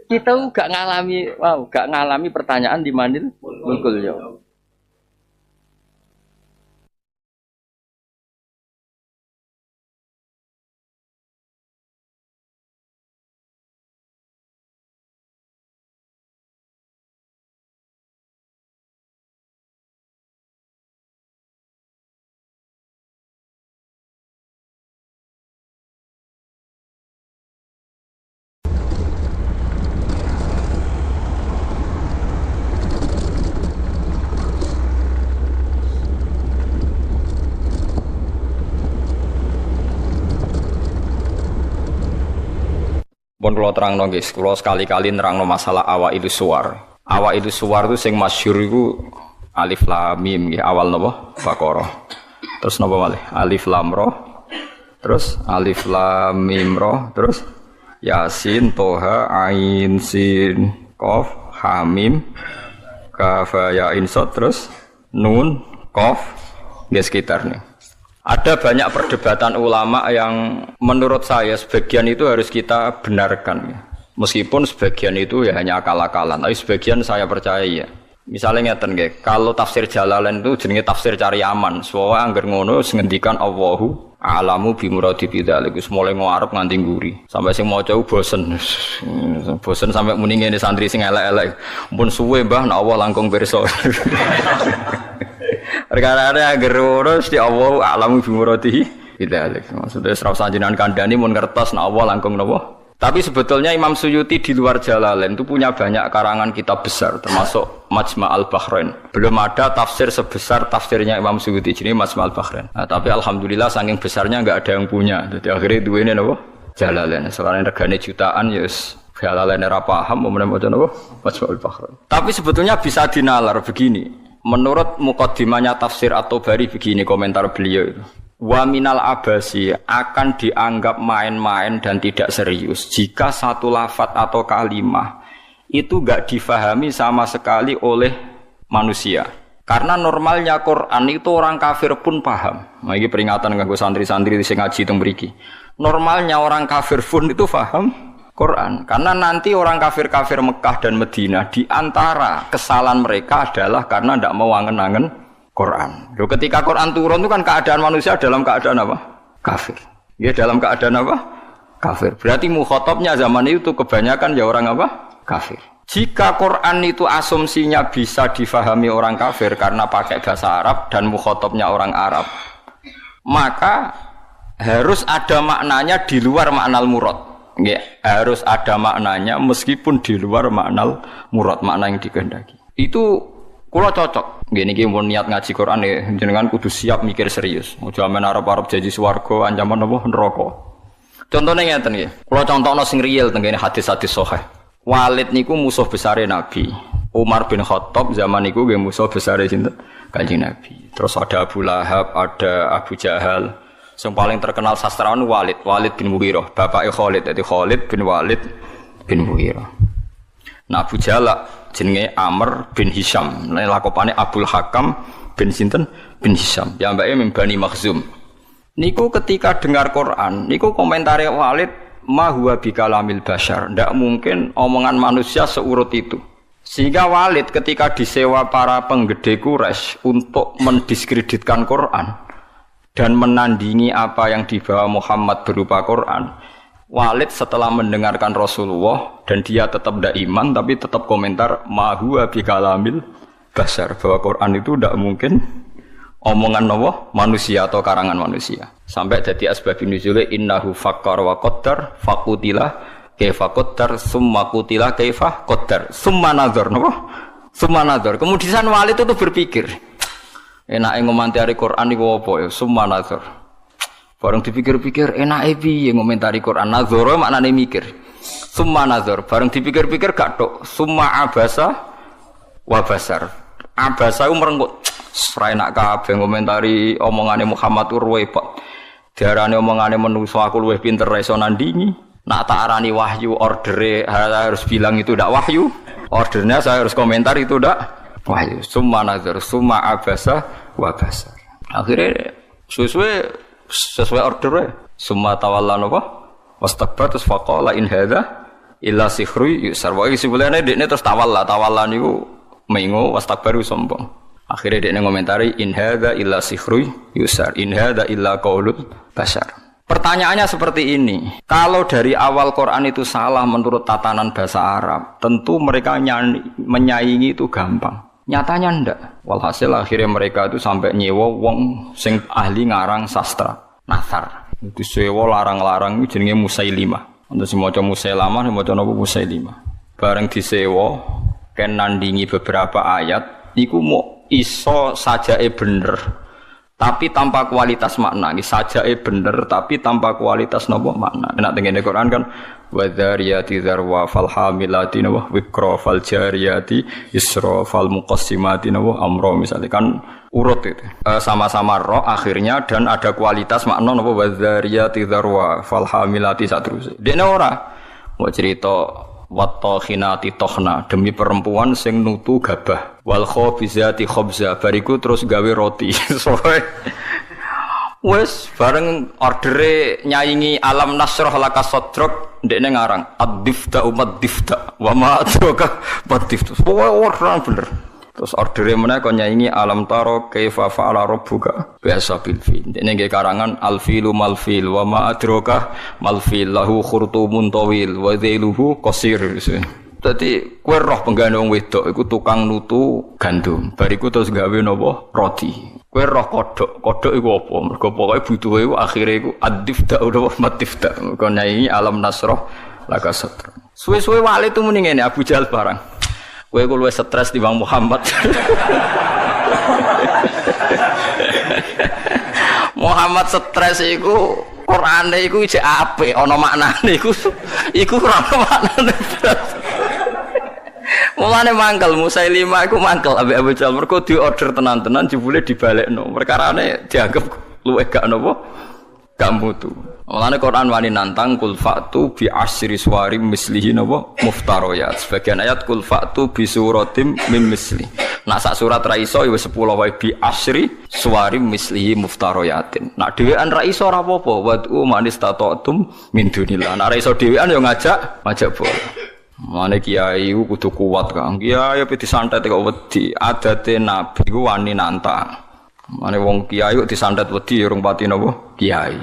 Kita gak ngalami pertanyaan di manil mulkul ya. Pun kula terangno nggih, kula sekali-kali nerangno masalah awailu suwar. Awailu suwar itu sing masyhur iku alif lam mim nggih, awal napa? Baqarah. Terus napa malih? Alif lam ra. Terus alif lam mim ra, terus Yasin, Toha, Ain, Sin, Qaf, Ha Mim, Kaf, Ya, Ain, Shad, terus Nun, Qaf, nggih sekitar nih. Ada banyak perdebatan ulama yang menurut saya sebagian itu harus kita benarkan. Meskipun sebagian itu ya hanya akal-akalan, tapi sebagian saya percaya ya. Misalnya ngeten nggih, kalau tafsir Jalalain itu jenenge tafsir cari aman. Soale angger ngono ngendikan Allahu a'lamu bi muradi bidzalik. Wis mulai ngarep nganti nguri. Sampai sing maca bosen. Bosen sampai muni ngene santri sing elek-elek. Mumpun suwe Mbah nek Allah langkung pirsa. Perkara angger ngono mesti Allahu a'lamu bi muradi bidzalik. Maksudnya ora usah jenengan kandhani mun ngertos nek Allah langkung napa. Tapi sebetulnya Imam Suyuti di luar Jalalain itu punya banyak karangan kitab besar, termasuk Majma' al-Bahrain. Belum ada tafsir sebesar tafsirnya Imam Suyuti, jadi Majma' al-Bahrain. Nah, tapi alhamdulillah saking besarnya nggak ada yang punya. Jadi akhirnya dua ini apa? Jalalain. Selain regane jutaan, yes, Jalalain era paham, mau macam apa? Majma' al-Bahrain. Tapi sebetulnya bisa dinalar begini. Menurut mukaddimahnya tafsir At-Tabari begini komentar beliau itu. Wa minal abasi akan dianggap main-main dan tidak serius jika satu lafadz atau kalimah itu enggak difahami sama sekali oleh manusia. Karena normalnya Quran itu orang kafir pun paham. Nah, ini peringatan kanggo santri-santri sing ngaji teng mriki. Normalnya orang kafir pun itu paham Quran. Karena nanti orang kafir-kafir Mekah dan Madinah di antara kesalahan mereka adalah karena tidak mau angen-angen Quran. Loh, ketika Quran turun itu kan keadaan manusia dalam keadaan apa? Kafir. Ya dalam keadaan apa? Kafir. Berarti mukhatabnya zaman itu kebanyakan ya orang apa? Kafir. Jika Quran itu asumsinya bisa difahami orang kafir karena pakai bahasa Arab dan mukhatabnya orang Arab, maka harus ada maknanya di luar maknal murad. Ya, harus ada maknanya meskipun di luar maknal murad, makna yang dikehendaki. Itu kula cocok. Nggih niki mun niat ngaji Quran ya jenengan kudu siap mikir serius. Aja men arep-arep janji swarga ancaman apa neraka. Contone ngeten nggih. Kula contohno sing real teng kene hadis-hadis sahih. Walid niku musuh besare Nabi. Umar bin Khattab zaman niku nggih musuh besare sinten? Kanjeng Nabi. Terus ada Abu Lahab, ada Abu Jahal. Yang paling terkenal sastrawan Walid bin Mughirah, bapake Khalid, jadi Khalid bin Walid bin Mughirah. Nah Abu Jahal jenenge Amr bin Hisham, lakopane Abdul Hakam bin sinten bin Hisham. Ya mbake Bani Makhzum. Niku ketika dengar Quran, niku komentare Walid, ma huwa bikalamil bashar. Ndak mungkin omongan manusia seurut itu. Sehingga Walid ketika disewa para penggede Quraisy untuk mendiskreditkan Quran dan menandingi apa yang dibawa Muhammad berupa Quran, Walid setelah mendengarkan Rasulullah dan dia tetap tidak iman tapi tetap komentar ma huwa bikalamil bashar, bahwa Quran itu tidak mungkin omongan manusia atau karangan manusia. Sampai jadi asbabun nuzul innahu fakkar wa qaddar faqutila kaifa qaddar summa qutila kaifa qaddar summa nazar summa nazar. Kemudian Walid itu berpikir, enake ngomentari Quran iku apa ya summa nazar. Barang dipikir-pikir enake piye ngomentari Quran, nazar maknane mikir. Summa nazar, barang dipikir-pikir gak tok, summa abasa wa basar. Abasa ku merenggut. Ora enak kabeh ngomentari omongane Muhammad repot. Diarani omongane manusa aku luwih pinter iso nandingi. Nak tak arani wahyu ordere harus bilang itu ndak wahyu. Ordernya saya harus komentar itu ndak wahyu. Summa nazar, summa abasa wa basar. Akhirnya sesuai ordernya. Summa tawalla napa? Wastakbar terus faqala in hadza illa sihrun yusar. Wae sebelane dekne terus tawalla niku mengo wastakbaru sombong. Akhirnya dekne ngomentari in hadza illa sihrun yusar. In hadza illa qaulul bashar. Pertanyaannya seperti ini. Kalau dari awal Quran itu salah menurut tatanan bahasa Arab, tentu mereka menyaingi itu gampang. Nyatanya ndak. Walhasil akhirnya mereka itu sampai nyewa wong sing ahli ngarang sastra. Nasar. Itu sewa larang-larang itu jenenge Musailimah. Untuk si maca Musailamah, maca napa Musailimah. Bareng disewa ken nandingi beberapa ayat niku mau iso sajake bener. tapi tanpa kualitas makna. Ini sajake bener tapi tanpa kualitas napa makna. Nek teng Quran kan wadzariyati dzarwa fal hamilati wa wikra fal jariyati isra fal muqassimati wa amra misalnya kan urut itu. Sama-sama roh akhirnya dan ada kualitas makna napa wadzariyati dzarwa fal hamilati saterusé. Dekne ora mau cerita wattokhinati tokhna demi perempuan sing nutu gabah wal khobizati khobza bariku terus gawe roti. Wes bareng ordere nyaingi alam nasroh laka sodrok ndekne ngarang ad-difta umat difta wa ma adraka bad-difta. Orang bener. Terus ordere meneh kon nyaingi alam taro kaifa fa'ala rabbuka bi ashabil fil. Ndekne nggih karangan al-filu mal fil wa ma adraka mal fil lahu khurtumun tawil wa dhailuhu qasir. Dadi kowe roh penggane wong wedok iku tukang nutu gandum. Bariku terus gawe napa roti. Kowe roh kodhok iku apa? Mergo pokoke butuhe iku akhire iku ad-difta utawa matifta. Mergo nyanyi alam nasroh laka sadra. Suwe-suwe wali itu muni ngene Abu Jahal barang. Kowe iku luwih stres timbang Muhammad. Muhammad stres iku Qur'ane iku isih apik ana maknane iku ora ana maknane. Mulane mangkel Musailimah iku mangkel ambek Abu Jahal mergo diorder tenan-tenan jebule dibalekno. Perkarane dianggap luwih gak napa? Gak mutu. Mulane Quran wani nantang kul fa'tu bi asyri suwarim mislihi napa muftariyat. Sebagian ayat kul fa'tu bi suratim mim misli. Nak sak surat ra iso ya wis 10 wae bi asyri suwarim mislihi muftariyatin. Nak dhewean ra iso ora apa-apa. Wad'u manis tata'tum min dunillah. Nak ra iso dhewean ya ngajak boleh. Mane kiai ku kudu kuat Kang. Kiai ape disantet kok wedi. Adate nabi ku wani nantang. Mane wong kiai kok disantet wedi ya urung pati napa? Kiai.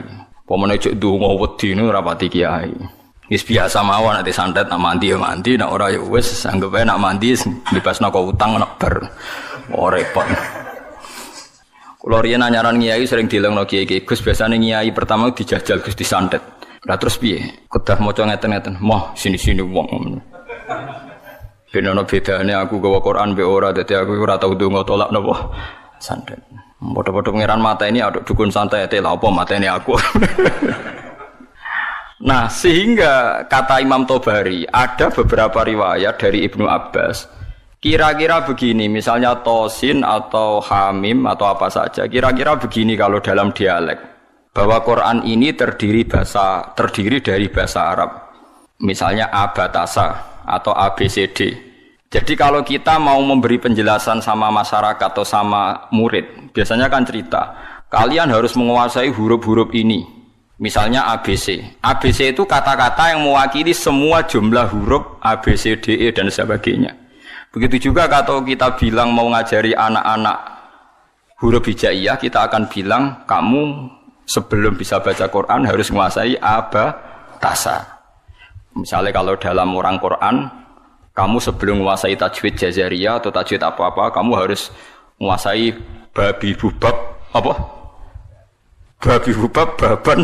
Pemene cek ndonga wedi nu ora pati kiai. Wis biasa mawon nek disantet nak mandi ya mandi, nek ora ya wis anggap ae nak mandi bebasno kok utang nek ber. Oh repot. Kulo riyen anyaran kiai sering dilengno kiai-kiai. Gus biasane kiai pertama dijajal Gus disantet. Lah terus piye? Kedah maca ngeten-ngeten. Moh sini-sini wong. Ben ana bedane aku gawa Quran mbek ora dadi aku ora tau ndonga tolak napa santet. Padha-padha pangeran mateni aduk dukun santet lha apa mateni aku. Nah, sehingga kata Imam Tobari ada beberapa riwayat dari Ibnu Abbas. Kira-kira begini, misalnya tosin atau hamim atau apa saja. Kira-kira begini kalau dalam dialek. Bahwa Quran ini terdiri dari bahasa Arab. Misalnya abatasa atau ABCD. Jadi kalau kita mau memberi penjelasan sama masyarakat atau sama murid, biasanya kan cerita, kalian harus menguasai huruf-huruf ini. Misalnya ABC. ABC itu kata-kata yang mewakili semua jumlah huruf A, B, C, D, E dan sebagainya. Begitu juga kalau kita bilang mau ngajari anak-anak huruf hijaiyah, kita akan bilang kamu sebelum bisa baca Quran harus menguasai abatasa. Misalnya kalau dalam orang Quran, kamu sebelum menguasai tajwid jazariyah atau tajwid apa-apa, kamu harus menguasai babi bubab apa? Babi bubab baban.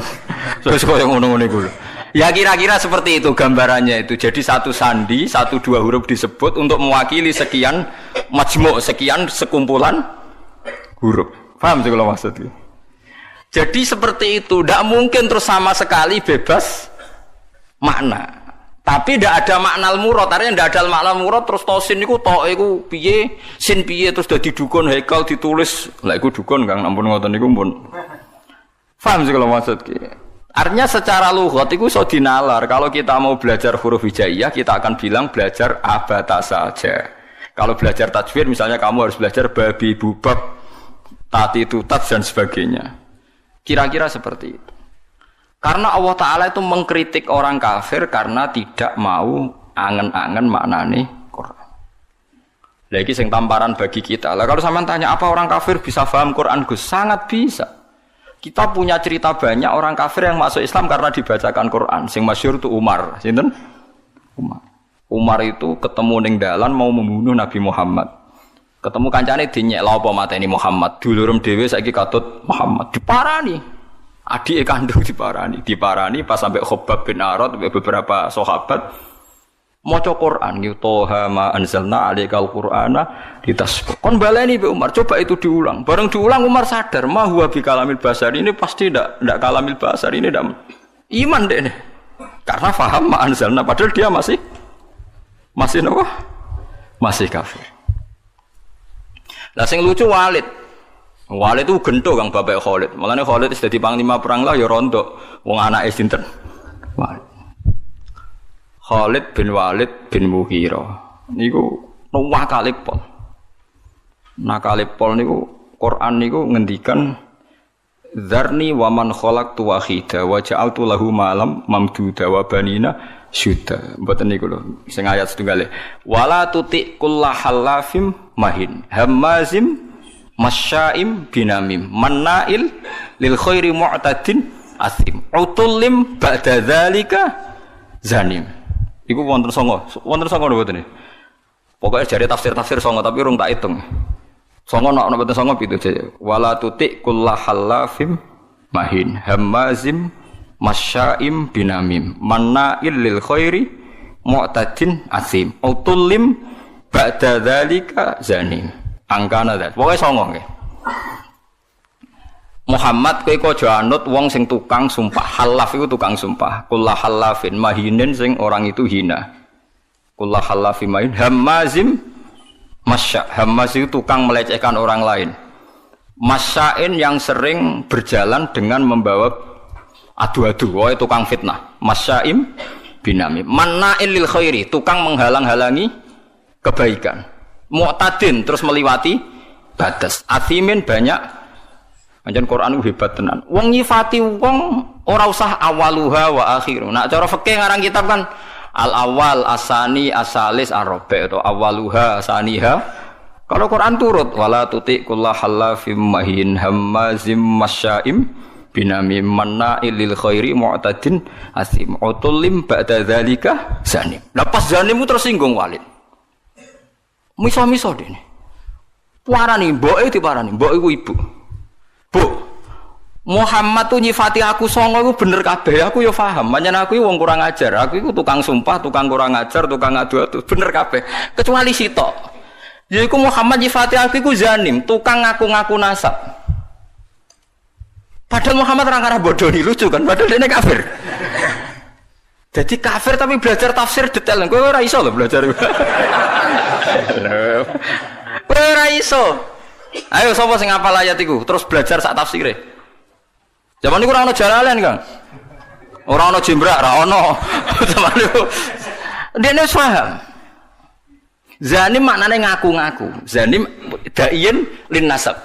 Soal yang ngono-ngono iku. Ya kira-kira seperti itu gambarannya itu. Jadi satu sandi, 1-2 huruf disebut untuk mewakili sekian majmu', sekian sekumpulan huruf. Paham sih kalau maksudnya? Jadi seperti itu, tidak mungkin terus sama sekali bebas makna. Tapi tidak ada makna al-murad, artinya tidak ada makna al-murad terus tosin itu piye, sin piye terus dadi dukun haikal ditulis. Lah iku dukun Kang, ampun ngoten niku pun. Paham sih kalau maksudnya? Artinya secara lughat itu iso dinalar. Kalau kita mau belajar huruf hijaiyah, kita akan bilang belajar abatasa saja. Kalau belajar tajwid misalnya kamu harus belajar babi bubab, tati tutat dan sebagainya. Kira-kira seperti itu. Karena Allah Ta'ala itu mengkritik orang kafir karena tidak mau angen-angen maknane Quran. Lagi sing tamparan bagi kita. Lah kalau sampean tanya apa orang kafir bisa paham Quran Gus? Sangat bisa. Kita punya cerita banyak orang kafir yang masuk Islam karena dibacakan Quran. Sing masyhur itu Umar. Sinten? Umar. Umar itu ketemu ning dalan mau membunuh Nabi Muhammad. Ketemu kancane dinyek lha apa mateni Muhammad. Dulurem dhewe saiki katut Muhammad diparani. Adik kandung diparani pas sampai Khobab bin Arad beberapa sahabat maca Quran gitu toha ma anzalna alaikal qur'ana litasqa. Kon baleni Mbak Umar, coba itu diulang. Bareng diulang Umar sadar, ma huwa bi kalamil basar ini pasti ndak kalamil basar ini ndak iman deh nih. Karena paham ma anzalna padahal dia masih napa? Masih kafir. Lah sing lucu Walid. Walid itu gento Kang bapak Khalid. Mulane Khalid wis dadi panglima perang lah ya rontok wong anake sinten. Walid. Khalid bin Walid bin Mughirah. Niku nakale pol. Nakale pol niku Quran niku ngendikan Dzarni wa man khalaqtu wahida wa ja'altu lahu malam mamduda wa banina syuda. Mboten niku lho sing ayat setunggale. Wala tuti kullahallafim mahin hamazim masyaim binamim mannail lil khairi mu'tadin asim utullim ba'da dzalika zanim. Iku wonten songo mboten. Pokoke jare tafsir-tafsir songo tapi urung tak hitung. Songo nek mboten songo pitu jare. Wala tuti kullahallafim mahin hamazim masyaim binamim mannail lil khairi mu'tadin asim utullim ba'da dzalika zanim. Angkana dat. Pokoke songo nggih. Muhammad kowe aja anut wong sing tukang sumpah. Halaf iku tukang sumpah. Kullah halafin mahinin sing orang itu hina. Kullah halafin mahin hamazim masya. Hamaz itu tukang melecehkan orang lain. Masyain yang sering berjalan dengan membawa adu-adu. Woe tukang fitnah. Masyaim binami. Manna'il lil khairi, tukang menghalang-halangi kebaikan. Mu'tadin terus meliwati batas. Athimin banyak. Anjen Quran itu hebat tenan. Wong nyifati wong ora usah awaluha wa akhiru. Nak cara fikih ngarang kitab kan al awal asani asalis arabi atau awaluha asaniha. Kalau Quran turut wala tuti kullahallafim mahin hammazim masyaim binamim manna'il lil khairi mu'tadin asim utullim ba'da dzalika zanim. Lepas zanim itu tersinggung Walid. Miso-miso dene. Parani mboke diparani, mbok iku ibu. Bu, Muhammad tuh nyifati aku songo itu bener kabeh. Aku ya paham. Pancen aku wong kurang ajar. Aku itu tukang sumpah, tukang kurang ajar, tukang adu-adu. Bener kabeh. Kecuali sitok. Yaiku Muhammad nyifati aku iku zanim, tukang ngaku-ngaku nasab. Padahal Muhammad orang arah bodoh nih lucu kan. Padahal dia kafir. Jadi kafir tapi belajar tafsir detail. Kowe ora iso lho belajar. Kowe ora iso. Ayo sapa sing hafal ayat iku terus belajar sak tafsire. Zaman niku ora ono Jalalain, Kang. Ora ono Jimbrak, ora ono. Zaman niku dene paham. Zanim maknane ngaku-ngaku. Zanim daiin lin nasab.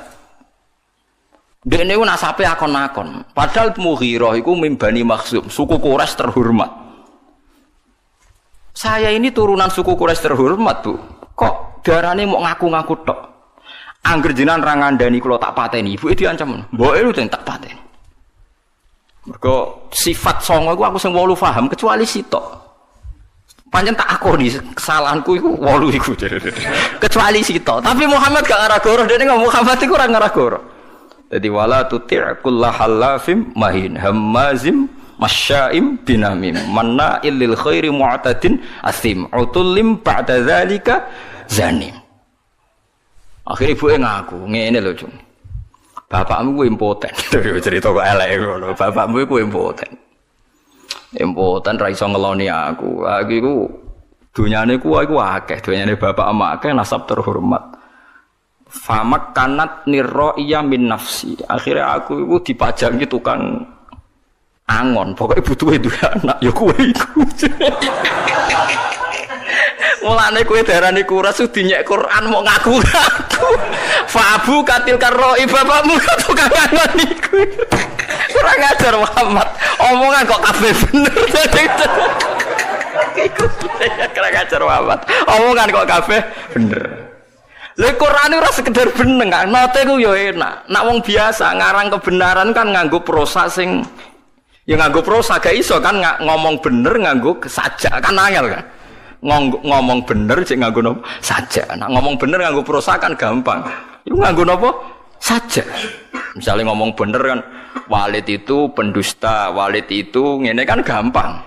Dene ku nasabe akon-akon. Padahal Mughirah iku mimbani Makhzum, suku Quraisy terhormat. Saya ini turunan suku Quraisy terhormat, Bu. Kok darane mau ngaku-ngaku tok? Angger jenengan ra ngandani kula tak pateni, ibuke diancam. Mboke lu tak pateni. Mergo sifat songo iku aku sing 8 paham kecuali sitok. Pancen tak akoni kesalahanku iku 8 iku. Kecuali sitok. Tapi Muhammad gak ngarah goro, dene ngomong Muhammad iku ora ngarah goro. Dadi wala tuti' kullahallafim mahin hammazim masyaim binamim manna'il lil khairi mu'tadin asim utullim ba'da dzalika zanim. Akhirnya ibuke ngaku, ngene lho, Cung. Bapakmu ku impoten. Cerita kok elek ngono. Bapakmu ku impoten. Impoten ra iso ngeloni aku. Aku iku dunyane ku akeh, dunyane bapak ama akeh nasab terhormat. Famak kanat nirro'iyah min nafsi. Akhirnya aku iku dipajangi tukang angon. Pokoknya butuh itu anak, ya kowe iku. Mulane kowe darani kuras dinyek Quran mau ngaku-ngaku. Fabu katil karroi bapakmu tukang angon iku. Kurang ajar Muhammad. Omongan kok kabeh bener. Iku kurang ajar Muhammad. Omongan kok kabeh bener. Lha Quran ora sekedar bener, note ku yo enak. Nak wong biasa ngarang kebenaran kan nganggo prosa sing ya nganggo prosa gak iso kan ngomong bener nganggo sajak kan angel kan. Ngomong bener cek nganggo nopo saja. Nah ngomong bener nganggo prosa kan gampang. Iku nganggo nopo saja. Misalnya ngomong bener kan Walid itu pendusta, Walid itu ngene kan gampang.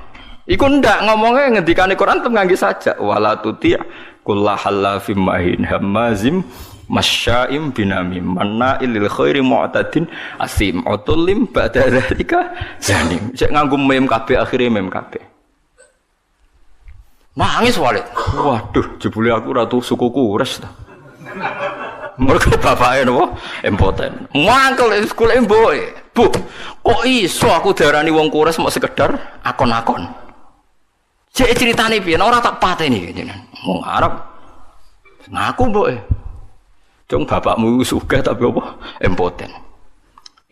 Iku ndak ngomongnya ngendikane Quran tem ngangge saja wala tuti' kullahallafim mahin hamazim masya'im binamim mana'il lil khairi mu'tadin asim utullim ba'da dzalika zanim. Cek nganggo mem kabeh akhire mem kabeh. Nangis Walid. Waduh, jebule aku ratu suku Quraisy ta. Mergo bapake napa? Impoten. Mangkel sekolah mboke. Bu, kok iso aku darani wong Quraisy mok sekedar akon-akon. Cek ceritane piye? Ora tak pateni jenengan. Wong Arab. Ngaku mboke. Cung bapakmu sugih tapi apa? Impoten.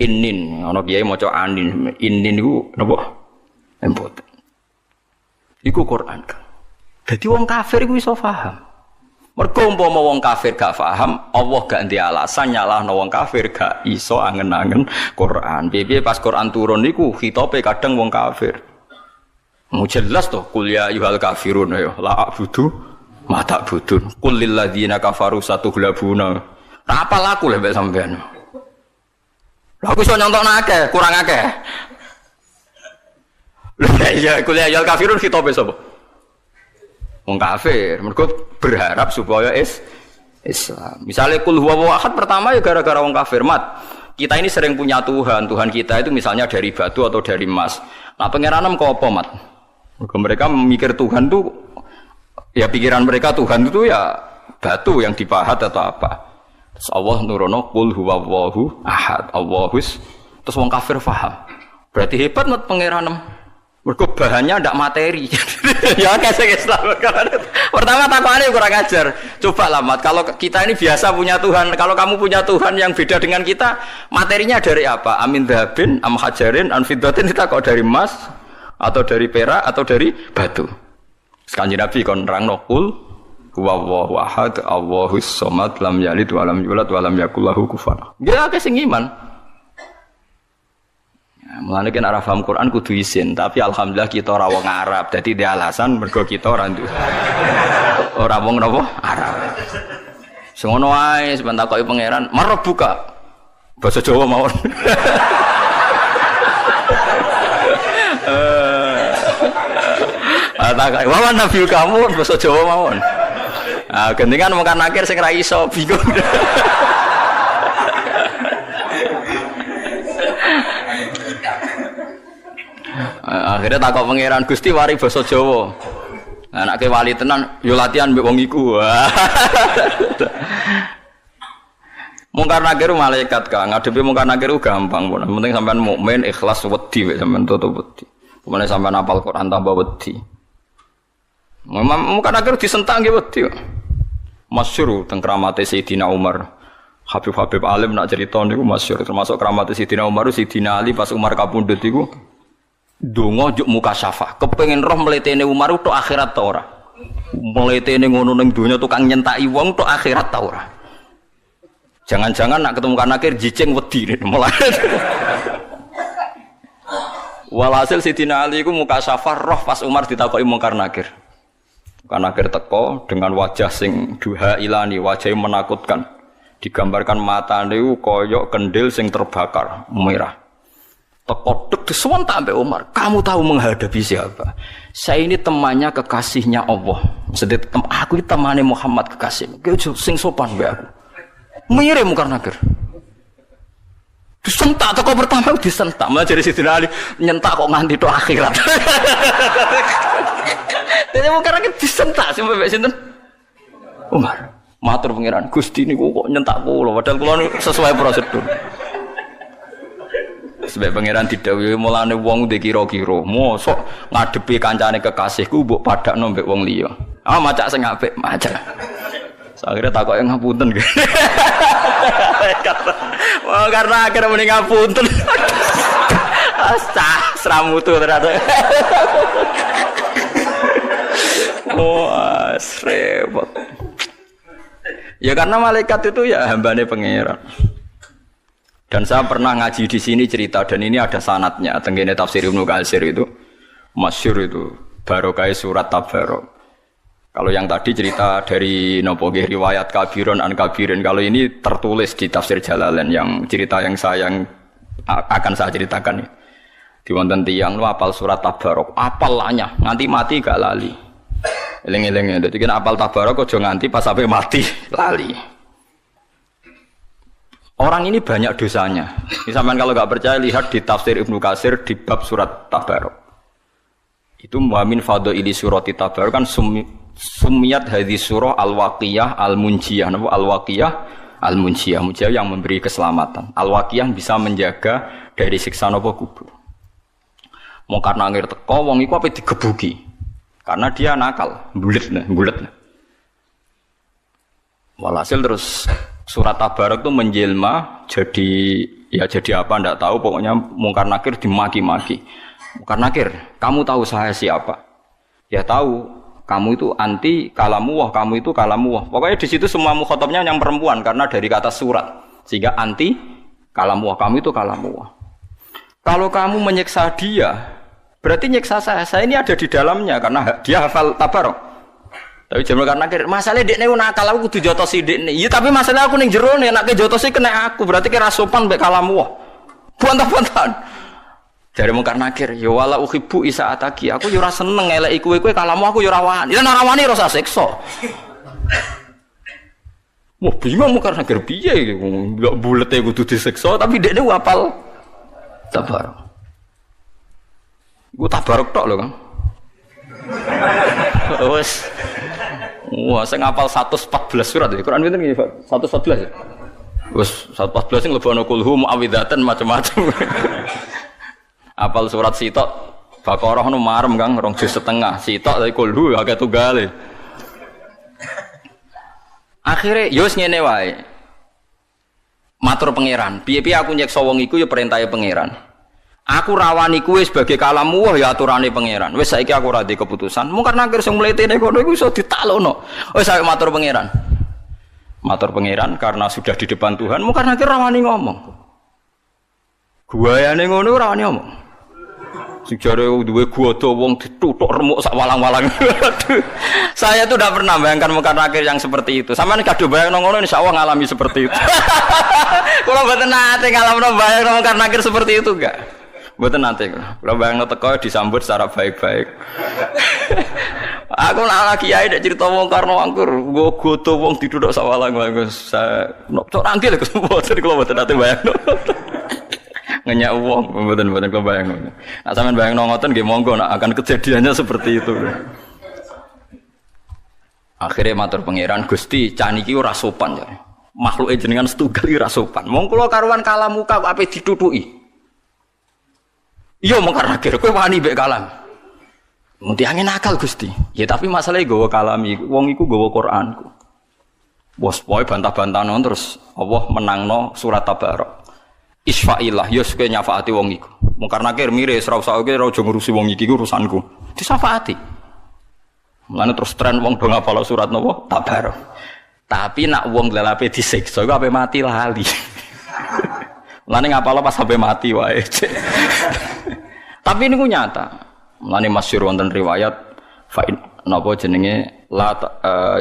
Inin, ana kiai maca anin. Inin iku napa? Impoten. Iku Quran. Dadi wong kafir iku iso paham. Mergo umpama wong kafir gak paham, Allah gak ndek alasan nyalahno wong kafir gak iso angen-angen Quran. Piye pas Quran turun niku khitabe kadang wong kafir. Mu jelas to kul ya ayyuhal kafirun ya la a'budu ma ta'budun. Qul lil ladzina kafaru satughlabuna. Nah, apa laku lek mbek sampean? Lha aku iso nyontokno akeh, kurang akeh. Lha iya kul ya ayyuhal kafirun khitabe sapa? Wong kafir, mereka berharap supaya Islam. Misalnya kul huwa ahad pertama ya gara-gara wong kafir. Kita ini sering punya Tuhan. Tuhan kita itu misalnya dari batu atau dari emas. Nah, pangeran kok apa, Mat? Mereka memikir Tuhan itu ya pikiran mereka Tuhan itu ya batu yang dipahat atau apa. Terus Allah nurono kul huwa ahad. Allahus. Terus wong kafir paham. Berarti hebat Mat pangeran. Mergo bahannya ndak materi. Ya kasih Islam. Pertama takwane kurang ajar. Coba lah Mat, kalau kita ini biasa punya Tuhan, kalau kamu punya Tuhan yang beda dengan kita, materinya dari apa? Amin dhabin, am hajarin, an fiddatin, kita kok dari emas atau dari perak atau dari batu. Kanjeng Nabi kon nerangno kul huwallahu ahad, Allahus samad, lam yalid wa lam yulad wa lam yakul lahu kufuwan. Ya akeh sing iman. Mulane kan ora paham Quran kudu isin, tapi alhamdulillah kita ora wong Arab. Dadi dia alasan mergo kita ora ora wong napa Arab. Sing ngono wae sampeyan takoki pangeran, "Marep buka." Basa Jawa mawon. Takoki, "Wawan nabi kamu basa Jawa mawon." Ah, gendingan mung kan akhir sing ra iso bingung. Akhirnya takok pangeran Gusti wari basa Jawa. Anake wali tenan yo latihan mbek wong iku. Mungkar nakir malaikat Kang, ngadepi mungkar nakir gampang pun. Penting sampean mukmin ikhlas wedi wek sampean tutup wedi. Kemudian sampean hafal Quran tambah wedi. Mungkar nakir disentak nggih wedi. Masyhur teng kramate Sayyidina Umar. Habib-habib alim nak cerita niku masyhur termasuk kramate Sayyidina Umar, Sayyidina Ali pas Umar kapundhut iku donga juk muka syafah, kepengin roh mletene Umar tok akhirat ta ora. Mletene ngono ning donya tukang nyentaki wong tok akhirat ta ora. Jangan-jangan nak ketemu kan akhir jijing wedi mulai. Walhasil Sidina Ali iku muka syafah roh pas Umar ditakoki mungkar nakir. Mungkar nakir teko dengan wajah sing duha ilani, wajah yang menakutkan. Digambarkan matane iku kaya kendil sing terbakar merah. Teko dek disewentak sampai Umar. Kamu tahu menghadapi siapa? Saya ini temannya kekasihnya Allah. Maksudnya aku ini temannya Muhammad kekasih. Kau sing sopan be aku. Mirip mungkar nakir. Disentak teko pertama disentak. Malah jadi Sidina Ali nyentak kok nganti tok akhirat. Jadi mungkar nakir disentak sampai mbek sinten? Umar. Matur pangeran Gusti niku kok nyentak kula padahal kula sesuai prosedur. Sebab pangeran didhawuhi mulane wong ndek kira-kira mosok ngadepi kancane kekasihku mbok padakno mbek wong liya. Ah macak sing apik, macak. Akhirnya takoke ngapunten. Wah karena akhirnya mending ngapunten. Astah seramutu ternyata. Wah repot. Ya karena malaikat itu ya hambane pangeran. Dan saya pernah ngaji di sini cerita dan ini ada sanadnya. Tenggene tafsir Ibnu Katsir itu masyhur itu barokah surat Tabarok. Kalau yang tadi cerita dari nopo riwayat kabiron an kabirin. Kalau ini tertulis di tafsir Jalalain yang cerita yang akan saya ceritakan. Di wonten tiyang lu apal surat Tabarok, apal lanya, nganti mati gak lali. Eling-eling dadi kena apal Tabarok aja nganti pas sampai mati lali. Orang ini banyak dosanya. Misalkan kalau nggak percaya lihat di tafsir Ibnu Katsir di bab surat Tabarok. Itu muamin fadhaili surati Tabarok kan sumiyat hadis surah al-waqiyah al-munjiyah. Napa al-waqiyah al-munjiyah, munjiyah yang memberi keselamatan. Al-waqiyah bisa menjaga dari siksa napa kubur. Mau karena ngir teko wong iku ape digebuki. Karena dia nakal, bulet. Walhasil terus surat Tabarok itu menjelma jadi apa ndak tahu, pokoknya Mungkar Nakir dimaki-maki. Mungkar Nakir, kamu tahu saya siapa? Ya tahu, kamu itu anti kalamuwah, kamu itu kalamuwah. Pokoknya di situ semua mukhatabnya yang perempuan karena dari kata surat. Sehingga anti kalamuwah, kamu itu kalamuwah. Kalau kamu menyiksa dia, berarti nyiksa saya. Saya ini ada di dalamnya karena dia hafal Tabarok. Tapi jamal karena masalah dekne nakal aku kudu jotosi dekne. Iya tapi masalah aku ning jero nek nek jotosi kena aku berarti kira sopan mbek kalamu. Bantah-bantahan. Jare Mungkar Nakir, ya wala uhibbu isaataki. Aku yo ora seneng eleki kowe kalamu aku yo ora wani. Lan ora wani rasa siksa. Wah, bingung Mungkar Nakir piye iki? Enggak bulete kudu disiksa tapi dekne hafal Tabarok. Gua Tabarok tok lho, Kang. Wes. Wah, saya ngapal 114 surat ya. Quran pinten nggih, Pak? 114 ya. Wes 114 sing lebokno kulhu muawwidzatan macam-macam. Apal surat sitok Baqarah nu marem Kang 2 juz setengah. Sitok dari kulhu agak tunggale. Akhire yo wis ngene wae. Matur pangeran, piye-piye aku nyeksa wong iku ya perintahe pangeran. Aku rawani kuwe sebagai kalamu ya aturane pangeran. Wis saiki aku ora di keputusan. Mungkar Nakir sing mletene kono iku iso ditalokno. Wis saiki matur pangeran. Matur pangeran karena sudah di depan Tuhan, Mungkar Nakir rawani ngomong. Guayane ngono ora wani ngomong. Sing jare duwe godo wong dituthuk remuk sak walang-walang. Saya tuh tidak pernah bayangkan Mungkar Nakir yang seperti itu. Sampeyan kadung bayangno ngono insyaallah ngalami seperti itu. Kalau mboten nate ngalamno bayangno Mungkar Nakir seperti itu enggak? Mboten nate. Kalau bayangno teko disambut secara baik-baik. Aku nak kiai nek cerita wong karno angkur, nggo godo wong dituthuk sak walang-walang. Saya cok rangkil mboten kula mboten nate bayangno. Ngenyak wong mboten kula bayangno. Nek sampean bayangno ngoten nggih monggo nek akan kejadiannya seperti itu. Akhirnya matur pangeran, Gusti, caniki ora sopan jare. Makhluke jenengan setunggal ora sopan. Mong kula karuan kalamuka kok ape dituthuki. Iya Mungkar Nakir, kowe wani mbek kalam. Muti angin akal Gusti. Ya tapi masalahnya gawa kalami, wong iku gawa Qur'anku. Bos poe bantah-bantahan terus Allah menangno surat Tabarok. Isfa'illah, ya kowe nyafaati wong iku. Mungkar Nakir mire ora usah ora ngurusi wong iki urusanku. Disafaati. Mulane terus tren wong do ngapal surat napa Tabarok. Tapi nak wong lelape disiksa iku ape mati lali. Mulane ngapal pas sampai mati wae. Tapi niku nyata. Mulane masyhur wonten riwayat fa'in napa jenenge la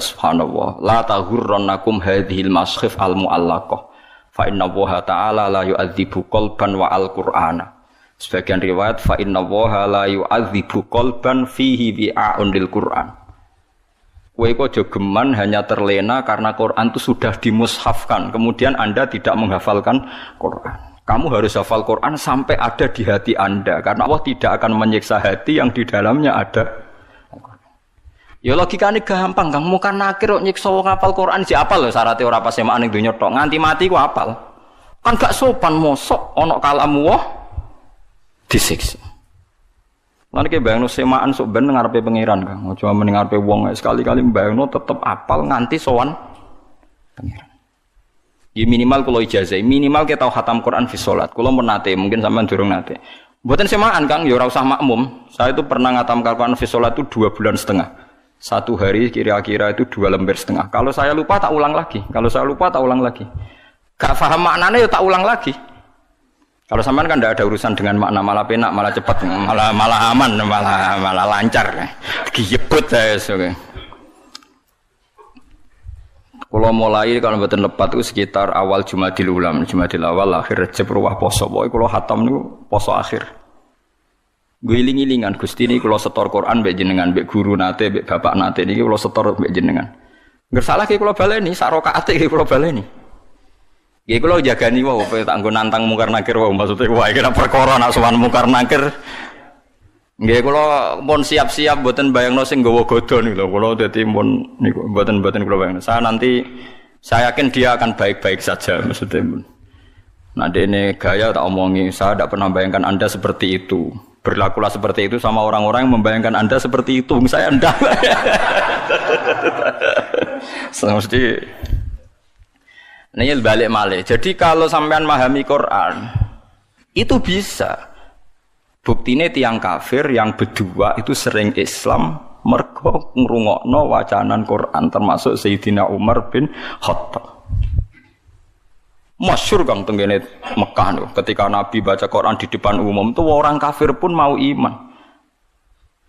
subhanallah la taghurrannakum hadhil maskhif al muallaqah fa inna Allaha ta'ala la yu'adzibu qalban wa al-Qur'ana. Sebagian riwayat fa inna Allaha la yu'adzibu qalban fihi bi'a'un lil Qur'an. Kowe kok aja geman hanya terlena karena Quran itu sudah dimushafkan, kemudian Anda tidak menghafalkan Quran. Kamu harus hafal Quran sampai ada di hati Anda, karena Allah tidak akan menyiksa hati yang di dalamnya ada. Ya logikane gampang, Kang. Mungkar Nakir kok nyiksa wong hafal Quran si apal lho syaratnya ora pas semaan ning donya tok, nganti mati ku apal. Kan gak sopan mosok ana kalamu wah disiksa. Lan ki bayangno semaan sok ben ngarepe pangeran, Kang. Aja mending ngarepe wong sekali-kali bayangno tetep apal nganti sowan pangeran. Ya minimal kalau ijazah, minimal kita tahu khatam Quran fi sholat. Kalau mau nate, mungkin sampean durung nate. Buatan semaan Kang, ya ora usah makmum. Saya itu pernah ngatam Quran fi sholat itu 2,5 bulan. 1 hari kira-kira itu 2,5 lembar. Kalau saya lupa tak ulang lagi. Gak paham maknanya ya tak ulang lagi. Kalau sampean kan tidak ada urusan dengan makna, malah penak, malah cepat, malah aman, malah lancar. Giyebut saya okay. Kalau mulai kalau mboten lepat itu sekitar awal Jumadil Ulam, Jumadil awal akhir Rejab ruwah poso. Pokoke kula khatam niku poso akhir. Guling-gilingan Gusti niki kula setor Quran mbek jenengan, mbek guru nate, mbek bapak nate niki kula setor mbek jenengan. Nggak salah ki kula baleni, sak rakaate ki kula baleni. Nggih kula jagani wae tak nggo nantang mungkar nakir wae maksude wae kira perkara nak sowan mungkar nakir. Nggih kula pun siap-siap mboten bayangno sing nggawa godhon niku lho. Kula dadi pun niku mboten kula bayangno. Saya yakin dia akan baik-baik saja maksudnya. Nah, dene gaya tak omongi, saya tidak pernah bayangkan Anda seperti itu. Berlakulah seperti itu sama orang-orang yang membayangkan Anda seperti itu. Saya enggak. Mesti ini balik malih. Jadi kalau sampean memahami Quran itu bisa. Buktine tiang kafir yang berdua itu sering Islam mergo ngrungokno wacanan Quran termasuk Sayyidina Umar bin Khattab. Masyhur kang tenggene Mekah lho, ketika Nabi baca Quran di depan umum itu orang kafir pun mau iman.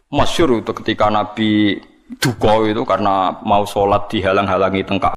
Masyhur itu ketika Nabi duka itu karena mau sholat dihalang-halangi tengkak